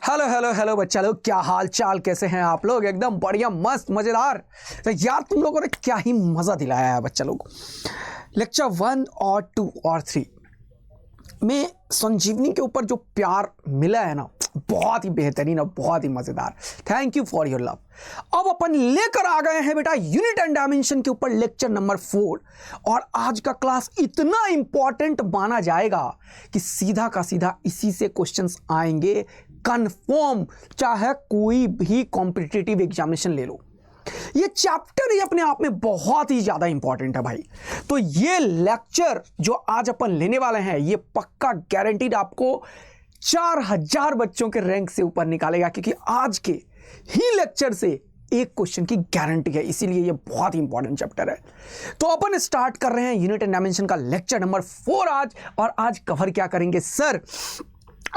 Hello hello hello बच्चा लोग, क्या हाल चाल, कैसे हैं आप लोग? एकदम बढ़िया, मस्त, मजेदार। तो यार तुम लोगों ने क्या ही मजा दिलाया है बच्चा लोग। लेक्चर 1 और 2 और 3 में संजीवनी के ऊपर जो प्यार मिला है ना, बहुत ही बेहतरीन और बहुत ही मजेदार। Thank you for your love. अब अपन लेकर आ गए हैं बेटा यूनिट एंड डायमेंशन के ऊपर लेक्चर नंबर 4। और आज का क्लास इतना इंपॉर्टेंट माना जाएगा कि सीधा का सीधा इसी से क्वेश्चंस आएंगे कंफर्म, चाहे कोई भी कॉम्पिटिटिव एग्जामिनेशन ले लो। ये चैप्टर ही अपने आप में बहुत ही ज्यादा इंपॉर्टेंट है भाई। तो ये लेक्चर जो आज अपन लेने वाले हैं, ये पक्का गारंटीड आपको 4000 बच्चों के रैंक से ऊपर निकालेगा, क्योंकि आज के ही लेक्चर से एक क्वेश्चन की गारंटी है। इसीलिए ये बहुत ही इंपॉर्टेंट चैप्टर है। तो अपन स्टार्ट कर रहे हैं यूनिट एंड डायमेंशन का लेक्चर नंबर 4 आज। और आज कवर क्या करेंगे सर?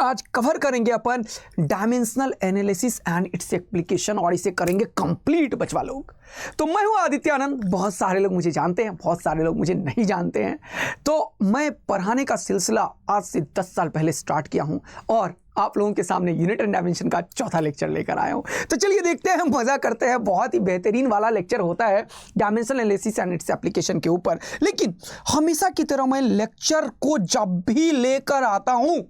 आज कवर करेंगे अपन dimensional analysis and its application, और इसे करेंगे कंप्लीट बचवा लोग। तो मैं हूं आदित्य आनंद। बहुत सारे लोग मुझे जानते हैं, बहुत सारे लोग मुझे नहीं जानते हैं। तो मैं पढ़ाने का सिलसिला आज से 10 साल पहले स्टार्ट किया हूं और आप लोगों के सामने यूनिट एंड डायमेंशन का चौथा लेक्चर लेकर आया हूं। तो चलिए देखते हैं, मजा करते हैं। बहुत ही बेहतरीन वाला लेक्चर होता है dimensional analysis and its application के ऊपर। लेकिन हमेशा की तरह मैं लेक्चर को जब भी लेकर आता हूं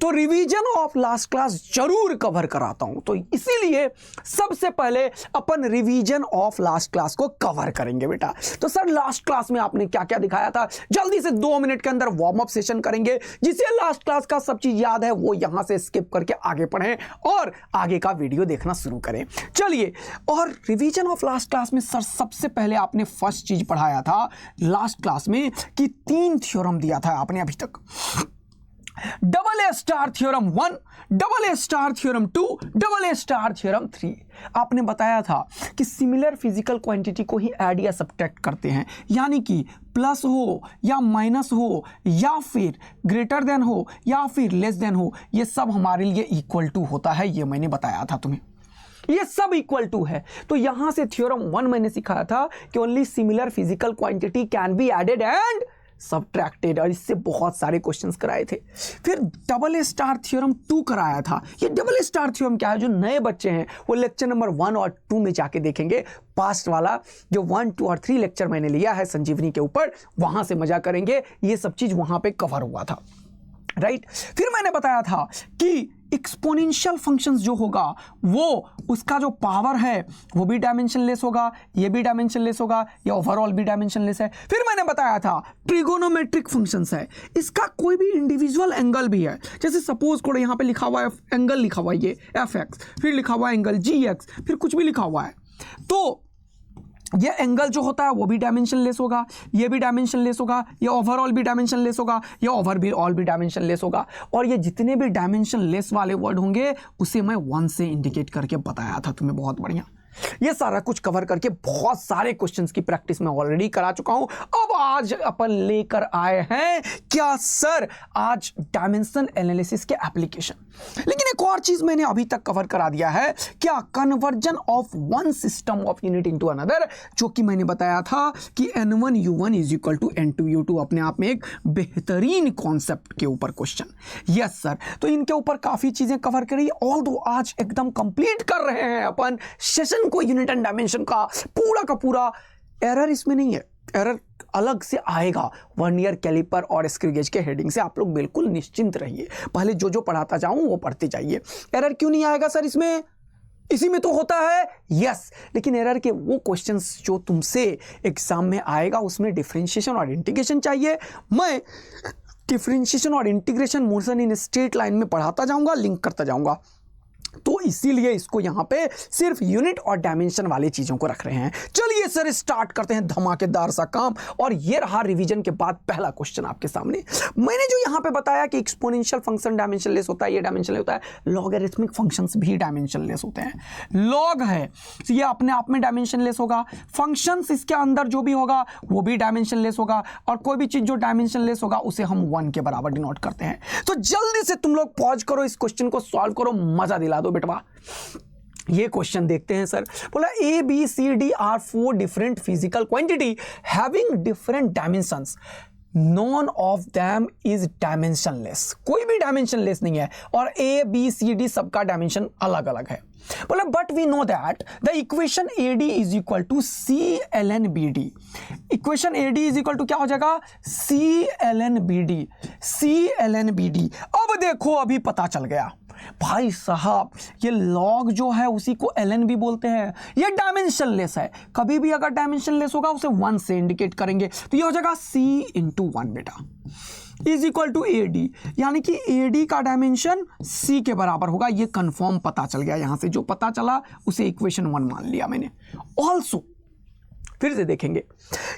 तो रिवीजन ऑफ लास्ट क्लास जरूर कवर कराता हूं। तो इसीलिए सबसे पहले अपन रिवीजन ऑफ लास्ट क्लास को कवर करेंगे बेटा। तो सर लास्ट क्लास में आपने क्या क्या दिखाया था, जल्दी से 2 मिनट के अंदर वार्म अप सेशन करेंगे। जिसे लास्ट क्लास का सब चीज याद है वो यहां से स्किप करके आगे पढ़ें और आगे का वीडियो देखना शुरू करें। चलिए, और रिवीजन ऑफ लास्ट क्लास में सर सबसे पहले आपने फर्स्ट चीज पढ़ाया था लास्ट क्लास में कि 3 थ्योरम दिया था आपने अभी तक। Double A star theorem 1, double A star theorem 2, double A star theorem 3। आपने बताया था कि सिमिलर फिजिकल क्वांटिटी को ही ऐड या सब्ट्रैक्ट करते हैं, यानी कि प्लस हो या माइनस हो या फिर ग्रेटर देन हो या फिर लेस देन हो, ये सब हमारे लिए इक्वल टू होता है। ये मैंने बताया था तुम्हें, ये सब इक्वल टू है। तो यहां से थ्योरम 1 मैंने सिखाया था कि only similar physical quantity can be added and subtracted, और इससे बहुत सारे क्वेश्चंस कराए थे। फिर डबल ए स्टार थ्योरम 2 कराया था। ये डबल ए स्टार थ्योरम क्या है? जो नए बच्चे हैं वो लेक्चर नंबर 1 और 2 में जाके देखेंगे। पास्ट वाला जो 1, 2 और 3 लेक्चर मैंने लिया है संजीवनी के ऊपर, वहां से मजा करेंगे। ये सब चीज वहां पे कवर हुआ था, राइट। फिर मैंने बताया था कि एक्सपोनेंशियल फंक्शंस जो होगा वो उसका जो पावर है वो भी डायमेंशनलेस होगा, ये भी डायमेंशनलेस होगा, ये ओवरऑल भी डायमेंशनलेस है। फिर मैंने बताया था ट्रिगोनोमेट्रिक फंक्शंस है, इसका कोई भी इंडिविजुअल एंगल भी है। जैसे सपोज करो यहाँ पे लिखा हुआ है एंगल, लिखा हुआ है ये fx, फिर लिखा हुआ है एंगल gx, फिर कुछ भी लिखा हुआ है, तो ये एंगल जो होता है वो भी डायमेंशनलेस होगा, ये भी डायमेंशनलेस होगा, ये ओवरऑल भी डायमेंशनलेस होगा, ये ओवरऑल भी डायमेंशनलेस होगा। और ये जितने भी डायमेंशनलेस वाले वर्ड होंगे उसे मैं 1 से इंडिकेट करके बताया था तुम्हें। बहुत बढ़िया, ये सारा कुछ कवर करके बहुत सारे क्वेश्चंस की प्रैक्टिस मैं ऑलरेडी करा चुका हूं। अब आज अपन लेकर आए हैं क्या सर? आज डायमेंशन एनालिसिस के एप्लीकेशन। लेकिन एक और चीज मैंने अभी तक कवर करा दिया है, क्या? Conversion of one system of unit into another, जो कि मैंने बताया था कि n1 u1 is equal to n2 u2। अपने आप में एक बेहतरीन कॉन्सेप्ट के ऊपर क्वेश्चन। यस सर, तो इनके ऊपर काफी चीजें कवर करी। ऑल दो आज एकदम कंप्लीट कर रहे हैं अपन सेशन को यूनिट एंड डायमेंशन का पूरा का पूरा। एरर इसमें नहीं है, एरर अलग से आएगा वर्नियर कैलिपर और स्क्रू गेज के हेडिंग से। आप लोग बिल्कुल निश्चिंत रहिए, पहले जो जो पढ़ाता जाऊं वो पढ़ते जाइए। एरर क्यों नहीं आएगा सर इसमें? इसी में तो होता है। यस, लेकिन एरर के वो क्वेश्चंस जो तुमसे एग्जाम में आएगा उसमें डिफरेंशिएशन और इंटीग्रेशन चाहिए। मैं डिफरेंशिएशन और integration motion in straight line में पढ़ाता जाऊंगा, लिंक करता जाऊंगा। तो इसीलिए इसको यहां पे सिर्फ यूनिट और डायमेंशन वाली चीजों को रख रहे हैं। चलिए सर स्टार्ट करते हैं धमाकेदार सा काम। और ये रहा रिवीजन के बाद पहला क्वेश्चन आपके सामने। मैंने जो यहां पे बताया कि एक्सपोनेंशियल फंक्शन डायमेंशनलेस होता है, ये डायमेंशनलेस होता है, लॉगरिथमिक फंक्शंस भी डायमेंशनलेस होते हैं। लॉग है तो ये अपने आप में डायमेंशनलेस होगा, फंक्शंस इसके अंदर जो भी होगा वो भी डायमेंशनलेस होगा, और कोई भी चीज जो डायमेंशनलेस होगा उसे हम 1 के बराबर डिनोट करते हैं। तो जल्दी से तुम लोग पॉज करो, इस क्वेश्चन को सॉल्व करो, मजा दिला दो बेटवा। ये क्वेश्चन देखते हैं सर। बोला A B C D are 4 different physical quantity having different dimensions none of them is dimensionless, कोई भी डायमेंशनलेस नहीं है, और ए बी सी डी सबका डायमेंशन अलग अलग है। बोले but we know that the equation A D is equal to C L N B D. Equation A D is equal to क्या हो जाएगा, C L N B D, C L N B D. अब देखो अभी पता चल गया भाई साहब, ये लॉग जो है उसी को ln भी बोलते हैं, ये डायमेंशनलेस है। कभी भी अगर डायमेंशनलेस होगा उसे 1 से इंडिकेट करेंगे, तो ये हो जाएगा c इंटू 1 बेटा is equal to A D, यानी कि ए डी का डायमेंशन c के बराबर होगा। ये कंफर्म पता चल गया, यहां से जो पता चला उसे इक्वेशन 1 मान लिया मैंने। ऑल्सो फिर से देखेंगे,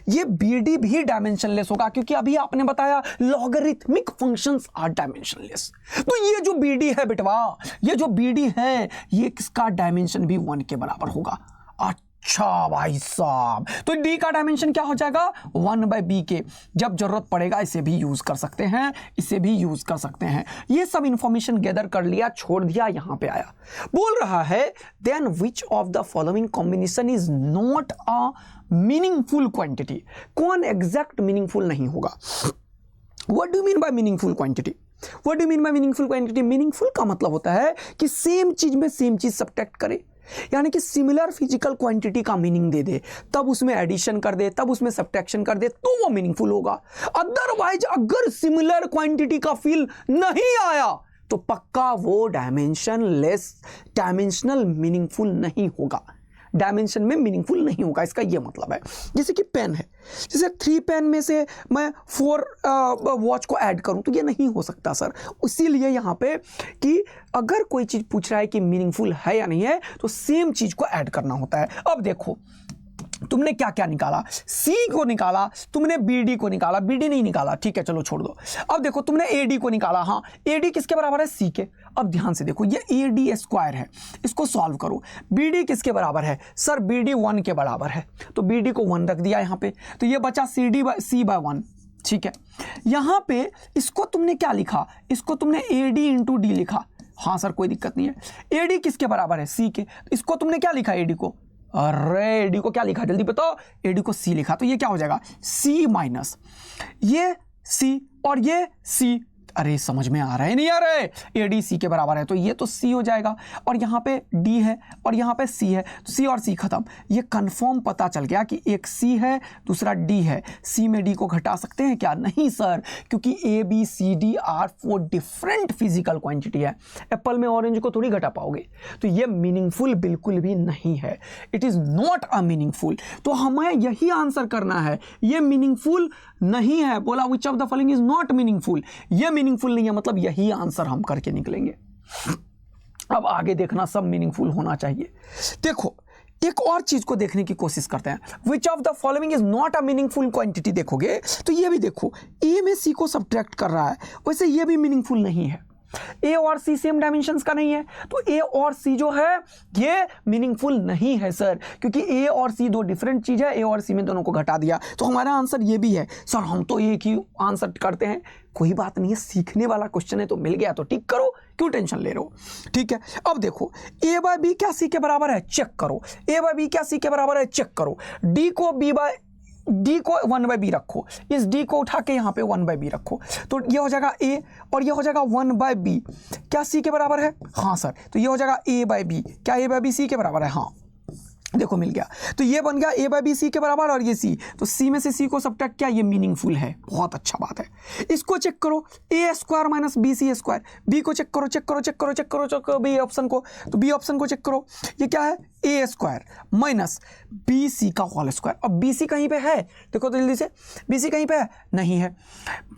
ये BD भी डायमेंशनलेस होगा, क्योंकि अभी आपने बताया लॉगरिथमिक फंक्शंस आर डायमेंशनलेस। तो ये जो BD है बेटवा, ये जो BD है, ये किसका डायमेंशन भी 1 के बराबर होगा। अच्छा भाई साहब, तो D का डायमेंशन क्या हो जाएगा, 1/b के। जब जरूरत पड़ेगा इसे भी यूज कर सकते हैं, इसे भी यूज कर सकते हैं। ये सब इंफॉर्मेशन गैदर कर लिया, छोड़ दिया, यहां पे आया, बोल रहा है then which of the following combination is not a meaningful quantity. कौन एग्जैक्ट मीनिंगफुल नहीं होगा। What do mean by meaningful quantity, what do mean by meaningful quantity. Meaningful का मतलब होता है कि सेम चीज में सेम चीज सब्ट्रैक्ट करे, यानी कि सिमिलर फिजिकल क्वांटिटी का मीनिंग दे दे, तब उसमें एडिशन कर दे, तब उसमें सब्ट्रैक्शन कर दे, तो वो मीनिंगफुल होगा। अदरवाइज अगर सिमिलर क्वांटिटी का फील नहीं आया तो पक्का वो डायमेंशनल मीनिंगफुल नहीं होगा, डायमेंशन में मीनिंगफुल नहीं होगा, इसका ये मतलब है। जैसे कि पेन है, जैसे 3 पेन में से मैं 4 वॉच को ऐड करूं तो ये नहीं हो सकता सर। इसीलिए यहाँ पे कि अगर कोई चीज़ पूछ रहा है कि मीनिंगफुल है या नहीं है, तो सेम चीज़ को ऐड करना होता है। अब देखो तुमने क्या क्या निकाला, C को निकाला, तुमने BD को निकाला, BD नहीं निकाला, ठीक है चलो छोड़ दो। अब देखो तुमने AD को निकाला, हाँ AD किसके बराबर है, C के। अब ध्यान से देखो, ये AD स्क्वायर है, इसको सॉल्व करो। BD किसके बराबर है, सर BD 1 के बराबर है, तो BD को 1 रख दिया यहाँ पे, तो ये बचा C/1, ठीक है। यहाँ पे इसको तुमने क्या लिखा, इसको तुमने AD इंटू D लिखा, हाँ सर कोई दिक्कत नहीं है। AD किसके बराबर है, C के, इसको तुमने क्या लिखा AD को, अरे एडी को क्या लिखा जल्दी बताओ, एडी को C लिखा, तो ये क्या हो जाएगा C माइनस ये C और ये C। अरे समझ में आ रहा है नहीं आ रहा है, एडी C के बराबर है, तो ये तो C हो जाएगा, और यहाँ पे D है और यहाँ पे C है, तो C और C खत्म। ये कंफर्म पता चल गया कि एक C है दूसरा D है। C में D को घटा सकते हैं क्या, नहीं सर, क्योंकि ABCD are 4 different physical quantity है। एप्पल में ऑरेंज को थोड़ी घटा पाओगे, तो ये मीनिंगफुल बिल्कुल भी नहीं है, it is not a meaningful. तो हमें यही आंसर करना है, ये मीनिंगफुल नहीं है। बोला विच of the following is not meaningful, ये मीनिंगफुल नहीं है, मतलब यही आंसर हम करके निकलेंगे। अब आगे देखना सब मीनिंगफुल होना चाहिए। देखो एक और चीज को देखने की कोशिश करते हैं, विच of the following is not a meaningful quantity. देखोगे तो ये भी देखो, ए में सी को सब्ट्रैक्ट कर रहा है, वैसे ये भी मीनिंगफुल नहीं है। ए और सी सेम डायमेंशंस का नहीं है, तो ए और सी जो है ये मीनिंगफुल नहीं है सर, क्योंकि ए और सी 2 डिफरेंट चीज है। ए और सी में दोनों को घटा दिया, तो हमारा आंसर ये भी है। सर हम तो एक ही आंसर करते हैं, कोई बात नहीं है, सीखने वाला क्वेश्चन है तो मिल गया तो टिक करो, क्यों टेंशन ले रहे हो, ठीक है। अब देखो A/B क्या C के बराबर है, चेक करो। A/B क्या C के बराबर है, चेक करो। D को D को 1/B रखो, इस D को उठा के यहाँ पे 1/B रखो, तो ये हो जाएगा A और ये हो जाएगा 1/B। क्या C के बराबर है, हाँ सर, तो ये हो जाएगा A/B। क्या A/B C के बराबर है, हाँ देखो मिल गया, तो ये बन गया A/B C के बराबर, और ये C, तो C में से C को सब्ट्रैक्ट किया, ये मीनिंगफुल है, बहुत अच्छा बात है। इसको चेक करो, A² माइनस BC², B को चेक करो, चेक करो चेक करो चेक करो चेक करो B ऑप्शन को, तो B ऑप्शन को चेक करो, ये क्या है A² माइनस BC का होल स्क्वायर। अब BC कहीं पे है, देखो तो जल्दी से, BC कहीं पे है, नहीं है।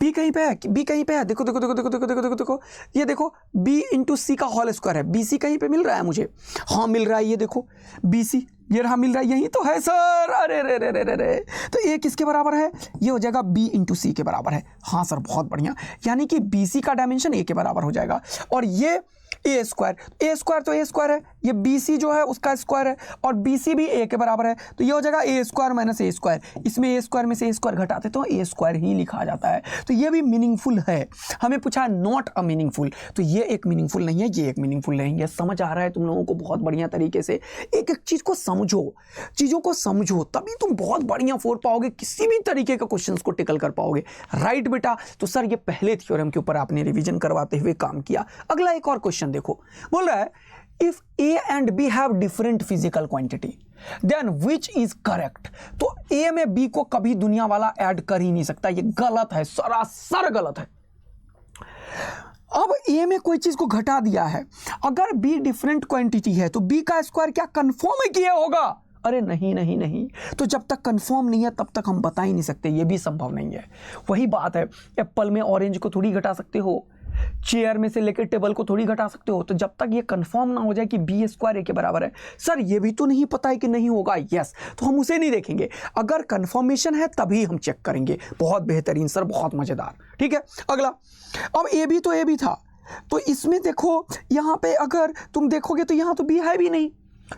B कहीं पे है, B कहीं पे है, देखो देखो देखो देखो देखो देखो देखो देखो, ये देखो B इंटू C का होल स्क्वायर है। BC कहीं पे मिल रहा है मुझे, हाँ मिल रहा है, ये देखो BC, ये रहा मिल रहा है, यही तो है सर। अरे रे रे रे रे रे, तो A किसके बराबर है, ये हो जाएगा B इंटू C के बराबर है, हाँ सर बहुत बढ़िया, यानी कि BC का डायमेंशन A के बराबर हो जाएगा, और ये ए स्क्वायर, ए स्क्वायर तो ए स्क्वायर है, ये बी सी जो है उसका स्क्वायर है और बी सी भी ए के बराबर है, तो ये हो जाएगा ए स्क्वायर माइनस ए स्क्वायर। इसमें ए स्क्वायर में से ए स्क्वायर घटाते तो ए स्क्वायर ही लिखा जाता है। तो ये भी मीनिंगफुल है। हमें पूछा है नॉट अ मीनिंगफुल, तो ये एक मीनिंगफुल नहीं है, ये एक मीनिंगफुल नहीं है। समझ आ रहा है तुम लोगों को बहुत बढ़िया तरीके से। एक एक चीज़ को समझो, चीज़ों को समझो, तभी तुम बहुत बढ़िया फोड़ पाओगे, किसी भी तरीके का क्वेश्चन को टिकल कर पाओगे। राइट बेटा, तो सर ये पहले थ्योरम के ऊपर आपने रिविजन करवाते हुए काम किया। अगला एक और क्वेश्चन देखो, बोल रहा है if A and B have different physical quantity then which is correct। तो A में B को कभी दुनिया वाला ऐड कर ही नहीं सकता, ये गलत है, सरासर गलत है। अब A में कोई चीज को घटा दिया है, अगर B डिफरेंट क्वांटिटी है तो B का स्क्वायर क्या कंफर्म है कि ये होगा? अरे नहीं नहीं नहीं, तो जब तक कंफर्म नहीं है तब तक हम बता ही नहीं सकते, ये भी संभव नहीं है। वही बात है, एप्पल में ऑरेंज को थोड़ी घटा सकते हो, चेयर में से लेकर टेबल को थोड़ी घटा सकते हो। तो जब तक ये कंफर्म ना हो जाए कि बी स्क्वायर ए के बराबर है, सर ये भी तो नहीं पता है कि नहीं होगा, यस, तो हम उसे नहीं देखेंगे। अगर कंफर्मेशन है तभी हम चेक करेंगे। बहुत बेहतरीन सर, बहुत मजेदार। ठीक है, अगला, अब ए भी तो ए भी था, तो इसमें देखो यहाँ पे अगर तुम देखोगे तो यहाँ तो बी है भी नहीं,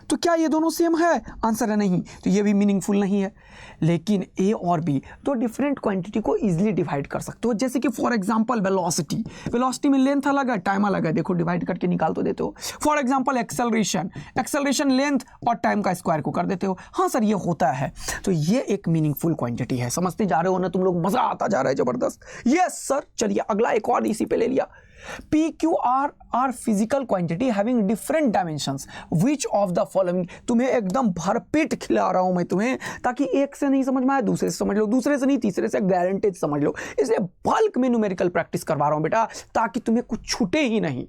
तो क्या ये दोनों सेम है? आंसर है नहीं, तो ये भी मीनिंगफुल नहीं है। लेकिन ए और बी तो डिफरेंट क्वांटिटी को इजीली डिवाइड कर सकते हो, जैसे कि फॉर एग्जांपल वेलोसिटी, वेलोसिटी में लेंथ अलग है, टाइम अलग है, देखो डिवाइड करके निकाल तो देते हो। For example acceleration, acceleration length और टाइम का स्क्वायर को कर देते हो। हाँ सर ये होता है, तो ये एक मीनिंगफुल क्वांटिटी है। समझते जा रहे हो ना तुम लोग, मजा आता जा रहा है, जबरदस्त। यस सर, चलिए अगला एक और इसी पे ले लिया। P, Q, R are physical quantity having different dimensions. Which of the following? तुम्हें एकदम भरपेट खिला रहा हूं मैं तुम्हें, ताकि एक से नहीं समझ में आए दूसरे से समझ लो, दूसरे से नहीं तीसरे से गारंटेड समझ लो। इसलिए बल्क में न्यूमेरिकल प्रैक्टिस करवा रहा हूं बेटा, ताकि तुम्हें कुछ छूटे ही नहीं,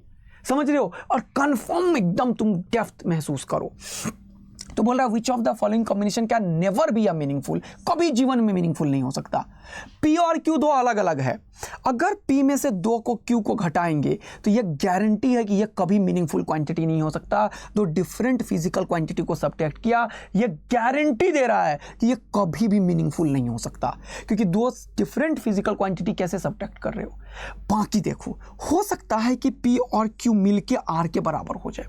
समझ रहे हो, और कंफर्म एकदम तुम डेप्थ महसूस करो। तो बोल रहा है विच of the following combination can never be a meaningful, कभी जीवन में मीनिंगफुल नहीं हो सकता। P और Q दो अलग अलग है, अगर P में से दो को Q को घटाएंगे तो ये गारंटी है कि ये कभी मीनिंगफुल क्वांटिटी नहीं हो सकता। दो डिफरेंट फिजिकल क्वांटिटी को सब्ट्रैक्ट किया, ये गारंटी दे रहा है कि ये कभी भी मीनिंगफुल नहीं हो सकता, क्योंकि दो डिफरेंट फिजिकल क्वांटिटी कैसे सब्ट्रैक्ट कर रहे हो। बाकी देखो, हो सकता है कि P और Q मिलके R के बराबर हो जाए,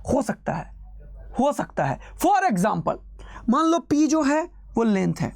हो सकता है, हो सकता है। फॉर एग्जाम्पल मान लो P जो है वो लेंथ है,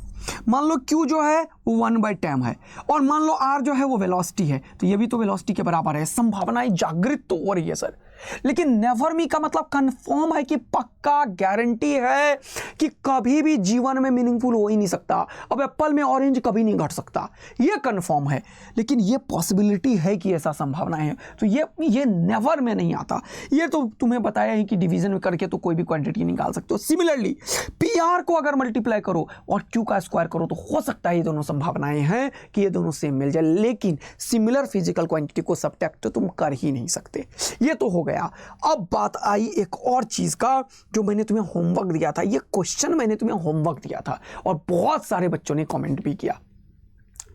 मान लो Q जो है वो 1/टाइम है, और मान लो R जो है वो वेलोसिटी है, तो ये भी तो वेलोसिटी के बराबर है। संभावनाएं जागृत तो हो रही है सर, लेकिन नेवर मी का मतलब कंफर्म है कि पक्का गारंटी है कि कभी भी जीवन में मीनिंगफुल हो ही नहीं सकता। अब एप्पल में ऑरेंज कभी नहीं घट सकता, ये कंफर्म है, लेकिन ये पॉसिबिलिटी है कि ऐसा संभावनाएं है, तो ये नेवर में नहीं आता। ये तो तुम्हें बताया ही कि डिवीजन में करके तो कोई भी क्वांटिटी निकाल सकते हो। सिमिलरली पी आर को अगर मल्टीप्लाई करो और क्यू का स्क्वायर करो तो हो सकता है ये दोनों संभावनाएं हैं कि ये दोनों सेम मिल जाए, लेकिन सिमिलर फिजिकल क्वांटिटी को सब्ट्रैक्ट तो तुम कर ही नहीं सकते। ये तो हो गया। अब बात आई एक और चीज का, जो मैंने तुम्हें होमवर्क दिया था, ये क्वेश्चन मैंने तुम्हें होमवर्क दिया था और बहुत सारे बच्चों ने कमेंट भी किया।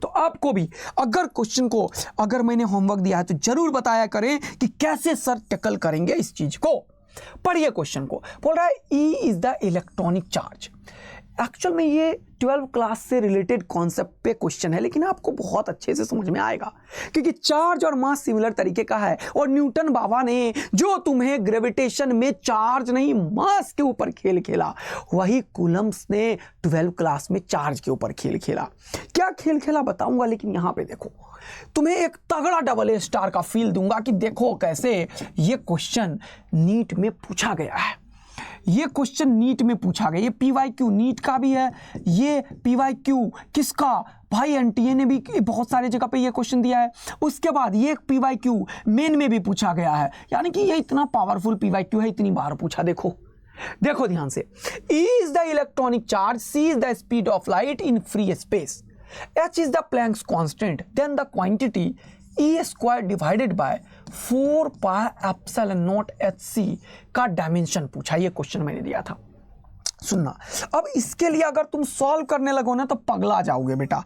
तो आपको भी अगर क्वेश्चन को अगर मैंने होमवर्क दिया है तो जरूर बताया करें कि कैसे सर टैकल करेंगे इस चीज को। पढ़िए क्वेश्चन को, बोल रहा है E is the electronic charge. Actual में ये 12 क्लास से रिलेटेड कॉन्सेप्ट पे क्वेश्चन है, लेकिन आपको बहुत अच्छे से समझ में आएगा क्योंकि चार्ज और मास सिमिलर तरीके का है। और न्यूटन बाबा ने जो तुम्हें ग्रेविटेशन में चार्ज नहीं मास के ऊपर खेल खेला, वही कूलम्ब्स ने 12 क्लास में चार्ज के ऊपर खेल खेला। क्या खेल खेला बताऊंगा, लेकिन यहां पे देखो, तुम्हें एक तगड़ा डबल स्टार का फील दूंगा कि देखो कैसे ये क्वेश्चन नीट में पूछा गया है। ये क्वेश्चन नीट में पूछा गया, ये PYQ नीट का भी है, ये PYQ किसका भाई एनटीए ने भी बहुत सारे जगह पे ये क्वेश्चन दिया है। उसके बाद ये PYQ मेन में भी पूछा गया है, यानी कि ये इतना पावरफुल PYQ है, इतनी बार पूछा। देखो देखो ध्यान से, E is the electronic charge, C is the speed of light in free space, H is the Planck's constant, then the quantity E square divided by 4πε0 hc का डायमेंशन पूछा। ये क्वेश्चन मैंने दिया था, सुनना। अब इसके लिए अगर तुम सॉल्व करने लगो ना तो पगला जाओगे बेटा।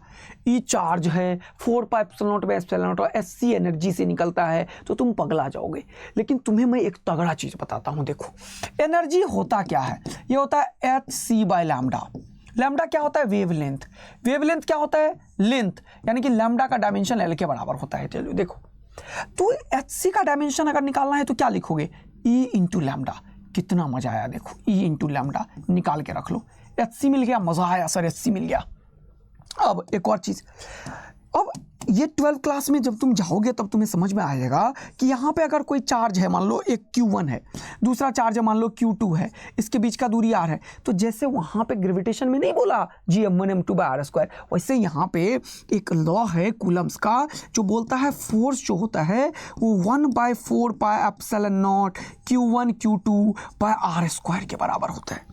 E चार्ज है, 4πε0 और hc एनर्जी से निकलता है, तो तुम पगला जाओगे। लेकिन तुम्हें मैं एक तगड़ा चीज बताता हूं। देखो एनर्जी होता क्या है, ये होता है hc/λ। लैम्डा क्या होता है, वेवलेंथ। वेवलेंथ क्या होता है, लेंथ, यानी कि लैम्डा का डायमेंशन L के बराबर होता है। चलो देखो तो एच का डायमेंशन अगर निकालना है तो क्या लिखोगे, ई इंटू लैम्डा। कितना मजा आया, देखो ई इंटू लैम्डा निकाल के रख लो, एच मिल गया, मजा आया सर, एच मिल गया। अब एक और चीज, अब ये 12th क्लास में जब तुम जाओगे तब तुम्हें समझ में आएगा कि यहाँ पे अगर कोई चार्ज है, मान लो एक Q1 है, दूसरा चार्ज है मान लो Q2 है, इसके बीच का दूरी R है, तो जैसे वहाँ पे ग्रेविटेशन में नहीं बोला Gm1m2/r², वैसे यहाँ पे एक लॉ है कूलम्स का जो बोलता है फोर्स जो होता है वो 1/4πε0 Q1 Q2/r² के बराबर होता है।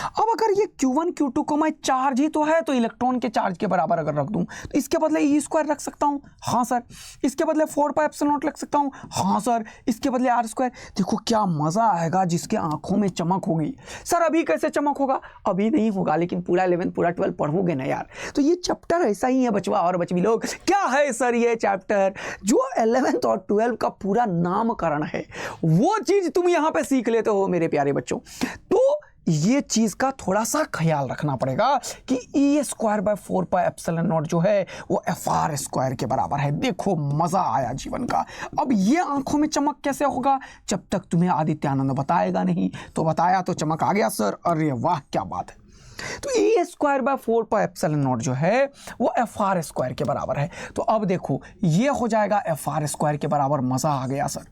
अब अगर ये Q1 Q2 को मैं चार्ज ही तो है तो इलेक्ट्रॉन के चार्ज के बराबर अगर रख दूं तो इसके बदले E² रख सकता हूं, हाँ सर। इसके बदले 4πε0 रख सकता हूं, हाँ सर। इसके बदले r²। देखो क्या मजा आएगा, जिसके आंखों में चमक होगी। सर अभी कैसे चमक होगा, अभी नहीं होगा, लेकिन पूरा 11 पूरा 12 पढ़ोगे ना यार, तो ये चैप्टर ऐसा ही है बचवा और बचवी लोग। क्या है सर ये चैप्टर, जो 11th और 12 का पूरा नामकरण है, वो चीज तुम यहां पे सीख लेते हो मेरे प्यारे बच्चों। तो ये चीज का थोड़ा सा ख्याल रखना पड़ेगा कि E²/4πε0 जो है वो FR² के बराबर है। देखो मजा आया जीवन का। अब ये आंखों में चमक कैसे होगा, जब तक तुम्हें आदित्यानंद बताएगा नहीं, तो बताया तो चमक आ गया सर, अरे वाह क्या बात है। तो E²/4πε0 जो है वो FR² के बराबर है। तो अब देखो ये हो जाएगा FR² के बराबर, मजा आ गया सर।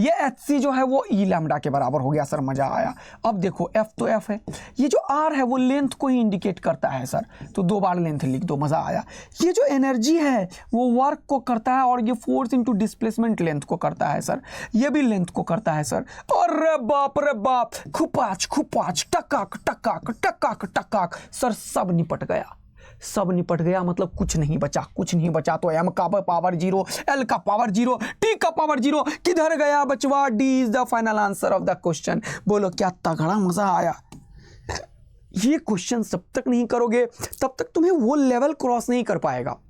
ये Hc जो है वो ई लैम्डा के बराबर हो गया सर, मजा आया। अब देखो F तो F है, ये जो R है वो लेंथ को ही इंडिकेट करता है सर, तो 2 बार लेंथ लिख दो, मजा आया। ये जो एनर्जी है वो वर्क को करता है और ये फोर्स इनटू डिस्प्लेसमेंट लेंथ को करता है सर, ये भी लेंथ को करता है सर। अरे बाप रे बाप, खुपाच खुपाच टकाक टकाक टकाक टकाक सर, सब निपट गया, सब निपट गया, मतलब कुछ नहीं बचा, कुछ नहीं बचा। तो m का पावर 0, l का पावर 0, t का पावर 0, किधर गया बचवा, d is the final answer of the question. बोलो क्या तगड़ा मजा आया। ये क्वेश्चन जब तक नहीं करोगे तब तक तुम्हें वो लेवल क्रॉस नहीं कर पाएगा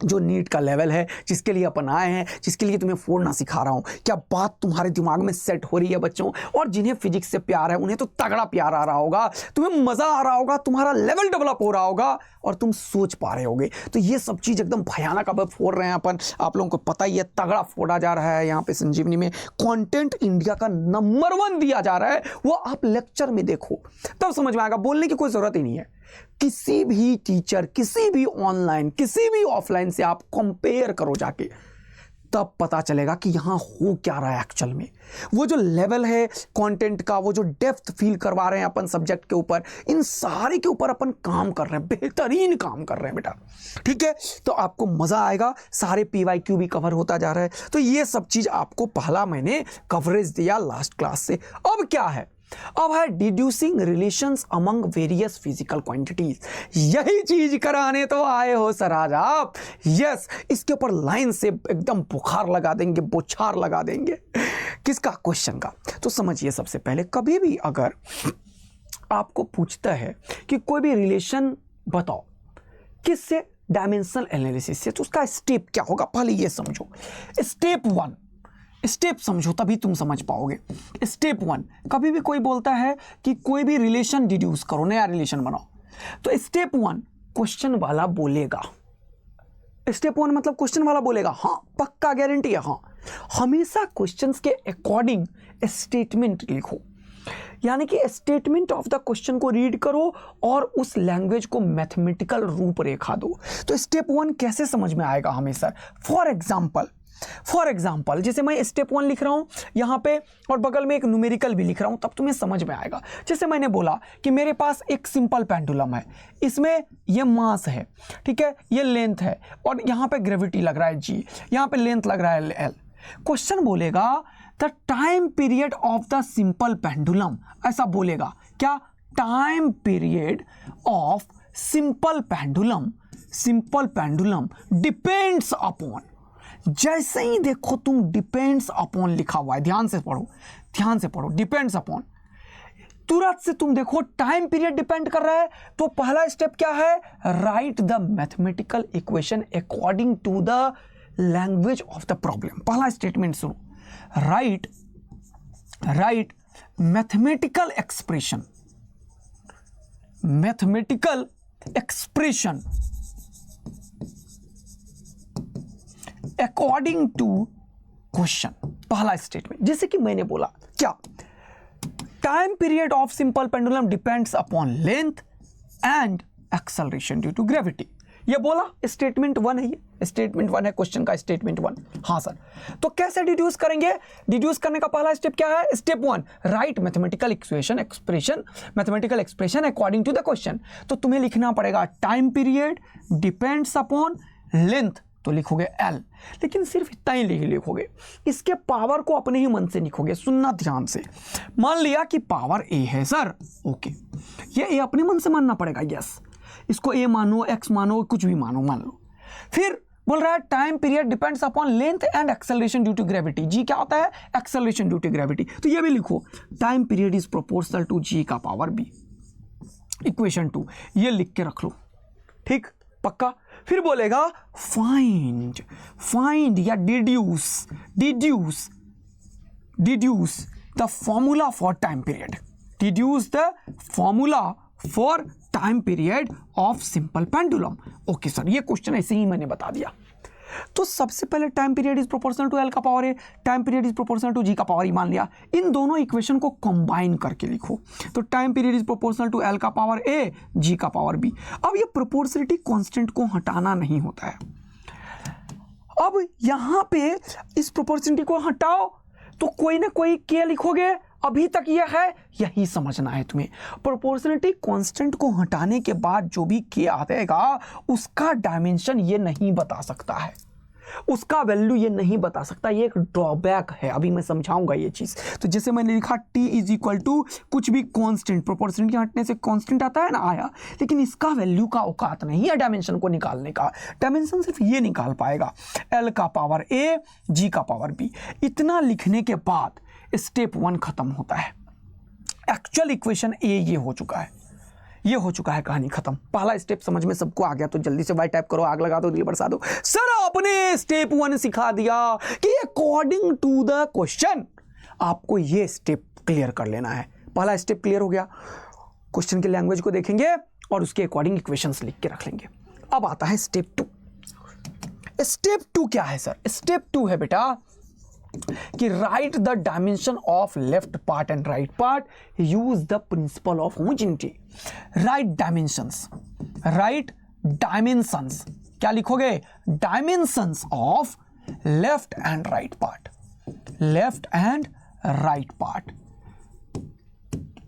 जो नीट का लेवल है, जिसके लिए अपन आए हैं, जिसके लिए तुम्हें फोड़ना सिखा रहा हूं। क्या बात तुम्हारे दिमाग में सेट हो रही है बच्चों? और जिन्हें फिजिक्स से प्यार है उन्हें तो तगड़ा प्यार आ रहा होगा, तुम्हें मजा आ रहा होगा, तुम्हारा लेवल डेवलप हो रहा होगा और तुम सोच पा रहे होगे। तो ये सब चीज एकदम भयानक अब फोड़ रहे हैं अपन, आप लोगों को पता ही है, तगड़ा फोड़ा जा रहा है यहाँ पे संजीवनी में। कंटेंट इंडिया का नंबर 1 दिया जा रहा है, वो आप लेक्चर में देखो तब समझ में आएगा, बोलने की कोई जरूरत ही नहीं है। किसी भी टीचर, किसी भी ऑनलाइन, किसी भी ऑफलाइन से आप कंपेयर करो जाके, तब पता चलेगा कि यहां हो क्या रहा है एक्चुअल में। वो जो लेवल है कंटेंट का, वो जो डेप्थ फील करवा रहे हैं अपन सब्जेक्ट के ऊपर, इन सारे के ऊपर अपन काम कर रहे हैं, बेहतरीन काम कर रहे हैं बेटा, ठीक है। तो आपको मजा आएगा, सारे PYQ भी कवर होता जा रहा है। तो ये सब चीज आपको पहला मैंने कवरेज दिया लास्ट क्लास से। अब क्या है, अब है deducing relations among various physical quantities. यही चीज कराने तो आए हो सर आज आप। यस, इसके ऊपर लाइन से एकदम बुखार लगा देंगे, बोछार लगा देंगे। किसका? क्वेश्चन का। तो समझिए, सबसे पहले कभी भी अगर आपको पूछता है कि कोई भी रिलेशन बताओ, किससे? डायमेंशनल एनालिसिस से, तो उसका स्टेप क्या होगा पहले ये समझो। स्टेप 1, स्टेप समझो तभी तुम समझ पाओगे। स्टेप 1, कभी भी कोई बोलता है कि कोई भी रिलेशन डिड्यूस करो, नया रिलेशन बनाओ, तो स्टेप 1 क्वेश्चन वाला बोलेगा। स्टेप 1 मतलब क्वेश्चन वाला बोलेगा, हाँ पक्का गारंटी है, हाँ। हमेशा क्वेश्चंस के अकॉर्डिंग स्टेटमेंट लिखो, यानी कि स्टेटमेंट ऑफ द क्वेश्चन को रीड करो और उस लैंग्वेज को मैथमेटिकल रूपरेखा दो। तो स्टेप 1 कैसे समझ में आएगा हमेशा? फॉर एग्जाम्पल जैसे मैं स्टेप 1 लिख रहा हूं यहां पे और बगल में एक न्यूमेरिकल भी लिख रहा हूं, तब तुम्हें समझ में आएगा। जैसे मैंने बोला कि मेरे पास एक सिंपल पेंडुलम है, इसमें ये मास है, ठीक है, ये लेंथ है और यहां पे ग्रेविटी लग रहा है G, यहां पे लेंथ लग रहा है L। क्वेश्चन बोलेगा the time period of the simple pendulum, ऐसा बोलेगा क्या? Time period of simple pendulum depends upon. जैसे ही देखो तुम डिपेंड्स अपॉन लिखा हुआ है, ध्यान से पढ़ो, डिपेंड्स अपॉन, तुरंत से तुम देखो टाइम पीरियड डिपेंड कर रहा है। तो पहला स्टेप क्या है? Write the mathematical equation according to the language of the problem. पहला स्टेटमेंट सुनो, write mathematical expression according to question, पहला स्टेटमेंट जैसे कि मैंने बोला क्या, time period of simple pendulum depends upon length and acceleration due to gravity. ये बोला स्टेटमेंट 1 है, ये स्टेटमेंट 1 है क्वेश्चन का, स्टेटमेंट 1। हाँ सर, तो कैसे डिड्यूस करेंगे? डिड्यूस करने का पहला स्टेप क्या है? Step 1, write mathematical mathematical expression according to the question. तो तुम्हें लिखना पड़ेगा time period depends upon length, तो लिखोगे L, लेकिन सिर्फ इतना ही लिखोगे, इसके पावर को अपने ही मन से लिखोगे। सुनना ध्यान से, मान लिया कि पावर A है सर, ओके, ये A अपने मन से मानना पड़ेगा, यस, इसको A मानो, X मानो, कुछ भी मानो, मान लो। फिर बोल रहा है time period depends upon length and acceleration due to gravity. G क्या होता है? Acceleration due to gravity. तो ये भी लिखो, time period is proportional to G का पावर B, इक्वेशन 2, ये लिख के रख लो, ठीक, पक्का। फिर बोलेगा फाइंड या deduce the formula for time period, deduce the formula for time period of simple pendulum. Okay sir, ये क्वेश्चन ऐसे ही मैंने बता दिया। तो सबसे पहले time period is proportional to L का power A, time period is proportional to G का पावर E मान लिया। इन दोनों इक्वेशन को कंबाइन करके लिखो, तो time period is proportional to L का पावर A, G का पावर B। अब ये प्रोपोर्शनलिटी कांस्टेंट को हटाना नहीं होता है। अब यहां पे इस प्रोपोर्शनलिटी को हटाओ तो कोई ना कोई K लिखोगे, अभी तक ये है, यही समझना है तुम्हें। प्रोपोर्शनलिटी कांस्टेंट को हटाने के बाद जो भी K आएगा उसका डायमेंशन ये नहीं बता सकता है, उसका वैल्यू ये नहीं बता सकता, ये एक ड्रॉबैक है, अभी मैं समझाऊंगा ये चीज। तो जैसे मैंने लिखा T इज इक्वल टू कुछ भी कांस्टेंट, प्रोपोर्शनलिटी हटने से कांस्टेंट आता है ना, आया, लेकिन इसका वैल्यू का औकात नहीं है डायमेंशन को निकालने का। डायमेंशन सिर्फ ये निकाल पाएगा, L का पावर A, G का पावर B। इतना लिखने के बाद स्टेप 1 खत्म होता है। एक्चुअल इक्वेशन A ये हो चुका है, ये हो चुका है, कहानी खत्म। पहला स्टेप समझ में सबको आ गया, तो जल्दी से वाई टाइप करो, आग लगा दो, दिल बरसा दो। सर आपने स्टेप 1 सिखा दिया कि अकॉर्डिंग टू द क्वेश्चन आपको ये स्टेप क्लियर कर लेना है। पहला स्टेप क्लियर हो गया, क्वेश्चन की लैंग्वेज को देखेंगे और उसके अकॉर्डिंग इक्वेशंस लिख के रख लेंगे। अब आता है स्टेप 2। स्टेप 2 क्या है सर? स्टेप 2 है बेटा कि right the dimension of left part and right part, use the principle of homogeneity. Right dimensions क्या लिखोगे? Dimensions of left and right part,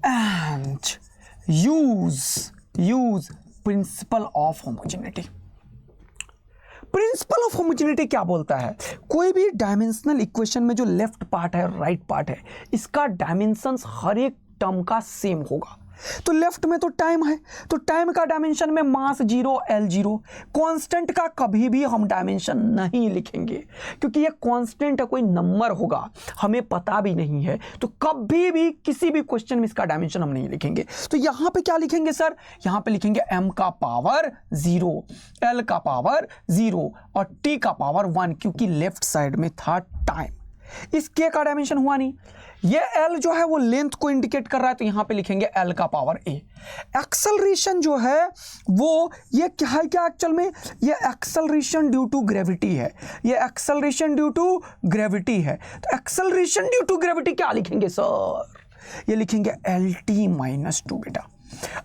and use principal of homogeneity. Principal of homogeneity क्या बोलता है? कोई भी डायमेंशनल इक्वेशन में जो left part है, राइट पार्ट है, इसका डायमेंशंस हर एक टर्म का सेम होगा। तो लेफ्ट में तो टाइम है, तो टाइम का डायमेंशन में मास 0, L 0। कांस्टेंट का कभी भी हम डायमेंशन नहीं लिखेंगे क्योंकि ये कांस्टेंट है, कोई नंबर होगा, हमें पता भी नहीं है, तो कभी भी किसी भी क्वेश्चन में इसका डायमेंशन हम नहीं लिखेंगे। तो यहां पे क्या लिखेंगे सर? यहां पे लिखेंगे m का पावर 0, L का पावर 0 और T का पावर 1, क्योंकि लेफ्ट साइड में था टाइम। इस K का डायमेंशन हुआ नहीं, ये L जो है वो लेंथ को इंडिकेट कर रहा है, तो यहां पे लिखेंगे L का पावर A। एक्सेलरेशन जो है वो ये क्या है, क्या एक्चुअल में ये एक्सेलरेशन ड्यू टू ग्रेविटी है, ये एक्सेलरेशन ड्यू टू ग्रेविटी है। तो एक्सेलरेशन ड्यू टू ग्रेविटी क्या लिखेंगे सर? ये लिखेंगे LT-2 बेटा।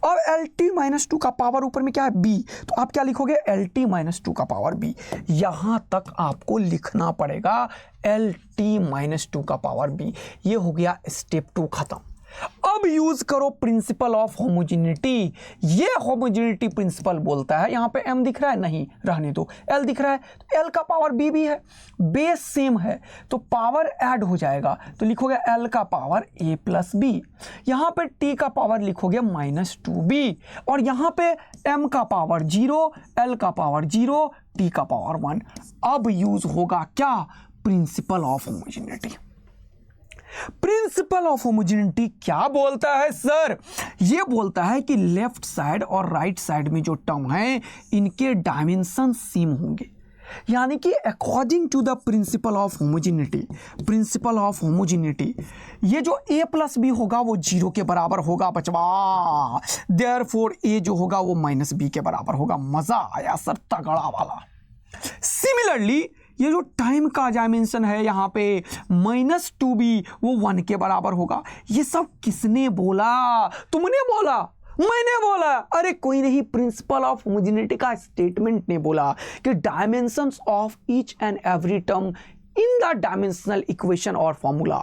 अब LT-2 का पावर ऊपर में क्या है? B, तो आप क्या लिखोगे? LT-2 का पावर B। यहां तक आपको लिखना पड़ेगा LT-2 का पावर B। ये हो गया स्टेप 2 खत्म। अब यूज करो प्रिंसिपल ऑफ होमोजेनिटी। ये होमोजेनिटी प्रिंसिपल बोलता है, यहां पे m दिख रहा है, नहीं रहने दो, l दिख रहा है, तो l का पावर b भी है, बेस सेम है, तो पावर ऐड हो जाएगा, तो लिखोगे l का पावर a प्लस b। यहां पे t का पावर लिखोगे -2b, और यहां पे m का पावर 0, l का पावर 0, t का पावर 1। अब यूज होगा क्या? Principal of homogeneity. Principal of homogeneity क्या बोलता है सर? ये बोलता है कि लेफ्ट साइड और राइट साइड में जो टर्म है इनके डायमेंशन सेम होंगे, यानी कि according to the principle of homogeneity ये जो a प्लस बी होगा वो 0 के बराबर होगा बचवा। देयरफॉर a जो होगा वो -b के बराबर होगा। मजा आया सर, तगड़ा वाला। सिमिलरली ये जो टाइम का डायमेंशन है यहाँ पे -2b वो 1 के बराबर होगा। ये सब किसने बोला? तुमने बोला? मैंने बोला? अरे कोई नहीं, प्रिंसिपल ऑफ होमोजेनिटी का स्टेटमेंट ने बोला कि dimensions of each and every term in the dimensional equation or formula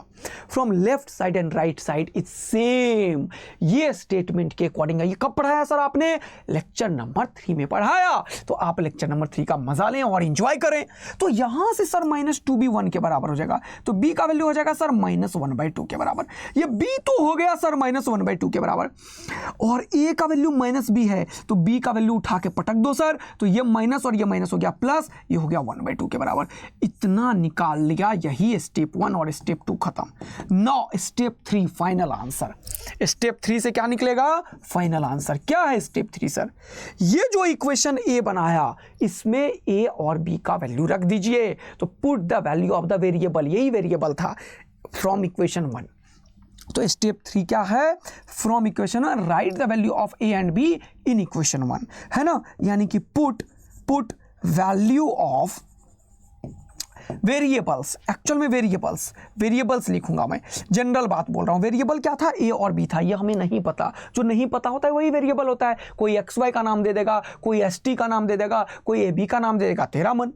from left side and right side is same। ये स्टेटमेंट के अकॉर्डिंग है। ये कब पढ़ाया सर आपने? लेक्चर नंबर 3 में पढ़ाया। तो आप लेक्चर नंबर 3 का मजा लें और एंजॉय करें। तो यहां से सर -2b 1 के बराबर हो जाएगा, तो b का वैल्यू हो जाएगा सर -1/2 के बराबर। ये b तो हो गया सर -1/2 के बराबर, और a का वैल्यू -b है, तो b का वैल्यू उठा के पटक दो सर, तो ये माइनस और ये माइनस हो गया प्लस, ये हो गया 1/2 के बराबर। इतना निकाल लिया, यही स्टेप 1 और स्टेप 2 खत्म। Now step 3 final answer. Step 3 से क्या निकलेगा? Final answer. क्या है स्टेप 3 सर? ये जो इक्वेशन ए बनाया, इसमें ए और बी का वैल्यू रख दीजिए। तो put the value of the variable, यही वेरिएबल था, फ्रॉम इक्वेशन 1। तो स्टेप 3 क्या है? From equation 1 right the value of A and be in equation 1, है ना? यानी कि put value of variables, actual में वेरिएबल्स लिखूंगा मैं, जनरल बात बोल रहा हूं। वेरिएबल क्या था? ए और बी था, ये हमें नहीं पता। जो नहीं पता होता है वही वेरिएबल होता है। कोई XY का नाम दे देगा, कोई ST का नाम दे देगा, कोई AB का नाम दे देगा, तेरा मन।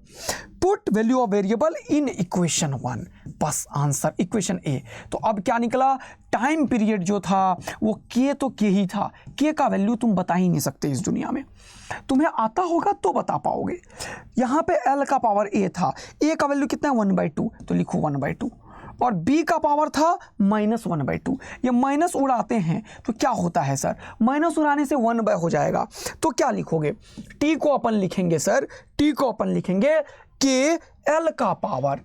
Put value of variable in equation 1, बस आंसर इक्वेशन ए। तो अब क्या निकला? टाइम पीरियड जो था वो के तो के ही था। के का वैल्यू तुम बता ही नहीं सकते इस दुनिया में, तुम्हें आता होगा तो बता पाओगे। यहाँ पे L का पावर A था, A का वैल्यू कितना है? 1/2, तो लिखो 1/2। और B का पावर था -1/2। ये माइनस उड़ाते हैं तो क्या होता है सर? माइनस उड़ाने से 1 हो जाएगा। तो क्या लिखोगे? T को अपन लिखेंगे सर, T को अपन लिखेंगे के L का पावर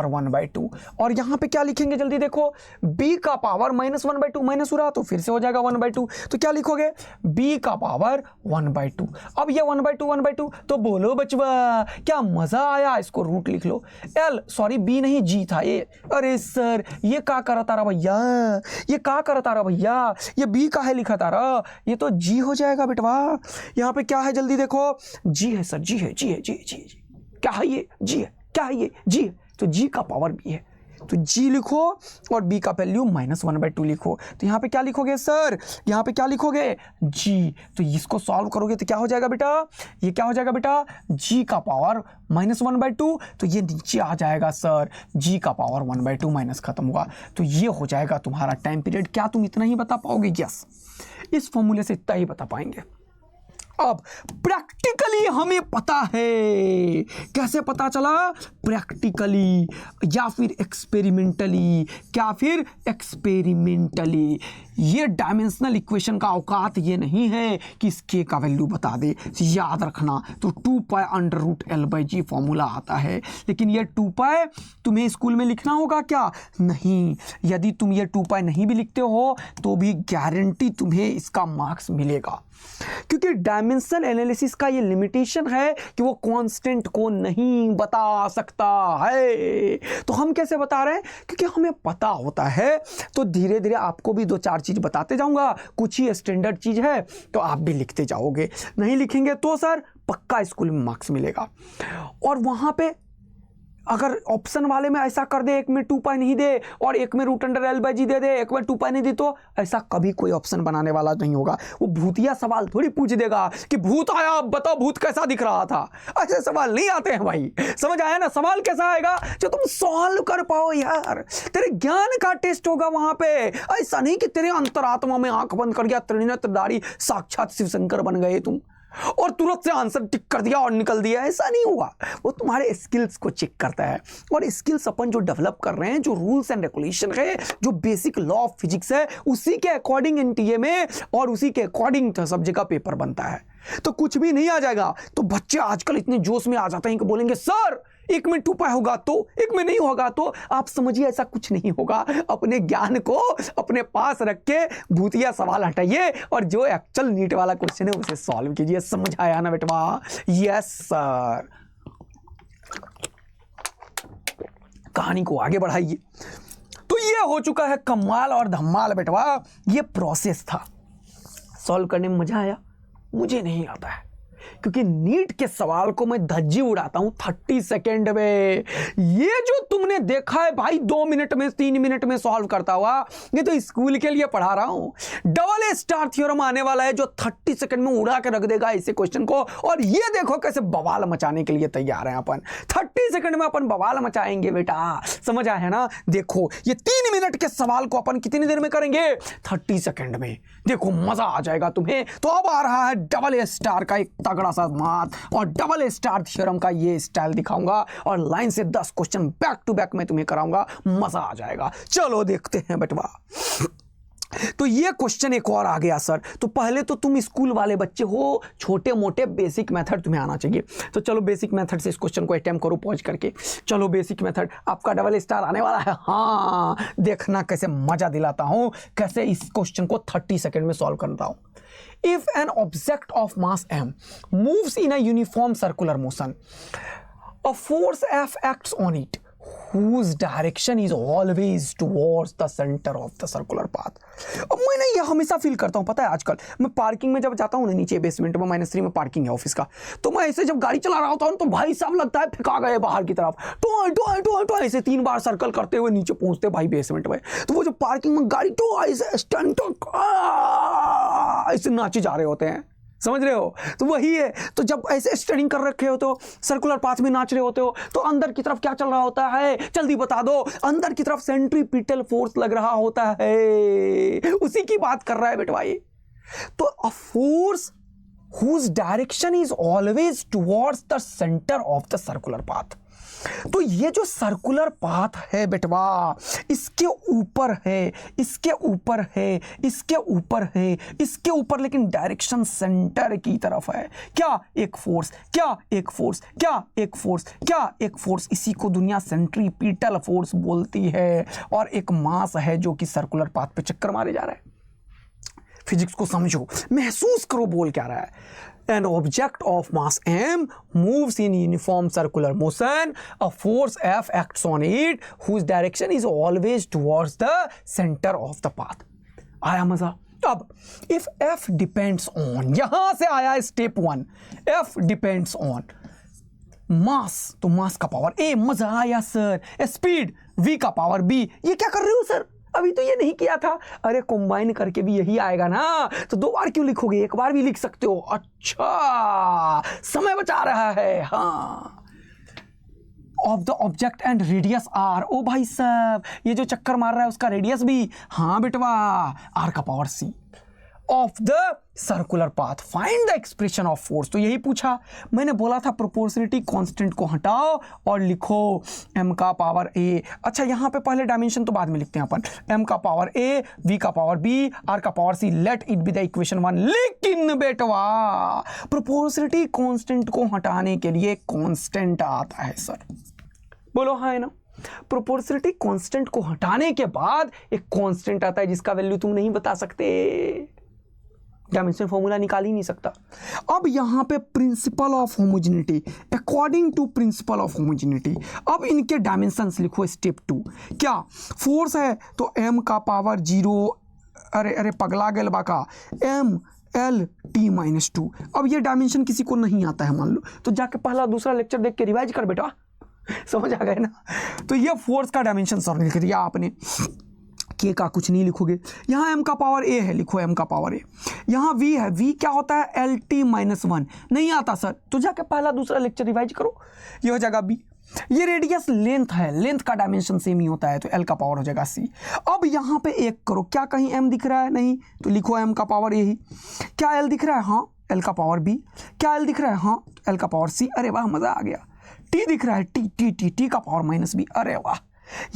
1/2। और यहां पे क्या लिखेंगे? जल्दी देखो, b का पावर -1/2, माइनस उड़ा तो फिर से हो जाएगा 1/2, तो क्या लिखोगे? b का पावर 1/2। अब ये 1/2 तो बोलो बचवा, क्या मजा आया? इसको रूट लिख लो। b नहीं, g था ये। अरे सर ये का करता रहा भैया, ये का करता रहा भैया, ये b का है लिखा था रहा, ये तो g हो जाएगा बेटवा। यहाँ पे क्या है? जल्दी देखो, g है सर, g है। क्या है ये? g है। क्या है ये? g है। तो g का पावर b है, तो g लिखो और b का वैल्यू -1/2 लिखो। तो यहाँ पे क्या लिखोगे सर? यहाँ पे क्या लिखोगे? g। तो इसको सॉल्व करोगे तो क्या हो जाएगा बेटा? ये क्या हो जाएगा बेटा? g का पावर -1/2, तो ये नीचे आ जाएगा सर, g का पावर 1/2 माइनस खत्म हुआ। तो ये हो जाएगा तुम्हारा टाइम पीरियड। क्या तुम इतना ही बता पाओगे? यस, इस फॉर्मूले से इतना ही बता पाएंगे। अब प्रैक्टिकली हमें पता है। कैसे पता चला? प्रैक्टिकली या फिर एक्सपेरिमेंटली। क्या फिर? एक्सपेरिमेंटली। ये डायमेंशनल इक्वेशन का औकात ये नहीं है कि इस के का वैल्यू बता दे, याद रखना। तो 2π√L/G फॉर्मूला आता है, लेकिन ये 2π तुम्हें स्कूल में लिखना होगा क्या? नहीं। यदि तुम ये 2π नहीं भी लिखते हो तो भी गारंटी तुम्हें इसका मार्क्स मिलेगा, क्योंकि डायमेंशनल एनालिसिस का ये लिमिटेशन है कि वो कांस्टेंट को नहीं बता सकता है। तो हम कैसे बता रहे हैं? क्योंकि हमें पता होता है। तो धीरे धीरे आपको भी 2-4 चीज बताते जाऊंगा, कुछ ही स्टैंडर्ड चीज है तो आप भी लिखते जाओगे। नहीं लिखेंगे तो सर पक्का स्कूल में मार्क्स मिलेगा। और वहां पे अगर ऑप्शन वाले में ऐसा कर दे, एक में 2π नहीं दे और एक में √L/G दे दे, एक में 2π नहीं दी, तो ऐसा कभी कोई ऑप्शन बनाने वाला नहीं होगा। वो भूतिया सवाल थोड़ी पूछ देगा कि भूत आया, बताओ भूत कैसा दिख रहा था। ऐसे सवाल नहीं आते हैं भाई, समझ आया ना? सवाल कैसा आएगा? जो तुम सॉल्व कर पाओ यार। तेरे ज्ञान का टेस्ट होगा वहां पे। ऐसा नहीं कि तेरे अंतरात्मा में आंख बंद कर गया, त्रिनेत्रधारी साक्षात शिव शंकर बन गए तुम और तुरंत से आंसर टिक कर दिया और निकल दिया। ऐसा नहीं हुआ। वो तुम्हारे स्किल्स को चेक करता है, और स्किल्स अपन जो डेवलप कर रहे हैं, जो रूल्स एंड रेगुलेशन है, जो बेसिक लॉ ऑफ फिजिक्स है, उसी के अकॉर्डिंग एनटीए में और उसी के अकॉर्डिंग सब जगह पेपर बनता है। तो कुछ भी नहीं आ जाएगा। तो बच्चे आजकल इतने जोश में आ जाते हैं कि बोलेंगे सर एक में 2π होगा तो, एक में नहीं होगा तो। आप समझिए ऐसा कुछ नहीं होगा। अपने ज्ञान को अपने पास रख के भूतिया सवाल हटाइए और जो एक्चुअल नीट वाला क्वेश्चन है उसे सॉल्व कीजिए। समझ आया ना बेटवा? Yes sir. कहानी को आगे बढ़ाइए। तो ये हो चुका है कमाल और धमाल बेटवा। ये प्रोसेस था। सॉल्व करने में मजा आया? मुझे नहीं आता है। क्योंकि नीट के सवाल को मैं धज्जी उड़ाता हूं 30 सेकेंड में। ये जो तुमने देखा है भाई 2 मिनट में 3 मिनट में सॉल्व करता हुआ, ये तो स्कूल के लिए पढ़ा रहा हूं। डबल स्टार थ्योरम आने वाला है जो 30 सेकेंड में उड़ा के रख देगा इसे क्वेश्चन को। और ये देखो कैसे बवाल मचाने के लिए तैयार हैं अपन। 30 सेकेंड में अपन बवाल मचाएंगे बेटा, समझ आया ना। देखो ये 3 मिनट के सवाल को अपन कितनी देर में करेंगे? 30 सेकेंड में। देखो मजा आ जाएगा तुम्हें। तो अब आ रहा है डबल स्टार का एक तगड़ा सा मात और डबल स्टार थ्योरम का ये स्टाइल दिखाऊंगा और लाइन से 10 क्वेश्चन बैक टू बैक मैं तुम्हें कराऊंगा, मजा आ जाएगा। चलो देखते हैं बेटवा। तो ये क्वेश्चन एक और आ गया सर। तो पहले तो तुम स्कूल वाले बच्चे हो, छोटे मोटे बेसिक मेथड तुम्हें आना चाहिए। तो चलो बेसिक मेथड से इस क्वेश्चन को अटेम्प्ट करो पॉज करके। चलो बेसिक मेथड आपका डबल स्टार आने वाला है। हाँ देखना कैसे मजा दिलाता हूं, कैसे इस क्वेश्चन को 30 सेकेंड में सॉल्व करता हूं। If an object of mass m moves in a uniform circular motion, a force F acts on it, whose direction is always towards the center of the circular path। अब मैंने ये हमेशा feel करता हूँ, पता है आजकल मैं पार्किंग में जब जाता हूँ ना, नीचे बेसमेंट में -3 में पार्किंग है ऑफिस का, तो मैं ऐसे जब गाड़ी चला रहा होता हूँ तो भाई साहब लगता है फेंका गए बाहर की तरफ, टो टो टो टो ऐसे 3 बार सर्कल करते हुए नीचे पहुंचते भाई बेसमेंट में। तो वो जो पार्किंग में गाड़ी तो ऐसे स्टंट ऐसे नाचे जा रहे होते हैं, समझ रहे हो। तो वही है। तो जब ऐसे स्टडिंग कर रखे हो तो सर्कुलर पाथ में नाच रहे होते हो तो अंदर की तरफ क्या चल रहा होता है, जल्दी बता दो। अंदर की तरफ सेंट्रीपिटल फोर्स लग रहा होता है, उसी की बात कर रहा है बेटवा ये। तो a force whose direction is always towards the center of the circular path। तो ये जो सर्कुलर पाथ है बेटवा, इसके ऊपर है, इसके ऊपर है, इसके ऊपर है, इसके ऊपर, लेकिन डायरेक्शन सेंटर की तरफ है। क्या एक फोर्स, क्या एक फोर्स, क्या एक फोर्स, क्या एक फोर्स, इसी को दुनिया सेंट्रीपिटल फोर्स बोलती है। और एक मास है जो कि सर्कुलर पाथ पे चक्कर मारे जा रहा है। फिजिक्स को समझो, महसूस करो बोल क्या रहा है। An object of mass m moves in uniform circular motion. A force F acts on it, whose direction is always towards the center of the path। आया मजा। अब if F depends on, यहां से आया स्टेप 1, F depends on मास, तो मास का power A, मजा आया सर। स्पीड V का पावर B। ये क्या कर रहे हो सर, अभी तो ये नहीं किया था। अरे कंबाइन करके भी यही आएगा ना, तो 2 बार क्यों लिखोगे, 1 बार भी लिख सकते हो। अच्छा समय बचा रहा है। हाँ of the object and radius R. ओ भाई साहब ये जो चक्कर मार रहा है उसका रेडियस भी, हाँ बेटवा, आर का power C of the circular path. Find the expression of force. तो यही पूछा, मैंने बोला था प्रोपोर्शनलिटी कांस्टेंट को हटाओ और लिखो m का पावर a। अच्छा यहाँ पे पहले डायमेंशन तो बाद में लिखते हैं अपन, m का पावर a, v का पावर b, r का power c, let it be the equation 1। लेकिन बेटवा प्रोपोर्शनलिटी कांस्टेंट को हटाने के लिए कांस्टेंट आता है सर, बोलो हाँ है ना। प्रोपोर्शनलिटी कांस्टेंट को हटाने के बाद एक कांस्टेंट आता है जिसका वैल्यू तुम नहीं बता सकते, डायमेंशन फॉर्मूला निकाल ही नहीं सकता। अब यहां पे principle of homogeneity, according to principle of homogeneity अब इनके डायमेंशंस लिखो। स्टेप 2 क्या फोर्स है तो m का पावर 0, अरे पगला गल बाका, m l t माइनस 2। अब ये डायमेंशन किसी को नहीं आता है मान लो, तो जाके पहला दूसरा लेक्चर देख के रिवाइज कर बेटा, समझ आ गए ना। तो ये फोर्स का डायमेंशन सर लिख दिया आपने, के का कुछ नहीं लिखोगे। यहाँ m का पावर a है, लिखो m का पावर a। यहाँ v है, v क्या होता है lt माइनस 1, नहीं आता सर, तो जाके पहला दूसरा लेक्चर रिवाइज करो, ये हो जाएगा b। ये रेडियस लेंथ है, लेंथ का डायमेंशन सेम ही होता है, तो l का पावर हो जाएगा c। अब यहाँ पे एक करो, क्या कहीं m दिख रहा है, नहीं, तो लिखो m का पावर a ही। क्या l दिख रहा है, हाँ, l का पावर b। क्या l दिख रहा है, हाँ, l का पावर c। अरे वाह मजा आ गया। t दिख रहा है, t का पावर माइनस b। अरे वाह,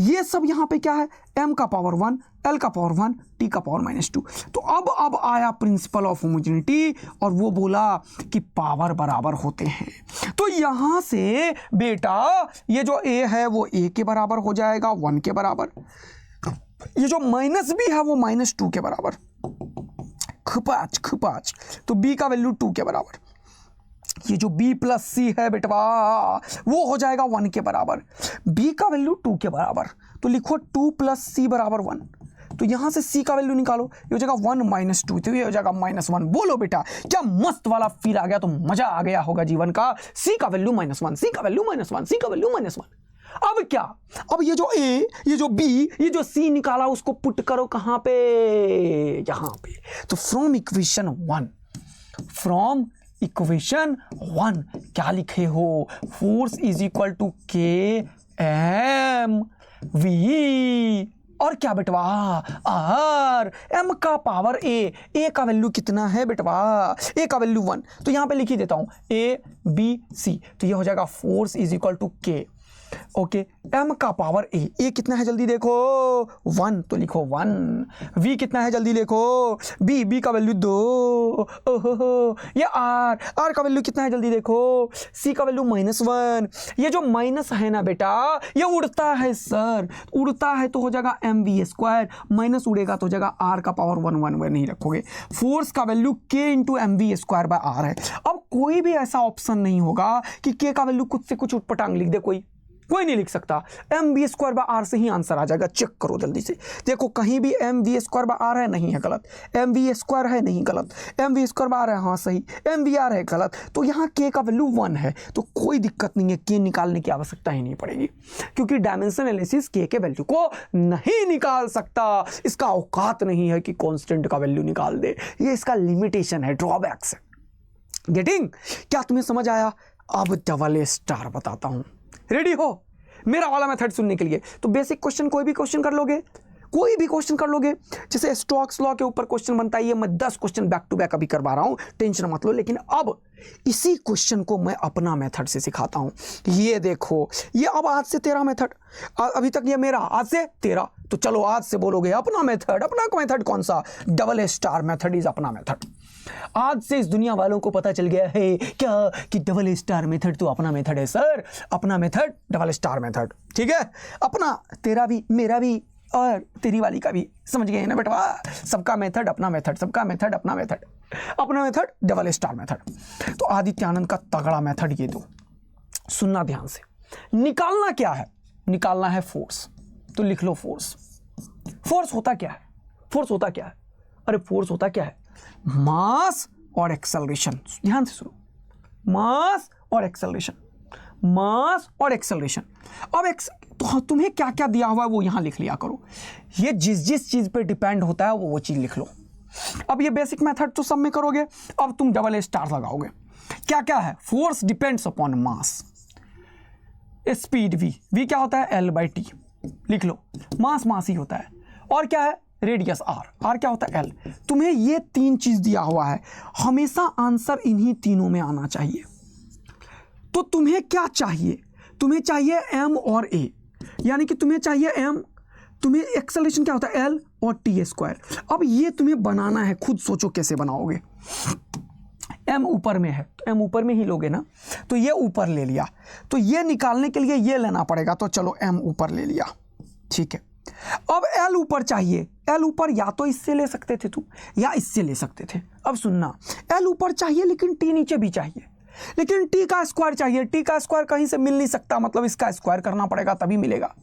ये सब यहाँ पे क्या है, m का पावर 1, l का पावर 1, t का पावर माइनस 2। तो अब आया प्रिंसिपल ऑफ होमोजेनिटी और वो बोला कि पावर बराबर होते हैं। तो यहाँ से बेटा ये जो a है वो a के बराबर हो जाएगा 1 के बराबर, ये जो माइनस b है वो माइनस 2 के बराबर, खपाच। तो b का वैल्यू 2 के बराबर, ये जो b प्लस सी है बेटवा वो हो जाएगा 1 के बराबर, b का वैल्यू 2 के बराबर, तो लिखो 2 प्लस सी बराबर 1। तो यहाँ से c का वैल्यू निकालो, ये हो जाएगा 1 माइनस 2, तो ये हो जाएगा -1। बोलो बेटा क्या मस्त वाला फील आ गया, तो मजा आ गया होगा जीवन का। c का वैल्यू -1, c का वैल्यू -1, c का वैल्यू -1। अब क्या, अब ये जो a, ये जो b, ये जो c निकाला उसको पुट करो कहां पे, यहां पे। तो फ्रॉम इक्वेशन 1 क्या लिखे हो, force is equal to k m v, और क्या बेटवा r, m का पावर a का वैल्यू कितना है बेटवा, a का वैल्यू 1, तो यहां पे लिख ही देता हूं a b c, तो ये हो जाएगा force is equal to k, okay, m का पावर a कितना है जल्दी देखो 1, तो लिखो 1, v कितना है जल्दी देखो b का वैल्यू 2, ओहो, ये r का वैल्यू कितना है जल्दी देखो, c का वैल्यू -1, ये जो माइनस है ना बेटा ये उड़ता है सर, उड़ता है तो हो जाएगा mv², माइनस उड़ेगा तो हो जाएगा r का पावर 1 नहीं रखोगे, फोर्स का वैल्यू k इंटू mv²/r है। अब कोई भी ऐसा ऑप्शन नहीं होगा कि k का वैल्यू कुछ से कुछ उटपटांग लिख दे, कोई नहीं लिख सकता, mv²/r से ही आंसर आ जाएगा। चेक करो जल्दी से, देखो कहीं भी mv²/r है, नहीं है गलत, mv² है, नहीं गलत, mv²/r है, हाँ सही, mvr है, गलत। तो यहाँ k का वैल्यू 1 है, तो कोई दिक्कत नहीं है, k निकालने की आवश्यकता ही नहीं पड़ेगी, क्योंकि डायमेंशन एनालिसिस k के वैल्यू को नहीं निकाल सकता, इसका औकात नहीं है कि कॉन्स्टेंट का वैल्यू निकाल दे, ये इसका लिमिटेशन है, ड्रॉबैक्स है। गेटिंग, क्या तुम्हें समझ आया? अब डबल स्टार बताता हूं, रेडी हो मेरा वाला मेथड सुनने के लिए? तो बेसिक क्वेश्चन कोई भी क्वेश्चन कर लोगे, कोई भी क्वेश्चन कर लोगे, जैसे स्टोक्स लॉ के ऊपर क्वेश्चन बनता है, ये मैं 10 क्वेश्चन बैक टू बैक अभी करवा रहा हूं, टेंशन मत लो। लेकिन अब इसी क्वेश्चन को मैं अपना मेथड से सिखाता हूं। ये देखो, ये अब आज से 13 मेथड, अभी तक ये मेरा, आज से 13, तो चलो आज से बोलोगे अपना मेथड। अपना मेथड कौन सा? डबल स्टार मेथड इज अपना मेथड। आज से इस दुनिया वालों को पता चल गया है क्या कि डबल स्टार मेथड तो अपना मेथड है सर, अपना मेथड डबल स्टार मेथड, ठीक है? अपना, तेरा भी, मेरा भी, और तेरी वाली का भी, समझ गए ना बेटा? सबका मेथड अपना मेथड, सबका मेथड अपना मेथड, अपना मेथड डबल स्टार मेथड। तो आदित्य आनंद का तगड़ा मेथड ये दो, सुनना ध्यान से। निकालना क्या है? निकालना है फोर्स, तो लिख लो फोर्स। फोर्स होता क्या है? फोर्स होता क्या है? अरे फोर्स होता क्या है? मास और एक्सेलरेशन। ध्यान से सुनो, मास और एक्सेलरेशन, मास और एक्सेलरेशन। अब तो तुम्हें क्या क्या दिया हुआ है वो यहां लिख लिया करो, ये जिस जिस चीज पे डिपेंड होता है वो चीज लिख लो। अब ये बेसिक मेथड तो सब में करोगे, अब तुम डबल स्टार लगाओगे। क्या क्या है? फोर्स डिपेंड्स अपॉन मास, स्पीड v क्या होता है? L/T, लिख लो, मास मास ही होता है। और क्या है? रेडियस r क्या होता है? L। तुम्हें ये 3 चीज दिया हुआ है, हमेशा आंसर इन्हीं तीनों में आना चाहिए। तो तुम्हें क्या चाहिए? तुम्हें चाहिए m और a, यानी कि तुम्हें चाहिए m, तुम्हें एक्सेलरेशन क्या होता है? L और t²। अब ये तुम्हें बनाना है, खुद सोचो कैसे बनाओगे। m ऊपर में है तो m ऊपर में ही लोगे ना, तो ये ऊपर ले लिया, तो ये निकालने के लिए ये लेना पड़ेगा, तो चलो m ऊपर ले लिया, ठीक है। अब L ऊपर चाहिए, L ऊपर या तो इससे ले सकते थे तुम या इससे ले सकते थे। अब सुनना, L ऊपर चाहिए लेकिन T नीचे भी चाहिए, लेकिन T का स्क्वायर चाहिए। T का स्क्वायर कहीं से मिल नहीं सकता, मतलब इसका स्क्वायर करना पड़ेगा तभी मिलेगा।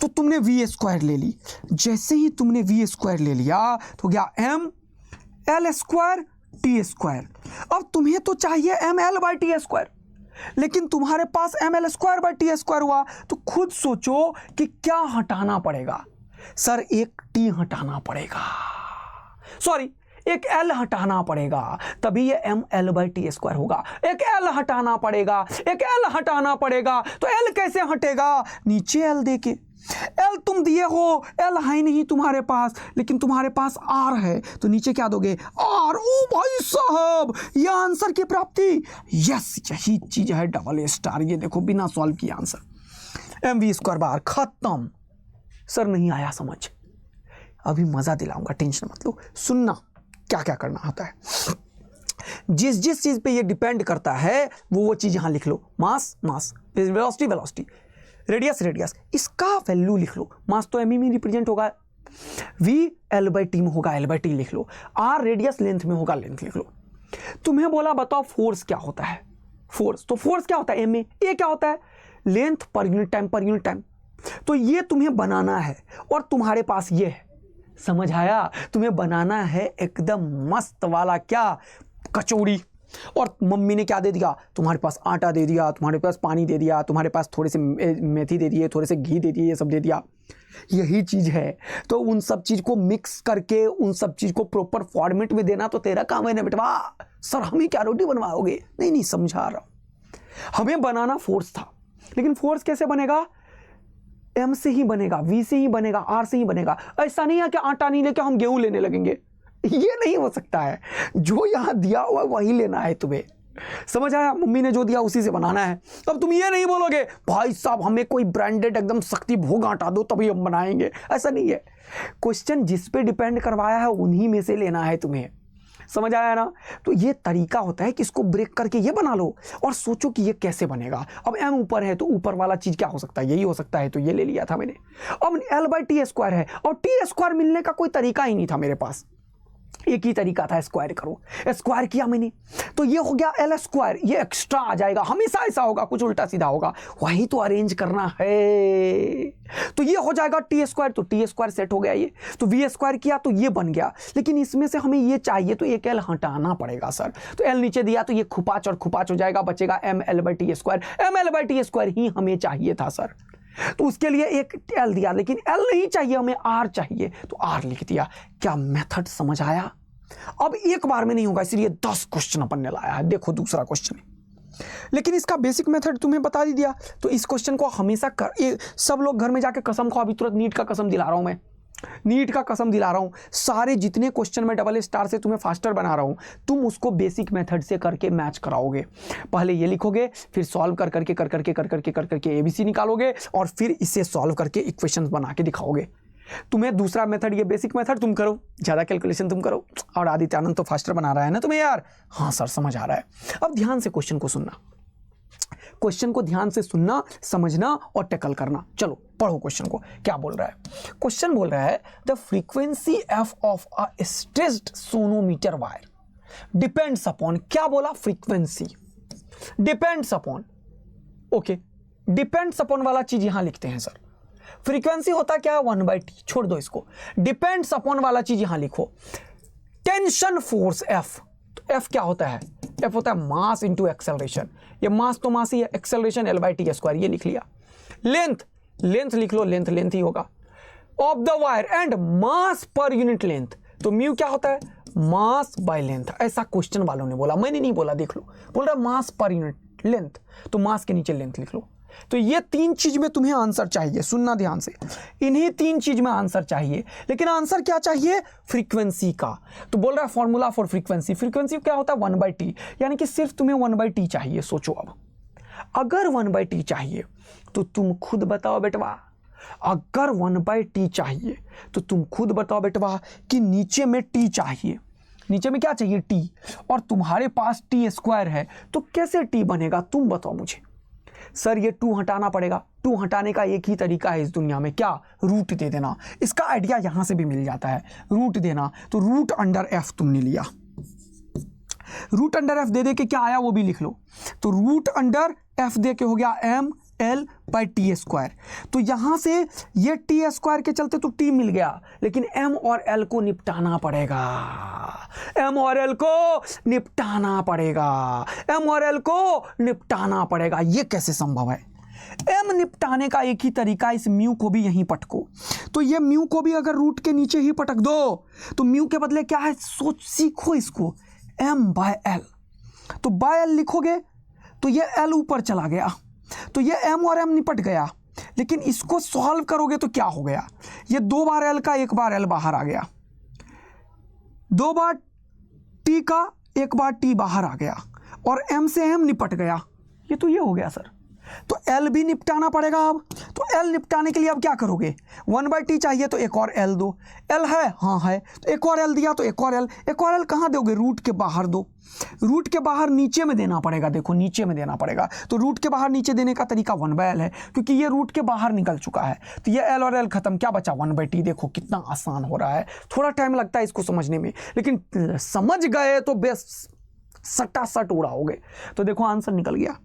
तो तुमने v² ले ली, जैसे ही तुमने v² ले लिया तो गया m L² T²। अब तुम्हें तो चाहिए mL/T², लेकिन तुम्हारे पास mL²/T² हुआ, तो खुद सोचो कि क्या हटाना पड़ेगा। सर एक T हटाना पड़ेगा, सॉरी एक L हटाना पड़ेगा, तभी ये mL/T² होगा। एक L हटाना पड़ेगा, एक L हटाना पड़ेगा, तो L कैसे हटेगा? नीचे L देके। L तुम दिए हो, L है नहीं तुम्हारे पास, लेकिन तुम्हारे पास R है, तो नीचे क्या दोगे? R। ओ भाई साहब, ये आंसर की प्राप्ति, यस यही चीज है डबल स्टार। ये देखो बिना सॉल्व किए आंसर mv²/r खत्म। सर नहीं आया समझ, अभी मजा दिलाऊंगा, टेंशन मत लो। सुनना क्या क्या करना होता है, जिस जिस चीज पे ये डिपेंड करता है वो चीज यहां लिख लो। मास मास, वेलोसिटी वेलोसिटी, रेडियस रेडियस, इसका वैल्यू लिख लो। मास तो एम में रिप्रेजेंट होगा, v L/T में होगा, L/T लिख लो। r रेडियस लेंथ में होगा, लेंथ लिख लो। तुम्हें बोला बताओ फोर्स क्या होता है? फोर्स, तो फोर्स क्या होता है? m में। a क्या होता है? लेंथ पर यूनिट टाइम, पर यूनिट टाइम। तो ये तुम्हें बनाना है, और तुम्हारे पास ये है, समझ आया? तुम्हें बनाना है एकदम मस्त वाला क्या, कचौड़ी। और मम्मी ने क्या दे दिया, तुम्हारे पास आटा दे दिया, तुम्हारे पास पानी दे दिया, तुम्हारे पास थोड़े से मेथी दे दिए, थोड़े से घी दे दिए, ये सब दे दिया। यही चीज़ है। तो उन सब चीज़ को मिक्स करके उन सब चीज़ को प्रॉपर फॉर्मेट में देना तो तेरा काम है ना बेटवा। सर हमें क्या रोटी बनवाओगे? नहीं नहीं, समझा रहा हूँ। हमें बनाना फोर्स था, लेकिन फोर्स कैसे बनेगा? एम से ही बनेगा, वी से ही बनेगा, आर से ही बनेगा। ऐसा नहीं है कि आटा नहीं लेके हम गेहूं लेने लगेंगे, ये नहीं हो सकता है। जो यहां दिया हुआ वही लेना है तुम्हें, समझ आया? मम्मी ने जो दिया उसी से बनाना है। अब तुम ये नहीं बोलोगे भाई साहब हमें कोई ब्रांडेड एकदम शक्ति भोग आटा दो तभी हम बनाएंगे, ऐसा नहीं है। क्वेश्चन जिस पे डिपेंड करवाया है उन्हीं में से लेना है तुम्हें, समझ आया ना? तो ये तरीका होता है कि इसको ब्रेक करके ये बना लो और सोचो कि ये कैसे बनेगा। अब m ऊपर है तो ऊपर वाला चीज क्या हो सकता है? यही हो सकता है, तो ये ले लिया था मैंने। अब l/t² है और t² मिलने का कोई तरीका ही नहीं था मेरे पास, एक ही तरीका था, स्क्वायर करो। स्क्वायर किया मैंने तो ये हो गया l², ये एक्स्ट्रा आ जाएगा, हमेशा ऐसा होगा, कुछ उल्टा सीधा होगा, वही तो अरेंज करना है। तो ये हो जाएगा t², तो t² सेट हो गया ये, तो v² किया तो ये बन गया। लेकिन इसमें से हमें ये चाहिए तो एक l हटाना पड़ेगा सर, तो l नीचे दिया तो ये खुपाच और खुपाच हो जाएगा, बचेगा ml/t²। ml/t² ही हमें चाहिए था सर, तो उसके लिए एक l दिया, लेकिन l नहीं चाहिए हमें, r चाहिए, तो r लिख दिया। क्या मेथड समझ आया? अब एक बार में नहीं होगा, इसलिए 10 क्वेश्चन अपन ने लाया है। देखो दूसरा क्वेश्चन है, लेकिन इसका बेसिक मेथड तुम्हें बता ही दिया। तो इस क्वेश्चन को हमेशा ये सब लोग घर में जाके कसम खाओ, अभी तुरंत नीट का कसम दिला रहा हूं मैं, नीट का कसम दिला रहा हूं। सारे जितने क्वेश्चन में डबल स्टार से तुम्हें फास्टर बना रहा हूं, तुम उसको बेसिक मेथड से करके मैच कराओगे। पहले ये लिखोगे, फिर सॉल्व कर करके एबीसी निकालोगे, और फिर इसे सॉल्व करके इक्वेशंस बना के दिखाओगे। तुम्हें दूसरा मेथड, ये बेसिक मेथड तुम करो, ज़्यादा कैलकुलेशन तुम करो, और आदित्य आनंद तो फास्टर बना रहा है ना तुम्हें यार। हाँ सर समझ आ रहा है। अब ध्यान से क्वेश्चन को सुनना, क्वेश्चन को ध्यान से सुनना, समझना और टैकल करना। चलो पढ़ो क्वेश्चन को, क्या बोल रहा है? क्वेश्चन बोल रहा है the frequency F of a stretched sonometer wire depends upon, क्या बोला? Frequency depends upon. Okay, depends upon वाला चीज यहां लिखते हैं सर। फ्रीक्वेंसी होता क्या है? 1/t, छोड़ दो इसको। डिपेंड्स अपॉन वाला चीज यहां लिखो, टेंशन फोर्स F। तो F क्या होता है? F होता है मास इंटू एक्सेलरेशन। ये मास तो मास ही है, एक्सेलरेशन l/t², ये लिख लिया। लेंथ, लेंथ लिख लो, लेंथ ही होगा of the wire and mass per unit length. तो म्यू क्या होता है? Mass by length. ऐसा क्वेश्चन वालों ने बोला, मैंने नहीं बोला, देख लो। बोल रहा मास पर यूनिट लेंथ, तो मास के नीचे लेंथ लिख लो। तो ये 3 चीज में तुम्हें आंसर चाहिए, सुनना ध्यान से, इन्हीं 3 चीज में आंसर चाहिए। लेकिन आंसर क्या चाहिए? फ्रीक्वेंसी का। तो बोल रहा है फॉर्मूला फॉर फ्रीक्वेंसी, फ्रीक्वेंसी क्या होता है? 1/t, यानी कि सिर्फ तुम्हें 1/t चाहिए। सोचो अब, अगर 1/t चाहिए तो तुम खुद बताओ बेटवा, अगर 1/t चाहिए तो तुम खुद बताओ बेटवा कि नीचे में t चाहिए, नीचे में क्या चाहिए? t, और तुम्हारे पास t² है, तो कैसे t बनेगा? तुम बताओ मुझे। सर ये 2 हटाना पड़ेगा। 2 हटाने का एक ही तरीका है इस दुनिया में, क्या? रूट दे देना। इसका आइडिया यहां से भी मिल जाता है, रूट देना। तो √f तुमने लिया, √f दे के क्या आया वो भी लिख लो। तो √f दे के हो गया ml/t²। तो यहां से ये t² के चलते तो t मिल गया, लेकिन m और l को निपटाना पड़ेगा, m और l को निपटाना पड़ेगा, m और l को निपटाना पड़ेगा। ये कैसे संभव है? m निपटाने का एक ही तरीका, इस म्यू को भी यहीं पटको। तो ये म्यू को भी अगर रूट के नीचे ही पटक दो तो म्यू के बदले क्या है? सोच, सीखो इसको, m/l। तो बाय l लिखोगे तो ये l ऊपर चला गया, तो ये m और m निपट गया। लेकिन इसको सॉल्व करोगे तो क्या हो गया? ये 2 बार l का 1 बार l बाहर आ गया, 2 बार t का 1 बार t बाहर आ गया, और m से m निपट गया। ये तो ये हो गया सर। तो l भी निपटाना पड़ेगा। अब तो l निपटाने के लिए अब क्या करोगे? 1/t चाहिए तो एक और l दो। l है? हाँ है, तो एक और l दिया तो एक और l। एक और l कहाँ दोगे? रूट के बाहर दो, रूट के बाहर नीचे में देना पड़ेगा। देखो नीचे में देना पड़ेगा, तो रूट के बाहर नीचे देने का तरीका 1/l है, क्योंकि ये रूट के बाहर निकल चुका है। तो ये l और l खत्म, क्या बचा? 1/t। देखो कितना आसान हो रहा है, थोड़ा टाइम लगता है इसको समझने में, लेकिन समझ गए तो बेस्ट सटासट उड़ाओगे। तो देखो आंसर निकल गया।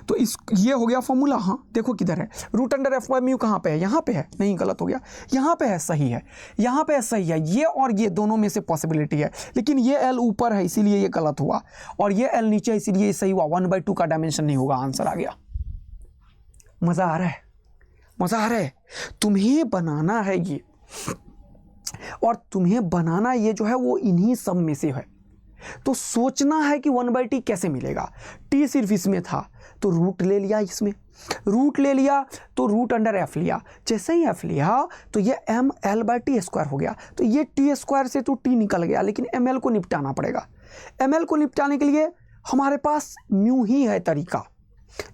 तो इस ये हो गया फॉर्मूला। हाँ देखो किधर है, root under F by mu कहाँ पे है, यहाँ पे है, नहीं गलत हो गया, यहाँ पे है, सही है, यहाँ पे है, सही है। ये और ये दोनों में से पॉसिबिलिटी है, लेकिन ये एल ऊपर है इसीलिए ये गलत हुआ, और ये एल नीचे है इसीलिए ये सही हुआ। 1/2 का डायमेंशन नहीं होगा, आंसर आ गया। मजा आ रहा है, मजा आ रहा है। तुम्हें बनाना है ये, और तुम्हें बनाना ये जो है वो इन्हीं सब में से है। तो सोचना है कि 1/t कैसे मिलेगा। t सिर्फ इसमें था तो रूट ले लिया, इसमें रूट ले लिया तो रूट अंडर एफ लिया। जैसे ही एफ लिया तो ये ml/t² हो गया। तो ये t² से तो t निकल गया, लेकिन ml को निपटाना पड़ेगा। ml को निपटाने के लिए हमारे पास म्यू ही है तरीका।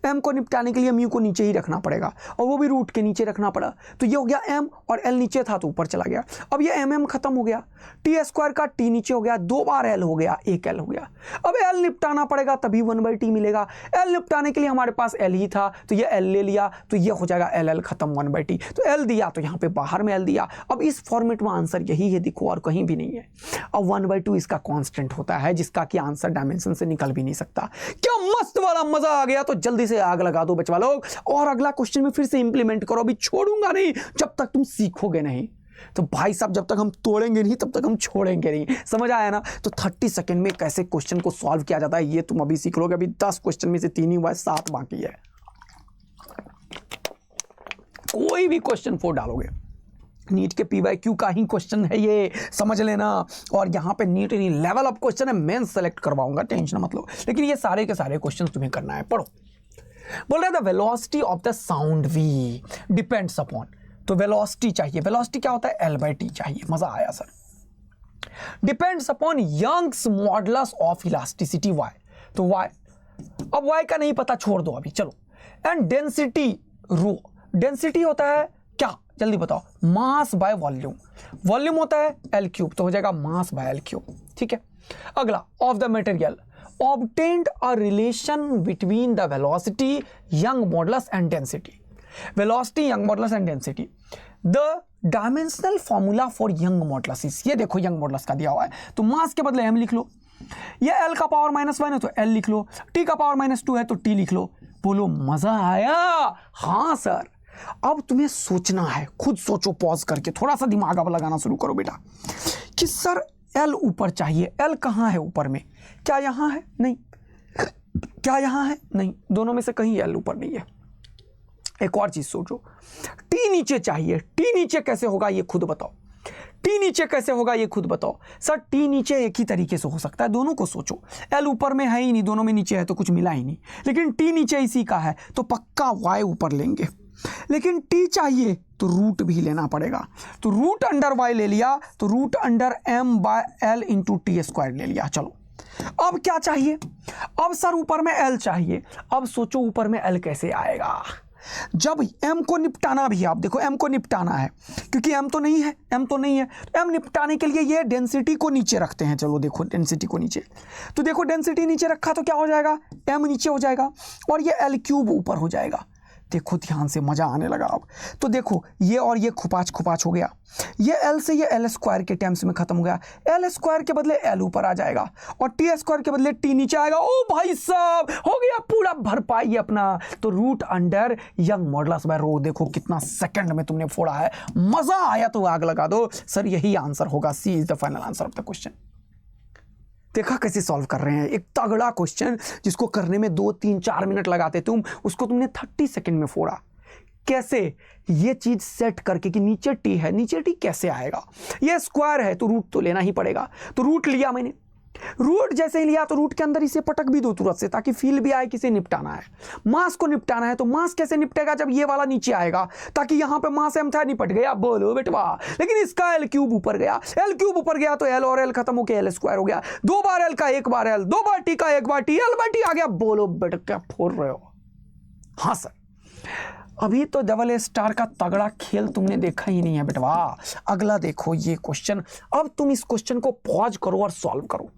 m को निपटाने के लिए म्यू को नीचे ही रखना पड़ेगा, और वो भी रूट के नीचे रखना पड़ा। तो ये हो गया m, और l नीचे था तो ऊपर चला गया। अब ये mm खत्म हो गया, t² का t नीचे हो गया, 2 बार l हो गया, 1 l हो गया। अब l निपटाना पड़ेगा तभी 1/t मिलेगा। l निपटाने के लिए हमारे पास l ही था तो ये l ले लिया, तो ये हो जाएगा l खत्म 1/t। तो l दिया तो यहाँ पे बाहर में l दिया। अब इस फॉर्मेट में आंसर यही है, देखो, और कहीं भी नहीं है। अब 1/2 इसका कॉन्स्टेंट होता है, जिसका कि आंसर डायमेंशन से निकल भी नहीं सकता। क्या मस्त वाला मजा आ गया। तो जल्दी से आग लगा दो बचवा लोग, और अगला क्वेश्चन में फिर से इंप्लीमेंट करो। अभी छोड़ूंगा नहीं जब तक तुम सीखोगे नहीं। तो भाई साहब जब तक हम तोड़ेंगे नहीं तब तक हम छोड़ेंगे नहीं, समझ आया ना। तो 30 सेकंड में कैसे क्वेश्चन को सॉल्व किया जाता है ये तुम अभी सीख लोगे। अभी 10 क्वेश्चन में से 3 ही हुआ है, 7 बाकी है। कोई भी क्वेश्चन 4 डालोगे, नीट के PYQ का ही क्वेश्चन है ये, समझ लेना। और यहाँ पे नीट नहीं, लेवल अप क्वेश्चन है, मैं सेलेक्ट करवाऊंगा, टेंशन मत लो। लेकिन ये सारे के सारे क्वेश्चन तुम्हें करना है, पढ़ो। बोल रहा है the velocity of the sound v depends upon. तो वेलोसिटी चाहिए, वेलोसिटी क्या होता है, l/t चाहिए। मजा आया सर। Depends upon Young's modulus of elasticity y। तो y, अब y का नहीं पता, छोड़ दो अभी, चलो। एंड डेंसिटी रो, डेंसिटी होता है क्या, जल्दी बताओ, मास बाय वॉल्यूम। वॉल्यूम होता है L3, तो हो जाएगा मास बाय L3। ठीक है। अगला, of the material obtained a relation between the velocity, young modulus and density. Velocity, young modulus and density. The dimensional formula for young modulus is, ये देखो young modulus का दिया हुआ है, तो मास के बदले m लिख लो। ये l का पावर -1 है तो l लिख लो, t का पावर -2 है तो t लिख लो। बोलो मजा आया। हाँ सर। अब तुम्हें सोचना है, खुद सोचो, पॉज करके थोड़ा सा दिमाग अब लगाना शुरू करो बेटा, कि सर L ऊपर चाहिए। L कहाँ है ऊपर में, क्या यहाँ है, नहीं, क्या यहाँ है, नहीं, दोनों में से कहीं L ऊपर नहीं है। एक और चीज सोचो, T नीचे चाहिए। T नीचे कैसे होगा ये खुद बताओ, T नीचे कैसे होगा ये खुद बताओ। सर T नीचे एक ही तरीके से हो सकता है, दोनों को सोचो। L ऊपर में है ही नहीं, दोनों में नीचे है तो कुछ मिला ही नहीं, लेकिन T नीचे इसी का है तो पक्का Y ऊपर लेंगे। लेकिन t चाहिए तो रूट भी लेना पड़ेगा, तो रूट अंडर y ले लिया, तो root under m/l into t² ले लिया। चलो अब क्या चाहिए, अब सर ऊपर में l चाहिए। अब सोचो ऊपर में l कैसे आएगा, जब m को निपटाना भी है। आप देखो m को निपटाना है क्योंकि m तो नहीं है, m तो नहीं है, तो m निपटाने के लिए ये डेंसिटी को नीचे रखते हैं। चलो देखो डेंसिटी को नीचे, तो देखो डेंसिटी नीचे रखा तो क्या हो जाएगा, m नीचे हो जाएगा और ये L³ ऊपर हो जाएगा। देखो ध्यान से, मजा आने लगा अब। तो देखो ये और ये खुपाच खुपाच हो गया, ये L से ये L² के टर्म्स में खत्म हो गया। L² के बदले L ऊपर आ जाएगा और T² के बदले T नीचे आएगा। ओ भाई साहब, हो गया पूरा भरपाई अपना। तो root under Young modulus by rho. देखो कितना सेकंड में तुमने फोड़ा है, मजा आया तो आग लगा दो। सर यही आंसर होगा, C is the final answer of the question. देखा कैसे सॉल्व कर रहे हैं, एक तगड़ा क्वेश्चन जिसको करने में 2, 3, 4 मिनट लगाते तुम, उसको तुमने 30 सेकंड में फोड़ा। कैसे, ये चीज सेट करके कि नीचे टी है, नीचे टी कैसे आएगा, ये स्क्वायर है तो रूट तो लेना ही पड़ेगा। तो रूट लिया मैंने, रूट जैसे ही लिया तो रूट के अंदर इसे पटक भी दो तुरंत से, ताकि फील भी आए किसे निपटाना है, मास को निपटाना है। तो मास कैसे निपटेगा, जब ये वाला नीचे आएगा, ताकि यहां पे मास m था, निपट गया। बोलो बेटवा, लेकिन इसका L³ ऊपर गया, L³ ऊपर गया तो L और L खत्म होकर L² हो गया। 2 बार L का 1 बार L, 2 बार T का 1 बार T, L/T आ गया। बोलो बेटा क्या फोड़ रहे हो। हाँ सर, अभी तो AA* का तगड़ा खेल तुमने देखा ही नहीं है बेटवा। अगला देखो ये क्वेश्चन। अब तुम इस क्वेश्चन को पॉज करो और सॉल्व करो,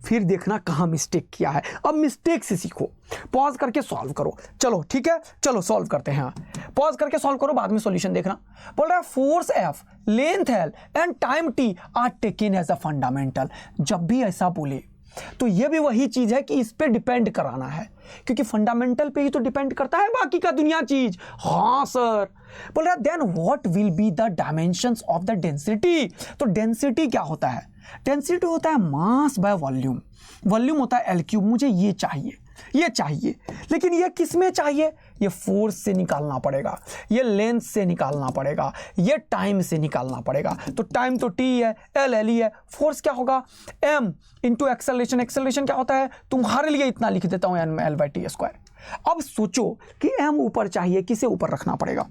फिर देखना कहां मिस्टेक किया है। अब मिस्टेक से सीखो, पॉज करके सॉल्व करो। चलो ठीक है, चलो सॉल्व करते हैं। पॉज करके सॉल्व करो, बाद में सॉल्यूशन देखना। बोल रहा है force F, length L and time T are taken as a fundamental. जब भी ऐसा बोले तो ये भी वही चीज है कि इस पे डिपेंड कराना है, क्योंकि फंडामेंटल पे ही तो डिपेंड करता है बाकी का दुनिया चीज। हाँ सर, बोल रहा then what will be the dimensions of the density. तो डेंसिटी क्या होता है? डेंसिटी होता है मास बाय वॉल्यूम, वॉल्यूम होता है एल क्यूब। मुझे ये चाहिए, ये चाहिए, लेकिन ये किस में चाहिए? ये फोर्स से निकालना पड़ेगा, ये लेंथ से निकालना पड़ेगा, ये टाइम से निकालना पड़ेगा। तो टाइम तो टी है, एल एल ही है, फोर्स क्या होगा? M into acceleration. एक्सेलरेशन क्या होता है? तुम्हारे लिए इतना लिख देता हूं, M L by T square. अब सोचो कि एम ऊपर चाहिए, किसे ऊपर रखना पड़ेगा?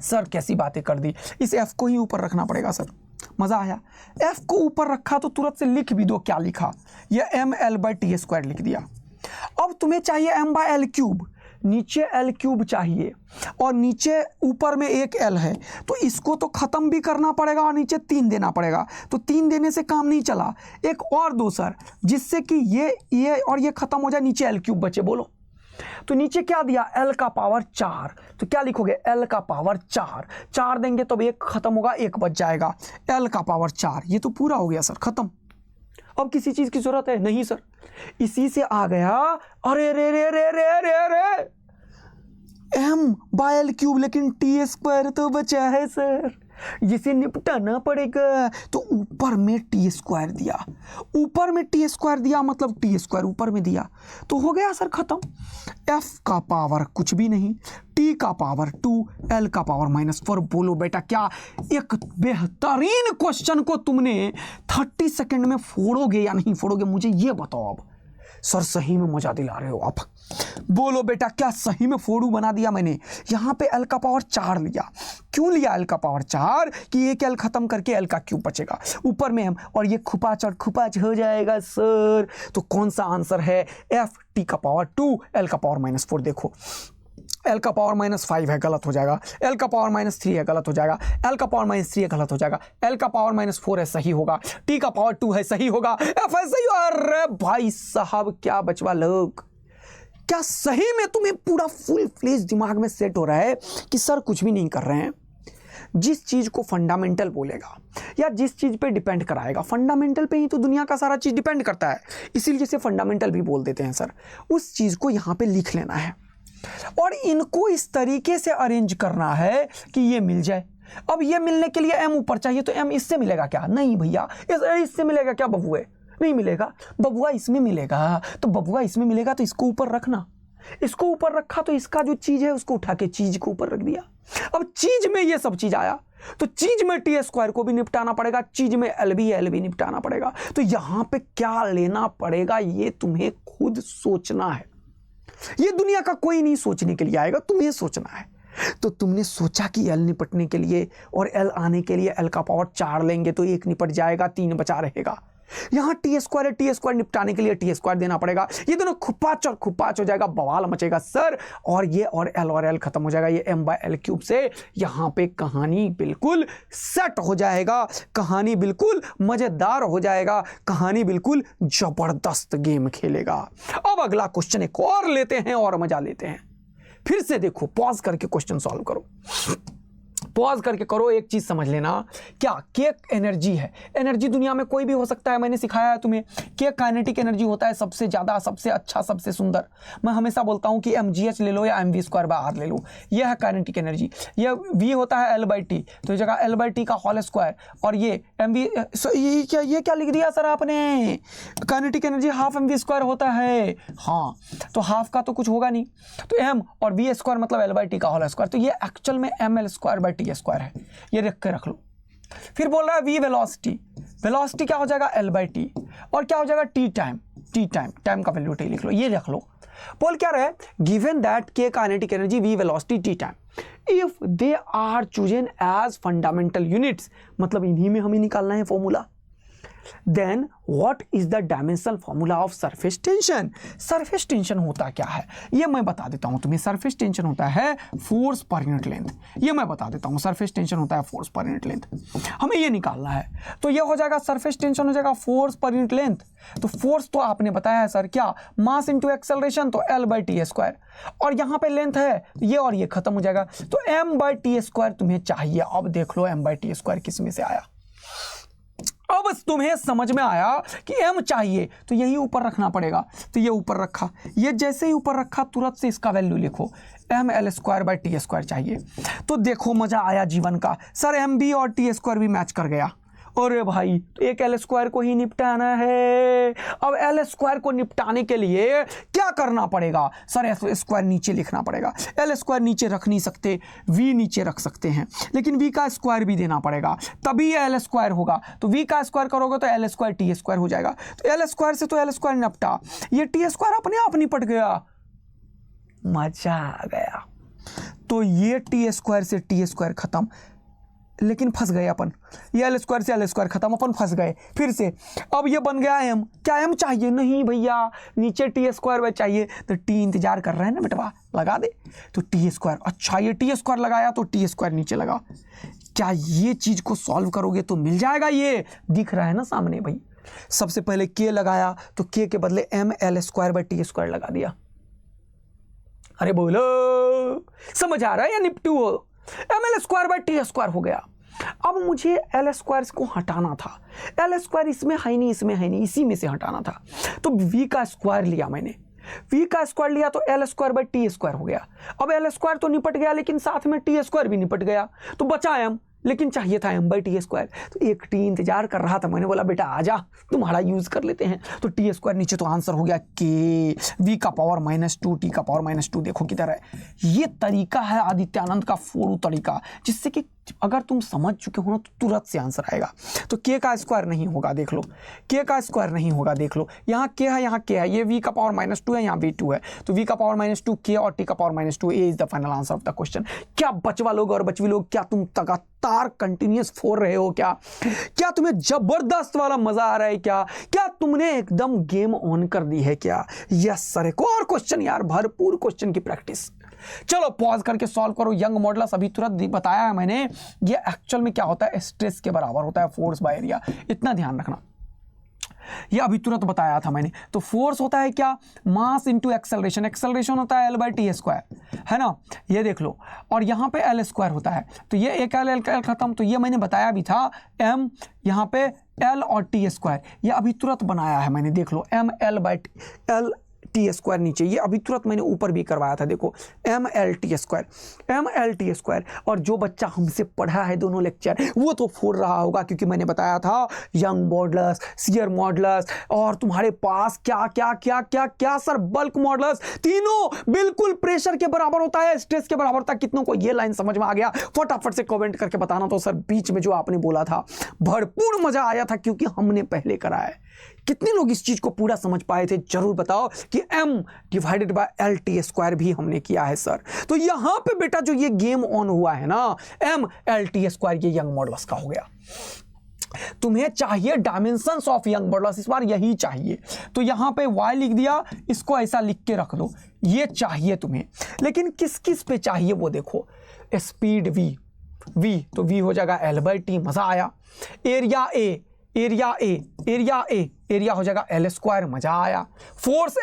सर कैसी बातें कर दी, इस एफ को ही ऊपर रखना पड़ेगा। सर मजा आया? एफ को ऊपर रखा तो तुरंत से लिख भी दो, क्या लिखा? ये M L by T square लिख दिया। अब तुम्हें चाहिए एम बाय एल क्यूब, नीचे एल क्यूब चाहिए और नीचे ऊपर में एक एल है, तो इसको तो खत्म भी करना पड़ेगा और नीचे 3 देना पड़ेगा। तो 3 देने से काम नहीं चला, एक और दो सर, जिससे कि ये और ये खत्म हो जाए, नीचे एल क्यूब बचे। बोलो तो नीचे क्या दिया? एल का पावर 4। तो क्या लिखोगे? एल का पावर 4। 4 देंगे तो एक खत्म होगा, एक बच जाएगा, एल का पावर 4। ये तो पूरा हो गया सर, खत्म। अब किसी चीज की जरूरत है नहीं सर, इसी से आ गया। अरे रे रे रे रे रे रे एम बाय एल क्यूब, लेकिन टी स्क्वायर तो बचा है सर, जिसे निपटाना पड़ेगा। तो ऊपर में टी स्क्वायर दिया, ऊपर में टी स्क्वायर दिया, मतलब टी स्क्वायर ऊपर में दिया, तो हो गया सर खत्म। एफ का पावर कुछ भी नहीं, टी का पावर 2, एल का पावर -4। बोलो बेटा, क्या एक बेहतरीन क्वेश्चन को तुमने 30 सेकंड में फोड़ोगे या नहीं फोड़ोगे? मुझे ये बताओ। अब सर सही में मजा दिला रहे हो आप। बोलो बेटा, क्या सही में फोड़ू बना दिया मैंने? यहाँ पे एल का पावर 4 लिया। क्यों लिया एल का पावर 4? कि एक एल खत्म करके एल का क्यूब बचेगा, ऊपर में हम, और ये खुपाच और खुपाच हो जाएगा सर। तो कौन सा आंसर है? एफ टी का पावर 2, एल का पावर -4। देखो एल का पावर -5 है, गलत हो जाएगा। एल का पावर -3 है, गलत हो जाएगा। एल का पावर -3 है, गलत हो जाएगा। एल का पावर -4 है, सही होगा। टी का पावर 2 है, सही होगा। एफ है सही। अरे भाई साहब, क्या बचवा लोग, क्या सही में तुम्हें पूरा फुल फ्लेज दिमाग में सेट हो रहा है कि सर कुछ भी नहीं कर रहे हैं? जिस चीज को फंडामेंटल बोलेगा या जिस चीज पे डिपेंड कराएगा, फंडामेंटल पे ही तो दुनिया का सारा चीज डिपेंड करता है, इसीलिए इसे फंडामेंटल भी बोल देते हैं सर। उस चीज को यहां पे लिख लेना है और इनको इस तरीके से अरेंज करना है कि ये मिल जाए। अब ये मिलने के लिए एम ऊपर चाहिए, तो एम इससे मिलेगा क्या? नहीं भैया, इससे मिलेगा क्या बबुए? नहीं मिलेगा। बबुआ इसमें मिलेगा, तो बबुआ इसमें मिलेगा, तो इसको ऊपर रखना। इसको ऊपर रखा तो इसका जो चीज है उसको उठा के चीज को ऊपर रख दिया। अब चीज में ये सब चीज आया, तो चीज में टी स्क्वायर को भी निपटाना पड़ेगा, चीज में एल भी निपटाना पड़ेगा। तो यहां पे क्या लेना पड़ेगा ये तुम्हें खुद सोचना है। ये दुनिया का कोई नहीं सोचने के लिए आएगा, तुम्हें सोचना है। तो तुमने सोचा कि एल निपटने के लिए और एल आने के लिए एल का पावर 4 लेंगे तो 1 निपट जाएगा, 3 बचा रहेगा। यहां टी स्क्वायर है, टी स्क्वायर निपटाने के लिए टी स्क्वायर देना पड़ेगा। ये दोनों खुपाच और खुपाच हो जाएगा, बवाल मचेगा सर। और ये और एल खत्म हो जाएगा, ये एम बाय एल क्यूब से यहां पे कहानी बिल्कुल सेट हो जाएगा, कहानी बिल्कुल मजेदार हो जाएगा, कहानी बिल्कुल जबरदस्त गेम खेलेगा। अब अगला क्वेश्चन एक और लेते हैं और मजा लेते हैं। फिर से देखो, पॉज करके क्वेश्चन सॉल्व करो, पॉज करके करो। एक चीज समझ लेना, क्या के एनर्जी है? एनर्जी दुनिया में कोई भी हो सकता है, मैंने सिखाया है तुम्हें। के काइनेटिक एनर्जी होता है सबसे ज्यादा, सबसे अच्छा, सबसे सुंदर। मैं हमेशा बोलता हूं कि mgh ले लो या mv²/r ले लो, यह है काइनेटिक एनर्जी। ये v होता है l/t, तो इस जगह l/t का होल स्क्वायर, और ये mv, ये क्या लिख दिया सर आपने? काइनेटिक एनर्जी ½ mv² होता है। हाँ, तो हाफ का तो कुछ होगा नहीं, तो m और v² मतलब l/t का होल स्क्वायर, तो ये एक्चुअल में ml²/t स्क्वायर है। ये रख लो। फिर बोल रहा है v वेलोसिटी, वेलोसिटी क्या हो जाएगा? l/t, और क्या हो जाएगा? t टाइम का वैल्यू t लिख लो, ये रख लो। बोल क्या रहा है? Given that k kinetic energy, v velocity, t time, if they are chosen as fundamental units, मतलब इन्हीं में हमें निकालना है formula. Then what is the dimensional formula of surface tension? Surface tension होता क्या है ये मैं बता देता हूं तुम्हें। सरफेस टेंशन होता है फोर्स पर यूनिट लेंथ, ये मैं बता देता हूं। सरफेस टेंशन होता है फोर्स पर यूनिट लेंथ, हमें ये निकालना है। तो ये हो जाएगा, सरफेस टेंशन हो जाएगा फोर्स पर यूनिट लेंथ। तो फोर्स तो आपने बताया है सर, क्या? मास इंटू एक्सेलरेशन, तो l/t², और यहां पे लेंथ है ये, और ये खत्म हो जाएगा, तो m/t² तुम्हें चाहिए। अब देख लो m/t² किस में से आया। अब अब तुम्हें समझ में आया कि m चाहिए तो यही ऊपर रखना पड़ेगा, तो ये ऊपर रखा, ये जैसे ही ऊपर रखा तुरंत से इसका वैल्यू लिखो, ml²/t² चाहिए। तो देखो मजा आया जीवन का, सर mb और t² भी मैच कर गया। अरे भाई एक L² को ही निपटाना है। अब L² को निपटाने के लिए क्या करना पड़ेगा सर, F² नीचे लिखना पड़ेगा। L² नीचे रख नहीं सकते, V नीचे रख सकते हैं, लेकिन V का स्क्वायर भी देना पड़ेगा तभी ये L² होगा। तो V का स्क्वायर करोगे तो L² t² हो जाएगा। तो L² से तो L² निपटा, ये t² अपने आप निपट गया, मजा आ गया। तो ये t² से t² खत्म, लेकिन फंस गए अपन, ये L² से L² खत्म, अपन फंस गए फिर से। अब ये बन गया m, क्या m चाहिए? नहीं भैया, नीचे t² चाहिए, तो t इंतजार कर रहे हैं ना बेटवा, लगा दे। तो t², अच्छा ये t² लगाया तो t² नीचे लगा। क्या ये चीज को सॉल्व करोगे तो मिल जाएगा? ये दिख रहा है ना सामने भाई। सबसे पहले k लगाया तो k के बदले ml²/t² लगा दिया। अरे बोलो समझ आ रहा है या निपटू हो? ml²/t² हो गया। अब मुझे L² को हटाना था, L² इसमें है नहीं, इसमें है नहीं, इसी में से हटाना था। तो V का स्क्वायर लिया मैंने, V का स्क्वायर लिया तो L²/t² हो गया। अब L² तो निपट गया, लेकिन साथ में t² भी निपट गया, तो बचा m, लेकिन चाहिए था m/t²। तो एक t इंतजार कर रहा था, मैंने बोला बेटा आजा तुम्हारा यूज कर लेते हैं। तो t² नीचे, तो आंसर हो गया k, v का पावर -2, t का पावर -2। देखो किधर है, ये तरीका है आदित्यानंद का फोड़ू तरीका, जिससे कि अगर तुम समझ चुके हो ना तो तुरंत से आंसर आएगा। तो k का स्क्वायर नहीं होगा, देख लो, k का स्क्वायर नहीं होगा, देख लो, यहाँ k है, यहाँ k है, ये v का पावर -2 है, यहाँ v2 है, तो v का पावर -2 k और t का power -2, A is the final answer of the question. क्या बचवा लोग और बचवी लोग, क्या तुम लगातार कंटिन्यूस फोड़ रहे हो? क्या तुम्हें जबरदस्त वाला मजा आ रहा है? क्या तुमने एकदम गेम ऑन कर दी है क्या? यस सर, एक और क्वेश्चन यार, भरपूर क्वेश्चन की प्रैक्टिस। चलो पॉज करके सॉल्व करो। यंग मॉडुलस अभी तुरंत बताया है मैंने, ये एक्चुअल में क्या होता है, स्ट्रेस के बराबर होता है फोर्स बाय एरिया, इतना ध्यान रखना। ये अभी तुरंत बताया था मैंने। तो फोर्स होता है क्या, मास इंटू एक्सेलरेशन, एक्सेलरेशन होता है L/t², है ना, ये देख लो, और यहाँ पे L² होता है, तो ये एक L खत्म। तो ये मैंने बताया भी था, m यहाँ पे L और t², ये अभी तुरंत बनाया है मैंने, देख लो, mL/L t² नीचे, ये अभी तुरंत मैंने ऊपर भी करवाया था, देखो mL/t²। और जो बच्चा हमसे पढ़ा है दोनों लेक्चर, वो तो फोड़ रहा होगा, क्योंकि मैंने बताया था यंग मॉडुलस, शियर मॉडुलस, और तुम्हारे पास क्या क्या क्या क्या क्या सर, बल्क मॉडुलस, तीनों बिल्कुल प्रेशर के बराबर होता है, स्ट्रेस के बराबर होता है। कितनों को ये लाइन समझ में आ गया? फटाफट से कमेंट करके बताना। तो सर बीच में जो आपने बोला था, भरपूर मजा आया था, क्योंकि हमने पहले करा है। कितने लोग इस चीज को पूरा समझ पाए थे? जरूर बताओ कि m/L/t² भी हमने किया है सर। तो यहां पे बेटा जो ये गेम ऑन हुआ है ना, mL/t², ये यंग मॉडुलस का हो गया। तुम्हें चाहिए डायमेंशंस ऑफ यंग मॉडुलस, इस बार यही चाहिए। तो यहां पे y लिख दिया, इसको ऐसा लिख के रख दो, ये चाहिए तुम्हें। लेकिन किस किस पे चाहिए वो देखो, स्पीड v, तो v हो जाएगा L/t, मजा आया। एरिया एरिया हो जाएगा L², मजा आया। फोर्स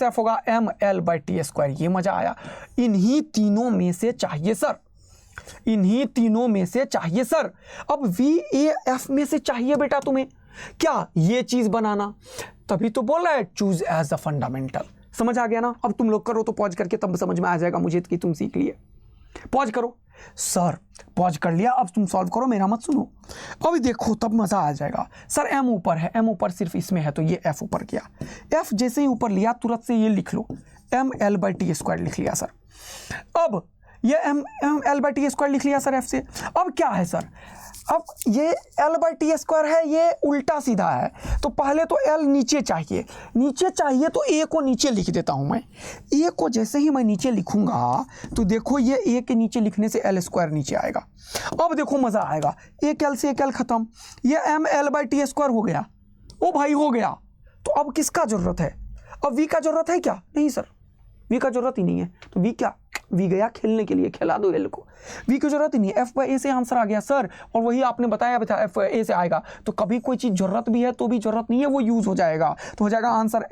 F होगा mL/t², ये मजा आया। इन्हीं तीनों में से चाहिए सर, अब VAF में से चाहिए बेटा तुम्हें क्या, ये चीज बनाना, तभी तो बोल रहा है चूज एज अ फंडामेंटल। समझ आ गया ना? अब तुम लोग करो तो पॉज करके, तब समझ में आ जाएगा मुझे कि तुम सीख लिए। पॉज करो सर, पॉज कर लिया, अब तुम सॉल्व करो, मेरा मत सुनो, अभी देखो तब मजा आ जाएगा। सर m ऊपर है, m ऊपर सिर्फ इसमें है, तो ये f ऊपर किया, f जैसे ही ऊपर लिया तुरंत से ये लिख लो, mL/t² लिख लिया सर। अब ये mL/t² लिख लिया सर f से। अब क्या है सर, अब ये L/t² है, ये उल्टा सीधा है, तो पहले तो L नीचे चाहिए तो A को नीचे लिख देता हूं मैं। A को जैसे ही मैं नीचे लिखूंगा तो देखो ये A के नीचे लिखने से L² नीचे आएगा। अब देखो मजा आएगा, एक L से एक L खत्म, ये mL/t² हो गया। ओ भाई हो गया, तो अब किसका जरूरत है? अब V का जरूरत है क्या? नहीं सर, V का जरूरत ही नहीं है। तो V क्या, V गया खेलने के लिए, खिला दो L को, V की जरूरत ही नहीं है। F/A से आंसर आ गया सर, और वही आपने बताया भी था F/A से आएगा। तो कभी कोई चीज जरूरत भी है तो भी जरूरत नहीं है, वो यूज हो जाएगा, तो हो जाएगा आंसर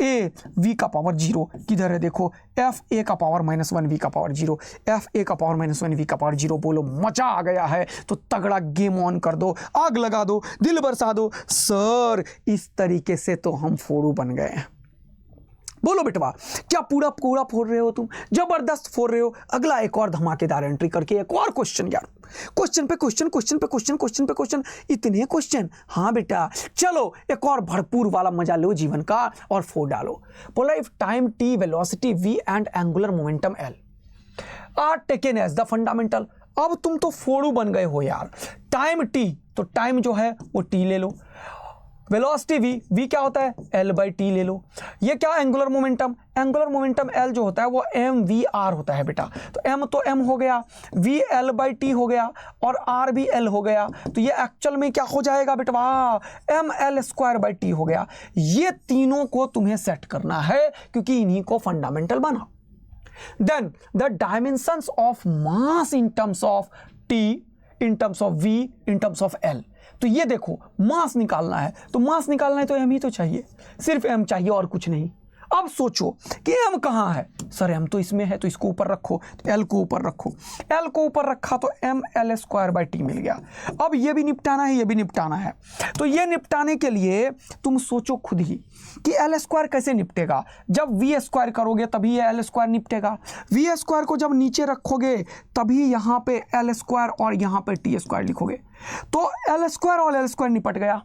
ए वी का पावर 0 किधर है देखो, एफ ए का पावर -1 वी का पावर 0, एफ ए का पावर -1 वी का पावर 0। बोलो मजा आ गया है तो तगड़ा गेम ऑन कर दो, आग लगा दो, दिल बरसा दो। सर इस तरीके से तो हम फोड़ू बन गए हैं। बोलो बेटवा, क्या पूरा पूरा फोड़ रहे हो तुम, जबरदस्त फोड़ रहे हो। अगला एक और धमाकेदार एंट्री करके एक और क्वेश्चन यार, क्वेश्चन पे क्वेश्चन, क्वेश्चन पे क्वेश्चन, क्वेश्चन पे क्वेश्चन, इतने क्वेश्चन। हाँ बेटा चलो एक और भरपूर वाला मजा लो जीवन का और फोड़ डालो। बोला if time T, velocity v and angular momentum l are taken as the fundamental. अब तुम तो फोड़ू बन गए हो यार। टाइम t, तो टाइम जो है वो t ले लो, वेलोसिटी v, v क्या होता है l/t ले लो। ये क्या angular momentum, angular momentum l जो होता है वो mvr होता है बेटा। तो m तो m हो गया, v l/t हो गया और r भी l हो गया। तो ये एक्चुअल में क्या हो जाएगा बेटवा, ml² हो गया। ये तीनों को तुम्हें सेट करना है क्योंकि इन्हीं को फंडामेंटल बना। Then the dimensions of mass in terms of t, in terms of v, in terms of l। तो ये देखो मास निकालना है, तो मास निकालना है तो m ही तो चाहिए, सिर्फ m चाहिए और कुछ नहीं। अब सोचो कि m कहाँ है, सर m तो इसमें है तो इसको ऊपर रखो, तो l को ऊपर रखो, l को ऊपर रखा तो ml² मिल गया। अब ये भी निपटाना है, ये भी निपटाना है। तो ये निपटाने के लिए तुम सोचो खुद ही कि l² कैसे निपटेगा। जब v² करोगे तभी ये l² निपटेगा। v² को जब नीचे रखोगे तभी यहाँ पे l² और यहाँ पे t² लिखोगे, तो l² और l² निपट गया।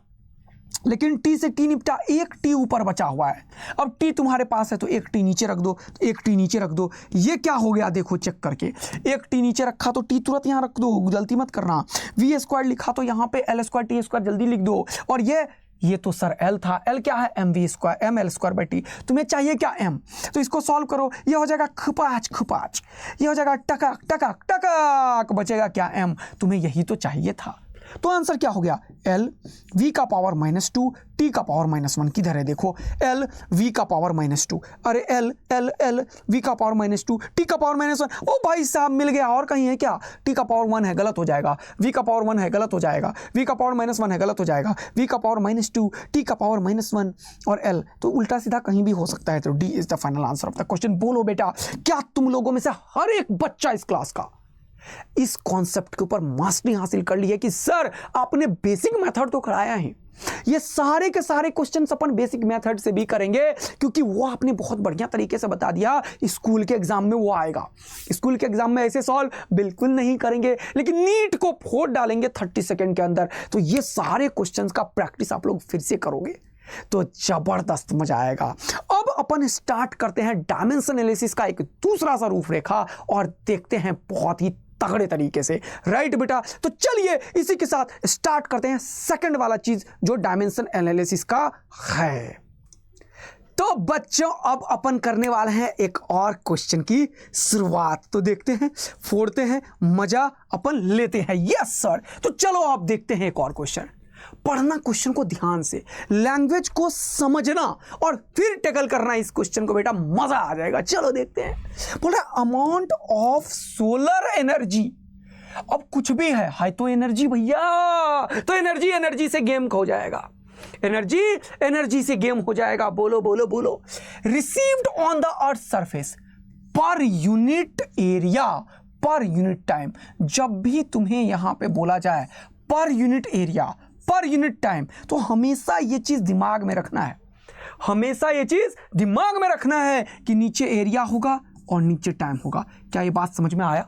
लेकिन t से t निपटा, एक t ऊपर बचा हुआ है। अब t तुम्हारे पास है तो एक t नीचे रख दो, एक t नीचे रख दो। ये क्या हो गया देखो चेक करके, एक t नीचे रखा तो t तुरंत यहाँ रख दो, गलती मत करना। v² लिखा तो यहाँ पे l² t² जल्दी लिख दो। और ये तो सर l था, l क्या है ml²/t। तुम्हें चाहिए क्या m, तो इसको सॉल्व करो। ये हो जाएगा खपाच खपाच, ये हो जाएगा टकक टकक टकक, बचेगा क्या m। तुम्हें यही तो चाहिए था। तो आंसर क्या हो गया, l v का पावर -2 t का पावर -1। किधर है देखो, l v का पावर -2, अरे l l l v का पावर -2 t का पावर -1। ओ भाई साहब मिल गया, और कहीं है क्या, t का पावर 1 है गलत हो जाएगा, v का पावर 1 है गलत हो जाएगा, v का पावर -1 है गलत हो जाएगा, v का पावर -2 t का पावर -1 और l तो उल्टा सीधा कहीं भी हो सकता है। तो d is the final answer of the question. बोलो बेटा, क्या तुम लोगों में से हर एक बच्चा इस क्लास का इस कॉन्सेप्ट के ऊपर मास्टरी हासिल कर ली है कि सर आपने बेसिक मेथड तो कराया है। ये सारे के सारे क्वेश्चंस अपन बेसिक मेथड से भी करेंगे क्योंकि वो आपने बहुत बढ़िया तरीके से बता दिया। स्कूल के एग्जाम में वो आएगा, स्कूल के एग्जाम में ऐसे सॉल्व बिल्कुल नहीं करेंगे, लेकिन नीट को फोड़ डालेंगे 30 सेकंड के अंदर। तो ये सारे क्वेश्चंस का प्रैक्टिस आप लोग फिर से करोगे तो जबरदस्त मजा आएगा। अब अपन स्टार्ट करते हैं डायमेंशन एनालिसिस का एक दूसरा सा रूपरेखा और देखते हैं बहुत ही तगड़े तरीके से। राइट बेटा, तो चलिए इसी के साथ स्टार्ट करते हैं सेकंड वाला चीज जो डायमेंशन एनालिसिस का है। तो बच्चों अब अपन करने वाले हैं एक और क्वेश्चन की शुरुआत। तो देखते हैं, फोड़ते हैं, मजा अपन लेते हैं। यस सर, तो चलो आप देखते हैं एक और क्वेश्चन। पढ़ना क्वेश्चन को ध्यान से, लैंग्वेज को समझना और फिर टैकल करना इस क्वेश्चन को बेटा, मजा आ जाएगा। चलो देखते हैं। बोल रहा अमाउंट ऑफ सोलर एनर्जी। अब कुछ भी है, हाई तो एनर्जी भैया, तो एनर्जी से गेम हो जाएगा, एनर्जी से गेम हो जाएगा। बोलो बोलो बोलो। Received on the earth surface पर यूनिट एरिया पर यूनिट टाइम। जब भी तुम्हें यहां पे बोला जाए पर यूनिट एरिया पर यूनिट टाइम, तो हमेशा ये चीज दिमाग में रखना है, हमेशा ये चीज दिमाग में रखना है कि नीचे एरिया होगा और नीचे टाइम होगा। क्या ये बात समझ में आया?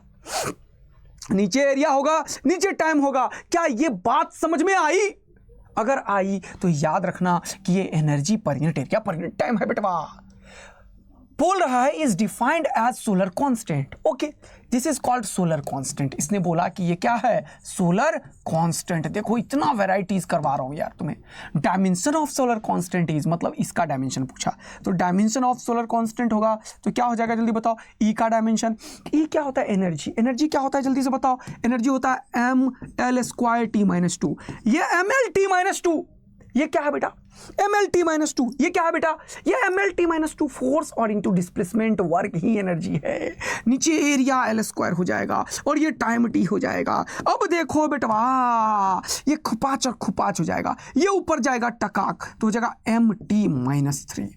नीचे एरिया होगा, नीचे टाइम होगा। क्या ये बात समझ में आई? अगर आई तो याद रखना कि ये एनर्जी पर यूनिट एरिया पर यूनिट टाइम है बेटवा। बोल रहा है is defined as solar constant. Okay, this is called solar constant. इसने बोला कि ये क्या है, सोलर कांस्टेंट। देखो इतना वैराइटीज करवा रहा हूं यार तुम्हें। Dimension of solar constant is, मतलब इसका डायमेंशन पूछा, तो डायमेंशन ऑफ सोलर कांस्टेंट होगा तो क्या हो जाएगा जल्दी बताओ। ई का डायमेंशन, ई क्या होता है, एनर्जी। एनर्जी क्या होता है जल्दी से बताओ। एनर्जी होता है ml²t-2। ये ml_t-2 ये क्या है बेटा, ml_t-2 ये क्या है बेटा, ये ml_t-2 फोर्स और इनटू डिस्प्लेसमेंट वर्क ही एनर्जी है। नीचे एरिया l² हो जाएगा और ये टाइम t हो जाएगा। अब देखो बेटवा, ये खुपाच और खुपाच हो जाएगा, ये ऊपर जाएगा टकाक तो हो जाएगा mt-3।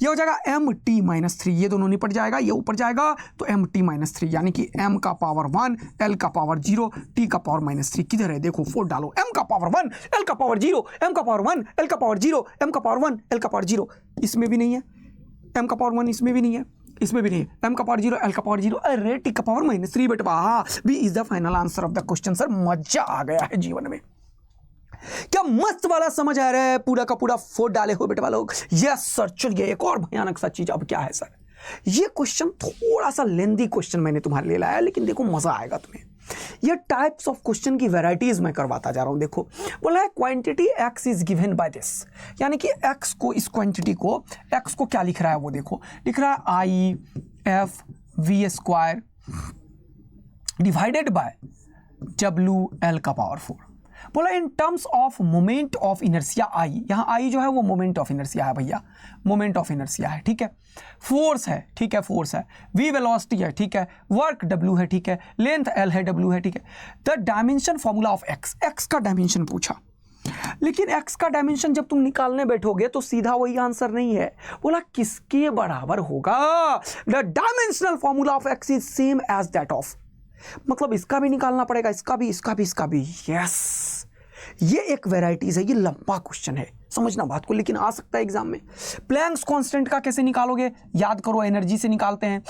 ये हो जाएगा mt-3, ये दोनों निपट जाएगा, ये ऊपर जाएगा तो mt-3 यानी कि m का पावर 1 l का पावर 0 t का पावर -3 किधर है देखो 4 डालो, m का पावर 1 l का पावर 0 m का पावर 1 l का पावर 0 m का पावर 1 l का पावर 0, इसमें भी नहीं है m का पावर 1, इसमें भी नहीं है, इसमें भी नहीं है, m का पावर 0 l का पावर 0, अरे t का पावर -3 बेटा। हाँ, B is the final answer of the question sir. मजा आ गया है जीवन में, क्या मस्त वाला समझ आ रहा है, पूरा का पूरा 4 डाले हो बेटा लोग। Yes sir. चलिए एक और भयानक सा चीज अब क्या है सर, ये क्वेश्चन थोड़ा सा लेंदी क्वेश्चन मैंने तुम्हारे लिए लाया, लेकिन देखो मजा आएगा तुम्हें। ये टाइप्स ऑफ क्वेश्चन की वैरायटीज मैं करवाता जा रहा हूं। देखो बोला है quantity x is given by this, यानी कि x को, इस क्वांटिटी को, x को क्या लिख रहा है वो देखो, लिख रहा है I/f(v²) डिवाइडेड बाय WL का पावर 4। बोला इन terms of moment of inertia I, यहाँ I जो है वो मोमेंट ऑफ इनर्शिया है भैया, मोमेंट ऑफ इनर्शिया है, ठीक है। फोर्स है, ठीक है, फोर्स है। V वेलोसिटी है, ठीक है। वर्क W है, ठीक है। लेंथ L है, W है, ठीक है। The dimension formula of x, x का डायमेंशन पूछा, लेकिन x का डायमेंशन जब तुम निकालने बैठोगे तो सीधा वही आंसर नहीं है। बोला किसके बराबर होगा, the dimensional formula of x is same as that of, मतलब इसका भी निकालना पड़ेगा, इसका भी, इसका भी, इसका भी। यस, ये एक वेराइटीज है, ये लंबा क्वेश्चन है, समझना बात को, लेकिन आ सकता है एग्जाम में। प्लैंक्स कांस्टेंट का कैसे निकालोगे, याद करो, एनर्जी से निकालते हैं।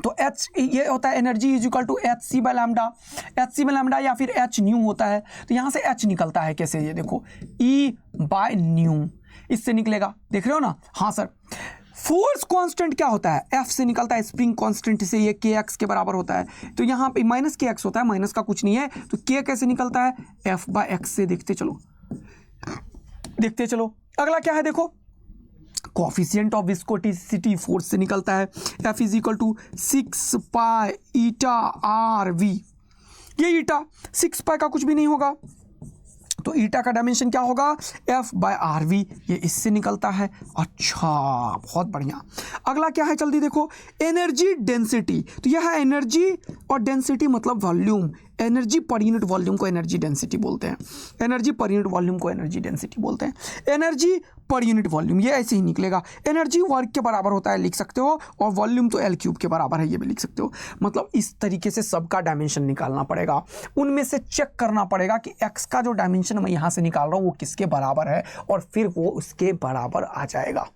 तो H ये होता है energy is equal to hc by lambda, hc by lambda या फिर h न्यू होता है। तो यहां से h निकलता है कैसे, ये देखो E बाय न्यू, इससे निकलेगा, देख रहे हो ना। हाँ सर। फोर्स कांस्टेंट क्या होता है, F से निकलता है, स्प्रिंग कांस्टेंट से ये kx के बराबर होता है। तो यहाँ पे माइनस kx होता है, माइनस का कुछ नहीं है, तो k कैसे निकलता है, F बाय x से। देखते चलो, देखते चलो। अगला क्या है देखो, कोफिशिएंट ऑफ विस्कोसिटी फोर्स से निकलता है, F is equal to 6 pi eta RV। ये ईटा 6 पाई का कुछ भी नहीं होगा, तो ईटा का डायमेंशन क्या होगा, F बाय RV, ये इससे निकलता है। अच्छा, बहुत बढ़िया। अगला क्या है जल्दी देखो, एनर्जी डेंसिटी। तो यह है एनर्जी और डेंसिटी मतलब वॉल्यूम, एनर्जी पर यूनिट वॉल्यूम को एनर्जी डेंसिटी बोलते हैं, एनर्जी पर यूनिट वॉल्यूम को एनर्जी डेंसिटी बोलते हैं। एनर्जी पर यूनिट वॉल्यूम ये ऐसे ही निकलेगा, एनर्जी वर्क के बराबर होता है, लिख सकते हो, और वॉल्यूम तो L³ के बराबर है, ये भी लिख सकते हो। मतलब इस तरीके से सबका डायमेंशन निकालना पड़ेगा, उनमें से चेक करना पड़ेगा कि x का जो डायमेंशन मैं यहाँ से निकाल रहा हूँ वो किसके बराबर है, और फिर वो उसके बराबर आ जाएगा।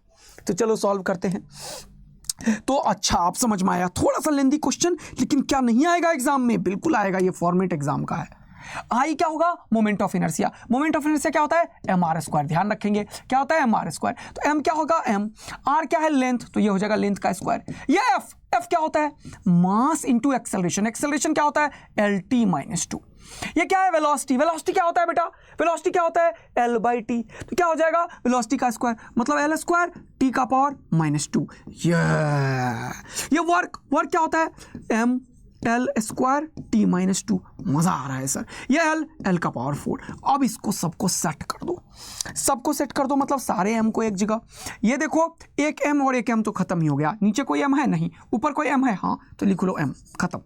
तो चलो सॉल्व करते हैं। तो अच्छा, आप समझ में आया, थोड़ा सा लेंदी क्वेश्चन, लेकिन क्या नहीं आएगा एग्जाम में, बिल्कुल आएगा, ये फॉर्मेट एग्जाम का है। आई क्या होगा, moment of inertia. Moment of inertia क्या होता है, mr², ध्यान रखेंगे क्या होता है mr²। तो m क्या होगा, m, r क्या है लेंथ, तो ये हो जाएगा लेंथ का स्क्वायर। ये f क्या होता है, मास इंटू एक्सेलरेशन, एक्सेलरेशन क्या होता है LT-2। ये क्या है, वेलोसिटी, वेलोसिटी क्या होता है बेटा, वेलोसिटी क्या होता है L/T। तो क्या हो जाएगा, वेलोसिटी का स्क्वायर मतलब L² T का पावर -2। ये वर्क, वर्क क्या होता है L² T-2। मजा आ रहा है सर। ये L का पावर 4। अब इसको सबको सेट कर दो, सबको सेट कर दो, मतलब सारे m को एक जगह। ये देखो, एक m और एक m तो खत्म ही हो गया, नीचे कोई m है नहीं, ऊपर कोई m है, हाँ, तो लिख लो m, खत्म।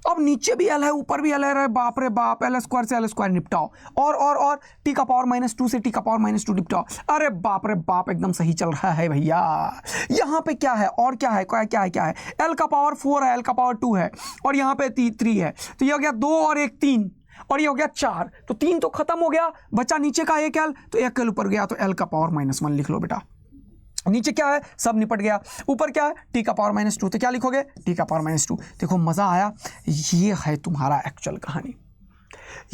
अब नीचे भी L है, ऊपर भी L है, बाप रे बाप, L² से L² निपटाओ, और T का पावर -2 से T का पावर -2 निपटाओ। अरे बाप रे बाप, एकदम सही चल रहा है भैया। यहाँ पे क्या है, और क्या है, क्या है, L का पावर 4 है, L का पावर 2 है, और यहाँ पे 3 है, तो ये हो गया 2 और 1 3, और ये हो गया 4, तो 3 तो खत्म हो गया, बचा नीचे का एक L, तो एक L ऊपर गया, तो L का पावर -1 लिख लो बेटा। नीचे क्या है, सब निपट गया, ऊपर क्या है, T का पावर -2, तो क्या लिखोगे, T का पावर -2। देखो मजा आया, ये है तुम्हारा एक्चुअल कहानी,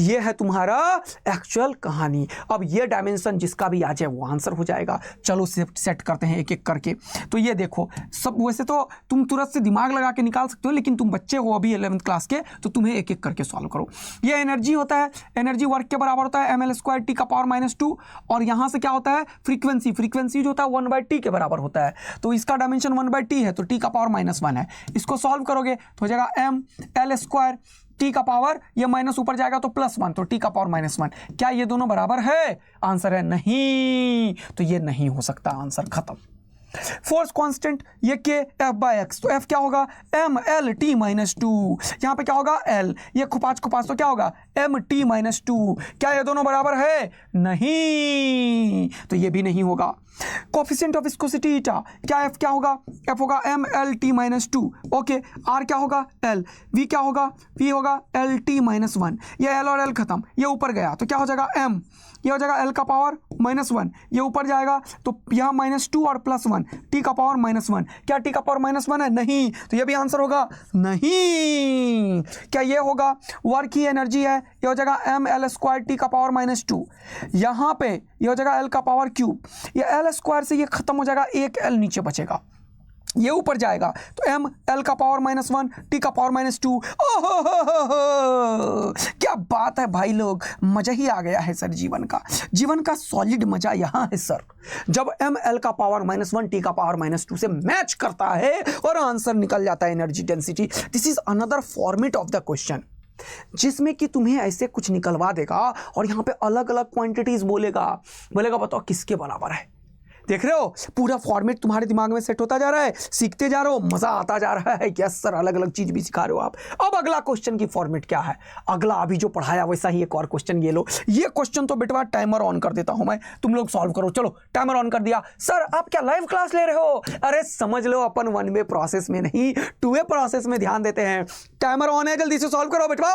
ये है तुम्हारा एक्चुअल कहानी। अब ये डायमेंशन जिसका भी आ जाए वो आंसर हो जाएगा। चलो सेट करते हैं एक एक करके। तो ये देखो, सब वैसे तो तुम तुरंत से दिमाग लगा के निकाल सकते हो, लेकिन तुम बच्चे हो अभी 11th क्लास के, तो तुम्हें एक एक करके सॉल्व करो। ये एनर्जी होता है, एनर्जी वर्क के बराबर होता है ml² T का पावर -2, और यहाँ से क्या होता है, फ्रीक्वेंसी, फ्रीक्वेंसी जो होता है 1/T के बराबर होता है, तो इसका डायमेंशन 1/T है, तो T का पावर -1 है। इसको सॉल्व करोगे तो हो जाएगा ml² T का पावर, ये माइनस ऊपर जाएगा तो +1, तो T का पावर -1। क्या ये दोनों बराबर है, आंसर है नहीं, तो ये नहीं हो सकता, आंसर खत्म। फोर्स कांस्टेंट, ये K F/x, तो F क्या होगा, mLT-2, यहाँ पे क्या होगा L, ये खुपाच तो क्या होगा mt-2। क्या ये दोनों बराबर है, नहीं, तो ये भी नहीं होगा। कोफिशिएंट ऑफ विस्कोसिटी ईटा, क्या एफ क्या होगा, एफ होगा M L T minus two, okay. R क्या होगा, एल, वी क्या होगा, वी होगा एल टी माइनस वन, ये एल और एल खत्म, ये ऊपर गया तो क्या हो जाएगा एम, ये हो जाएगा एल का पावर माइनस वन, ये ऊपर जाएगा तो यहाँ माइनस टू और प्लस वन, टी का पावर माइनस वन, क्या टी का पावर माइनस वन है, नहीं, तो ये भी आंसर होगा नहीं। क्या ये होगा, वर्क की एनर्जी है, ये हो जाएगा एम एल स्क्वायर टी का पावर माइनस टू, यहाँ पे ये हो जाएगा एल का पावर क्यूब, ये एल स्क्वायर से ये खत्म हो जाएगा, एक एल नीचे बचेगा, ये ऊपर जाएगा तो एम एल का पावर माइनस वन, टी का पावर माइनस टू। क्या बात है भाई लोग, मजा ही आ गया है सर जीवन का सॉलिड मजा यहाँ है सर, जब एम एल का पावर माइनस वन टी का पावर माइनस टू से मैच करता है और आंसर निकल जाता है energy density. This is another format of the question जिसमें कि तुम्हें ऐसे कुछ निकलवा देगा और यहाँ पे अलग अलग क्वांटिटीज बोलेगा बताओ किसके बराबर है। देख रहे हो, पूरा फॉर्मेट तुम्हारे दिमाग में सेट होता जा रहा है, सीखते जा रहे हो, मजा आता जा रहा है। यस सर, अलग अलग चीज भी सिखा रहे हो आप। अब अगला क्वेश्चन की फॉर्मेट क्या है, अगला अभी जो पढ़ाया वैसा ही एक और क्वेश्चन ये लो। ये क्वेश्चन तो बेटवा टाइमर ऑन कर देता हूं मैं, तुम लोग सॉल्व करो। चलो टाइमर ऑन कर दिया। सर आप क्या लाइव क्लास ले रहे हो? अरे समझ लो, अपन 1 वे प्रोसेस में नहीं 2 वे प्रोसेस में ध्यान देते हैं। टाइमर ऑन है, जल्दी से सॉल्व करो बेटवा,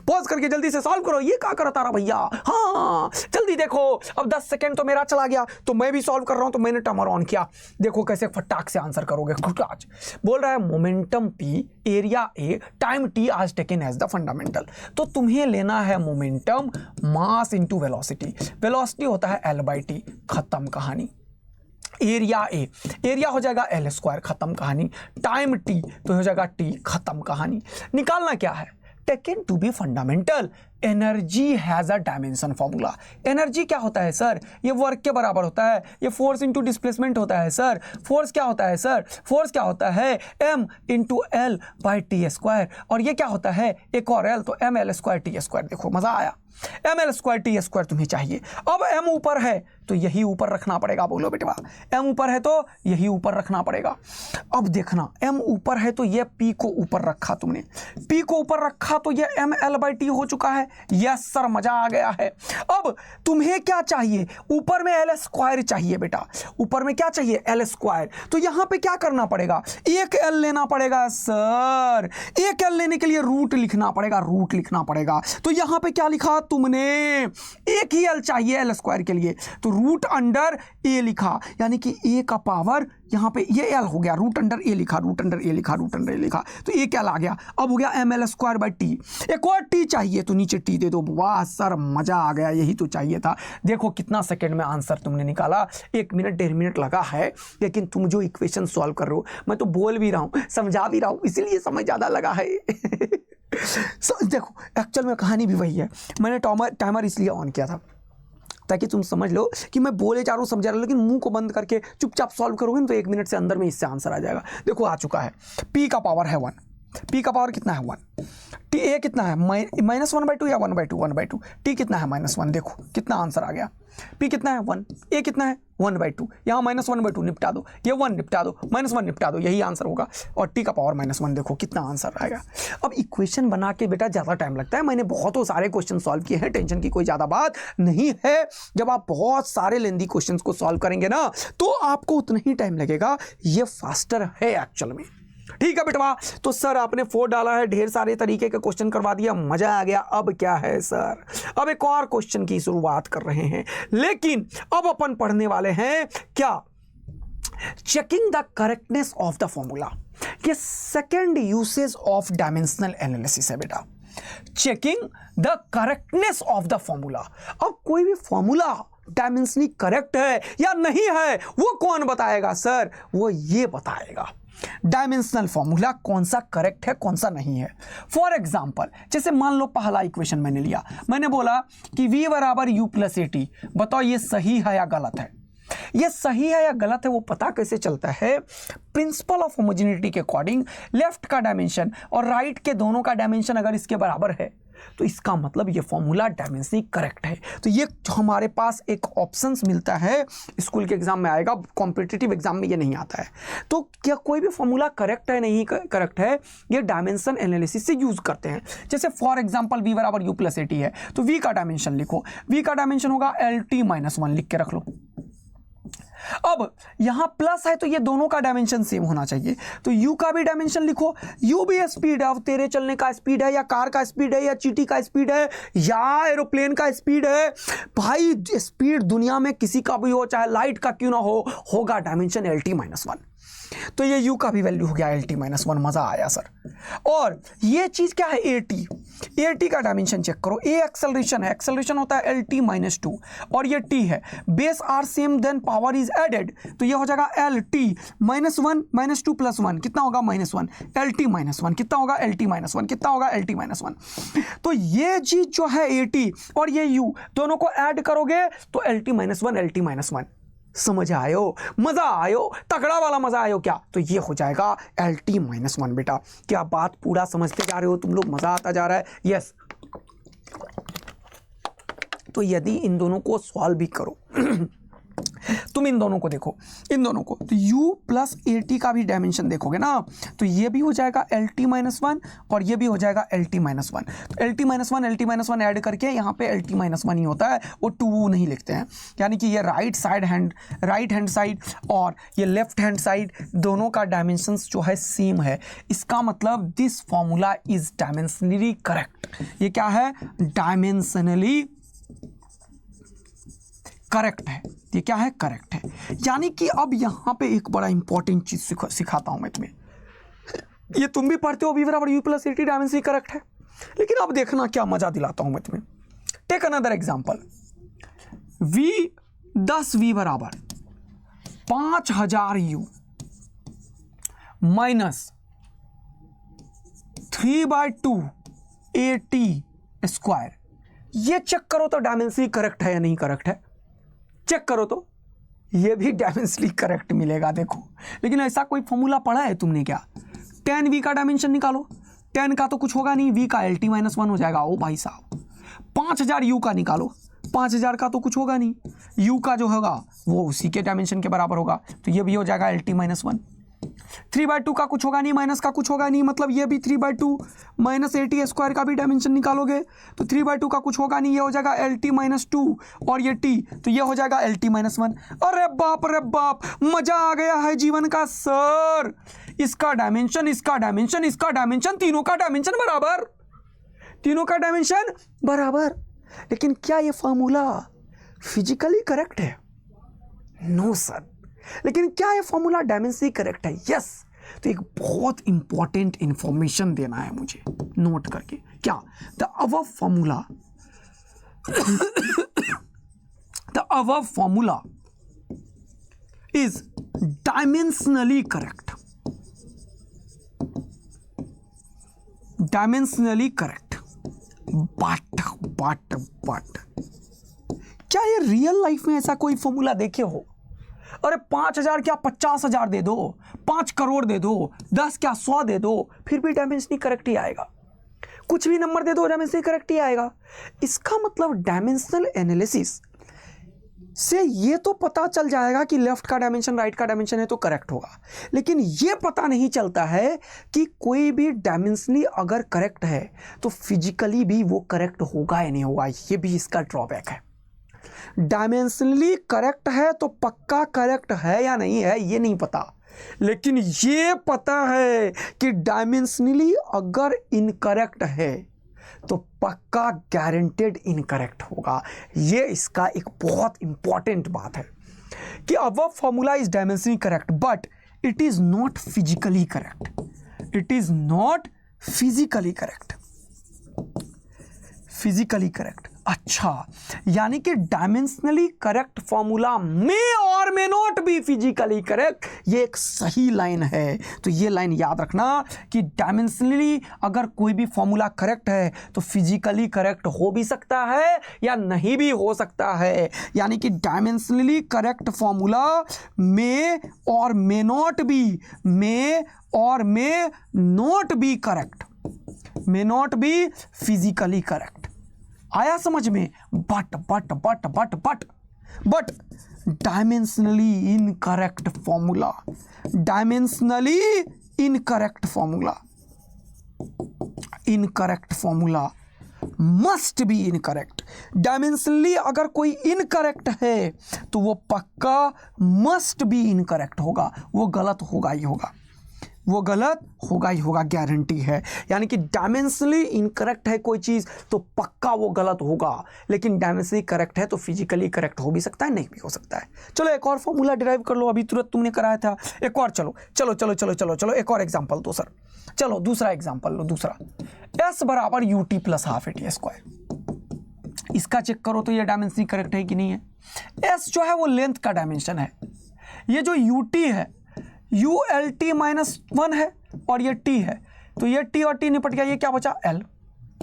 पॉज करके जल्दी से सॉल्व करो। ये क्या करता रहा भैया, हाँ जल्दी देखो। अब 10 सेकंड तो मेरा चला गया, तो मैं भी सॉल्व कर रहा हूं, तो मैंने टाइमर ऑन किया। देखो कैसे फटाक से आंसर करोगे। आज बोल रहा है momentum P, area A, time T आज टेकन एज द फंडामेंटल। तो तुम्हें लेना है momentum mass into velocity. Velocity होता है L/T, खत्म कहानी। एरिया A, एरिया हो जाएगा L स्क्वायर, खत्म कहानी। टाइम T तो हो जाएगा T, खत्म कहानी। निकालना क्या है, taken to be fundamental. Energy has a dimension formula. Energy क्या होता है सर, ये वर्क के बराबर होता है, ये फोर्स इंटू डिस्प्लेसमेंट होता है सर। फोर्स क्या होता है सर, फोर्स क्या होता है m into L by T square. और ये क्या होता है, एक और l, तो M L square T square. देखो मजा आया, M L square T square तुम्हें चाहिए। अब m ऊपर है तो यही ऊपर रखना पड़ेगा। बोलो बेटवा, m ऊपर है तो यही ऊपर रखना पड़ेगा। अब देखना, m ऊपर है तो ये p को ऊपर रखा तुमने, p को ऊपर रखा तो ये एम एल बाई टी हो चुका है। यस सर, मजा आ गया है। अब तुम्हें क्या चाहिए, ऊपर में एल स्क्वायर चाहिए बेटा, ऊपर में क्या चाहिए, एल स्क्वायर। तो यहां पे क्या करना पड़ेगा, एक एल लेना पड़ेगा सर। एक एल लेने के लिए रूट लिखना पड़ेगा, रूट लिखना पड़ेगा। तो यहां पे क्या लिखा तुमने, एक ही एल चाहिए एल स्क्वायर के लिए, तो रूट अंडर ए लिखा, यानी कि ए का पावर यहाँ पे ये एल हो गया, रूट अंडर ए लिखा, रूट अंडर ए लिखा, रूट अंडर ए लिखा, तो एक एल आ गया। अब हो गया M L square by T. एक और टी चाहिए तो नीचे टी दे दो। वाह सर, मजा आ गया, यही तो चाहिए था। देखो कितना सेकंड में आंसर तुमने निकाला, 1 मिनट 1.5 मिनट लगा है, लेकिन तुम जो इक्वेशन सॉल्व कर रहे हो, मैं तो बोल भी रहा हूँ, समझा भी रहा हूँ, इसीलिए समय ज़्यादा लगा है। देखो एक्चुअल में कहानी भी वही है, मैंने टाइमर इसलिए ऑन किया था ताकि तुम समझ लो कि मैं बोले जा रहा हूँ, समझा रहा हूँ, लेकिन मुंह को बंद करके चुपचाप सॉल्व करोगे तो 1 मिनट से अंदर में इससे आंसर आ जाएगा। देखो आ चुका है, P का पावर है 1, P का पावर कितना है 1, T A कितना है -1/2 या 1/2, 1/2, T कितना है -1। देखो कितना आंसर आ गया, P कितना है 1, A कितना है 1/2, यहाँ -1/2 निपटा दो, ये 1 निपटा दो, -1 निपटा दो, यही आंसर होगा। और T का पावर -1, देखो कितना आंसर आएगा। अब इक्वेशन बना के बेटा ज़्यादा टाइम लगता है, मैंने बहुत सारे क्वेश्चन सॉल्व किए हैं, टेंशन की कोई ज़्यादा बात नहीं है। जब आप बहुत सारे लेंदी क्वेश्चन को सॉल्व करेंगे ना, तो आपको उतना ही टाइम लगेगा, ये फास्टर है एक्चुअल में। ठीक है बेटवा, तो सर आपने 4 डाला है, ढेर सारे तरीके के क्वेश्चन करवा दिया, मजा आ गया। अब क्या है सर, अब एक और क्वेश्चन की शुरुआत कर रहे हैं, लेकिन अब अपन पढ़ने वाले हैं क्या, checking the correctness of the formula. ये second usage of dimensional analysis है बेटा, checking the correctness of the formula. अब कोई भी फॉर्मूला डायमेंशनली करेक्ट है या नहीं है, वो कौन बताएगा सर, वो ये बताएगा डायमेंशनल फॉर्मूला कौन सा करेक्ट है कौन सा नहीं है। फॉर एग्जाम्पल, जैसे मान लो पहला इक्वेशन मैंने लिया, मैंने बोला कि v बराबर u प्लस ए टी, बताओ ये सही है या गलत है। ये सही है या गलत है वो पता कैसे चलता है, प्रिंसिपल ऑफ होमोजेनिटी के अकॉर्डिंग लेफ्ट का डायमेंशन और राइट के दोनों का डायमेंशन अगर इसके बराबर है तो इसका मतलब ये फॉर्मूला डायमेंशनली करेक्ट है। तो ये हमारे पास एक ऑप्शंस मिलता है, स्कूल के एग्जाम में आएगा, कॉम्पिटिटिव एग्जाम में ये नहीं आता है। तो क्या कोई भी फॉर्मूला करेक्ट है नहीं करेक्ट है, ये डायमेंशन एनालिसिस से यूज करते हैं। जैसे फॉर एग्जांपल v बराबर u प्लस ए टी है, तो v का डायमेंशन लिखो, v का डायमेंशन होगा LT-1, लिख के रख लो। अब यहां प्लस है तो ये दोनों का डायमेंशन सेम होना चाहिए, तो u का भी डायमेंशन लिखो, u भी स्पीड है, अब तेरे चलने का स्पीड है या कार का स्पीड है या चींटी का स्पीड है या एरोप्लेन का स्पीड है। भाई स्पीड दुनिया में किसी का भी हो, चाहे लाइट का क्यों ना हो, होगा डायमेंशन LT-1। तो ये u का भी वैल्यू हो गया LT-1। मजा आया सर। और ये चीज क्या है AT का डायमेंशन चेक करो। a एक्सेलरेशन है, एक्सेलरेशन होता है LT-2 और ये t है, base are same then power is added, तो ये हो जाएगा LT-1 -2 + 1 कितना होगा -1, LT-1 कितना होगा LT-1 कितना होगा LT-1। तो ये चीज जो है AT और ये u दोनों को ऐड करोगे तो LT-1 समझ आयो, मजा आयो, तगड़ा वाला मजा आयो क्या, तो ये हो जाएगा LT-1 बेटा। क्या बात पूरा समझते जा रहे हो तुम लोग, मजा आता जा रहा है, यस। तो यदि इन दोनों को सॉल्व भी करो तुम इन दोनों को देखो, इन दोनों को, तो u + AT का भी डायमेंशन देखोगे ना, तो ये भी हो जाएगा LT-1 और ये भी हो जाएगा LT-1। तो LT-1 ऐड करके यहाँ पे LT-1 ही होता है, वो 2 नहीं लिखते हैं, यानी कि ये राइट हैंड साइड और ये लेफ्ट हैंड साइड दोनों का डायमेंशंस जो है सेम है। इसका मतलब this formula is dimensionally correct. ये क्या है, डायमेंशनली करेक्ट है। ये क्या है, करेक्ट है। यानी कि अब यहां पे एक बड़ा इंपॉर्टेंट चीज सिखाता हूं मैं तुम्हें, ये तुम भी पढ़ते हो v = u + AT dimensionally correct है, लेकिन अब देखना क्या मजा दिलाता हूं मैं तुम्हें। Take another example, 10v = 5000 u -3/2 AT²। ये चेक करो तो डायमेंशनली करेक्ट है या नहीं करेक्ट है, चेक करो तो ये भी डायमेंशनली करेक्ट मिलेगा। देखो, लेकिन ऐसा कोई फॉर्मूला पढ़ा है तुमने क्या, 10v का डायमेंशन निकालो, 10 का तो कुछ होगा नहीं, v का LT-1 हो जाएगा। ओ भाई साहब, 5000 u का निकालो, 5000 का तो कुछ होगा नहीं, u का जो होगा वो उसी के डायमेंशन के बराबर होगा, तो ये भी हो जाएगा LT-1। 3/2 का कुछ होगा नहीं, माइनस का कुछ होगा नहीं, मतलब ये भी 3/2 -AT² का भी डायमेंशन निकालोगे तो 3/2 का कुछ होगा नहीं, ये हो जाएगा LT-2 और ये t, तो ये हो जाएगा LT-1। अरे बाप रे बाप, मजा आ गया है जीवन का सर। इसका डायमेंशन, इसका डायमेंशन, इसका डायमेंशन, तीनों का डायमेंशन बराबर, तीनों का डायमेंशन बराबर। लेकिन क्या ये फॉर्मूला फिजिकली करेक्ट है? No sir. लेकिन क्या ये फॉर्मूला डायमेंशनली करेक्ट है? यस। तो एक बहुत इंपॉर्टेंट इंफॉर्मेशन देना है मुझे, नोट करके। क्या? The above formula is dimensionally correct, dimensionally correct, but क्या ये रियल लाइफ में ऐसा कोई फॉर्मूला देखे हो? अरे 5000 क्या 50,000 दे दो, 5 करोड़ दे दो, 10 क्या 100 दे दो, फिर भी डायमेंशनली करेक्ट ही आएगा। कुछ भी नंबर दे दो डायमेंशनली करेक्ट ही आएगा। इसका मतलब डायमेंशनल एनालिसिस से ये तो पता चल जाएगा कि लेफ्ट का डायमेंशन राइट का डायमेंशन है तो करेक्ट होगा, लेकिन ये पता नहीं चलता है कि कोई भी डायमेंशनली अगर करेक्ट है तो फिजिकली भी वो करेक्ट होगा या नहीं होगा। ये भी इसका ड्रॉबैक है। डायमेंशनली करेक्ट है तो पक्का करेक्ट है या नहीं है ये नहीं पता, लेकिन ये पता है कि डायमेंशनली अगर इनकरेक्ट है तो पक्का गारंटेड इनकरेक्ट होगा। ये इसका एक बहुत इंपॉर्टेंट बात है कि above formula is dimensionally correct but it is not physically correct, it is not physically correct, physically correct. अच्छा, यानी कि डायमेंशनली करेक्ट फॉर्मूला में और में नॉट बी फिजिकली करेक्ट, ये एक सही लाइन है। तो ये लाइन याद रखना कि डायमेंशनली अगर कोई भी फॉर्मूला करेक्ट है तो फिजिकली करेक्ट हो भी सकता है या नहीं भी हो सकता है। यानी कि डायमेंशनली करेक्ट फॉर्मूला में और में नॉट बी, में और में नॉट बी करेक्ट, में नॉट बी फिजिकली करेक्ट। आया समझ में? But dimensionally incorrect formula, dimensionally incorrect formula, incorrect formula must be incorrect. Dimensionally अगर कोई इनकरेक्ट है तो वो पक्का मस्ट बी इनकरेक्ट होगा, वो गलत होगा ही होगा, वो गलत होगा ही होगा, गारंटी है। यानी कि डायमेंशनली इनकरेक्ट है कोई चीज़ तो पक्का वो गलत होगा, लेकिन डायमेंशनली करेक्ट है तो फिजिकली करेक्ट हो भी सकता है, नहीं भी हो सकता है। चलो एक और फॉर्मूला डिराइव कर लो, अभी तुरंत तुमने कराया था। एक और चलो चलो चलो चलो चलो चलो एक और एग्जाम्पल दो सर। चलो दूसरा एग्जाम्पल लो, दूसरा एस बराबर U T plus half A T square. इसका चेक करो तो ये डायमेंशनली करेक्ट है कि नहीं है। एस जो है वो लेंथ का डायमेंशन है, ये जो यू टी है यू एल टी -1 है और ये टी है, तो ये टी और टी निपट गया, ये क्या बचा एल।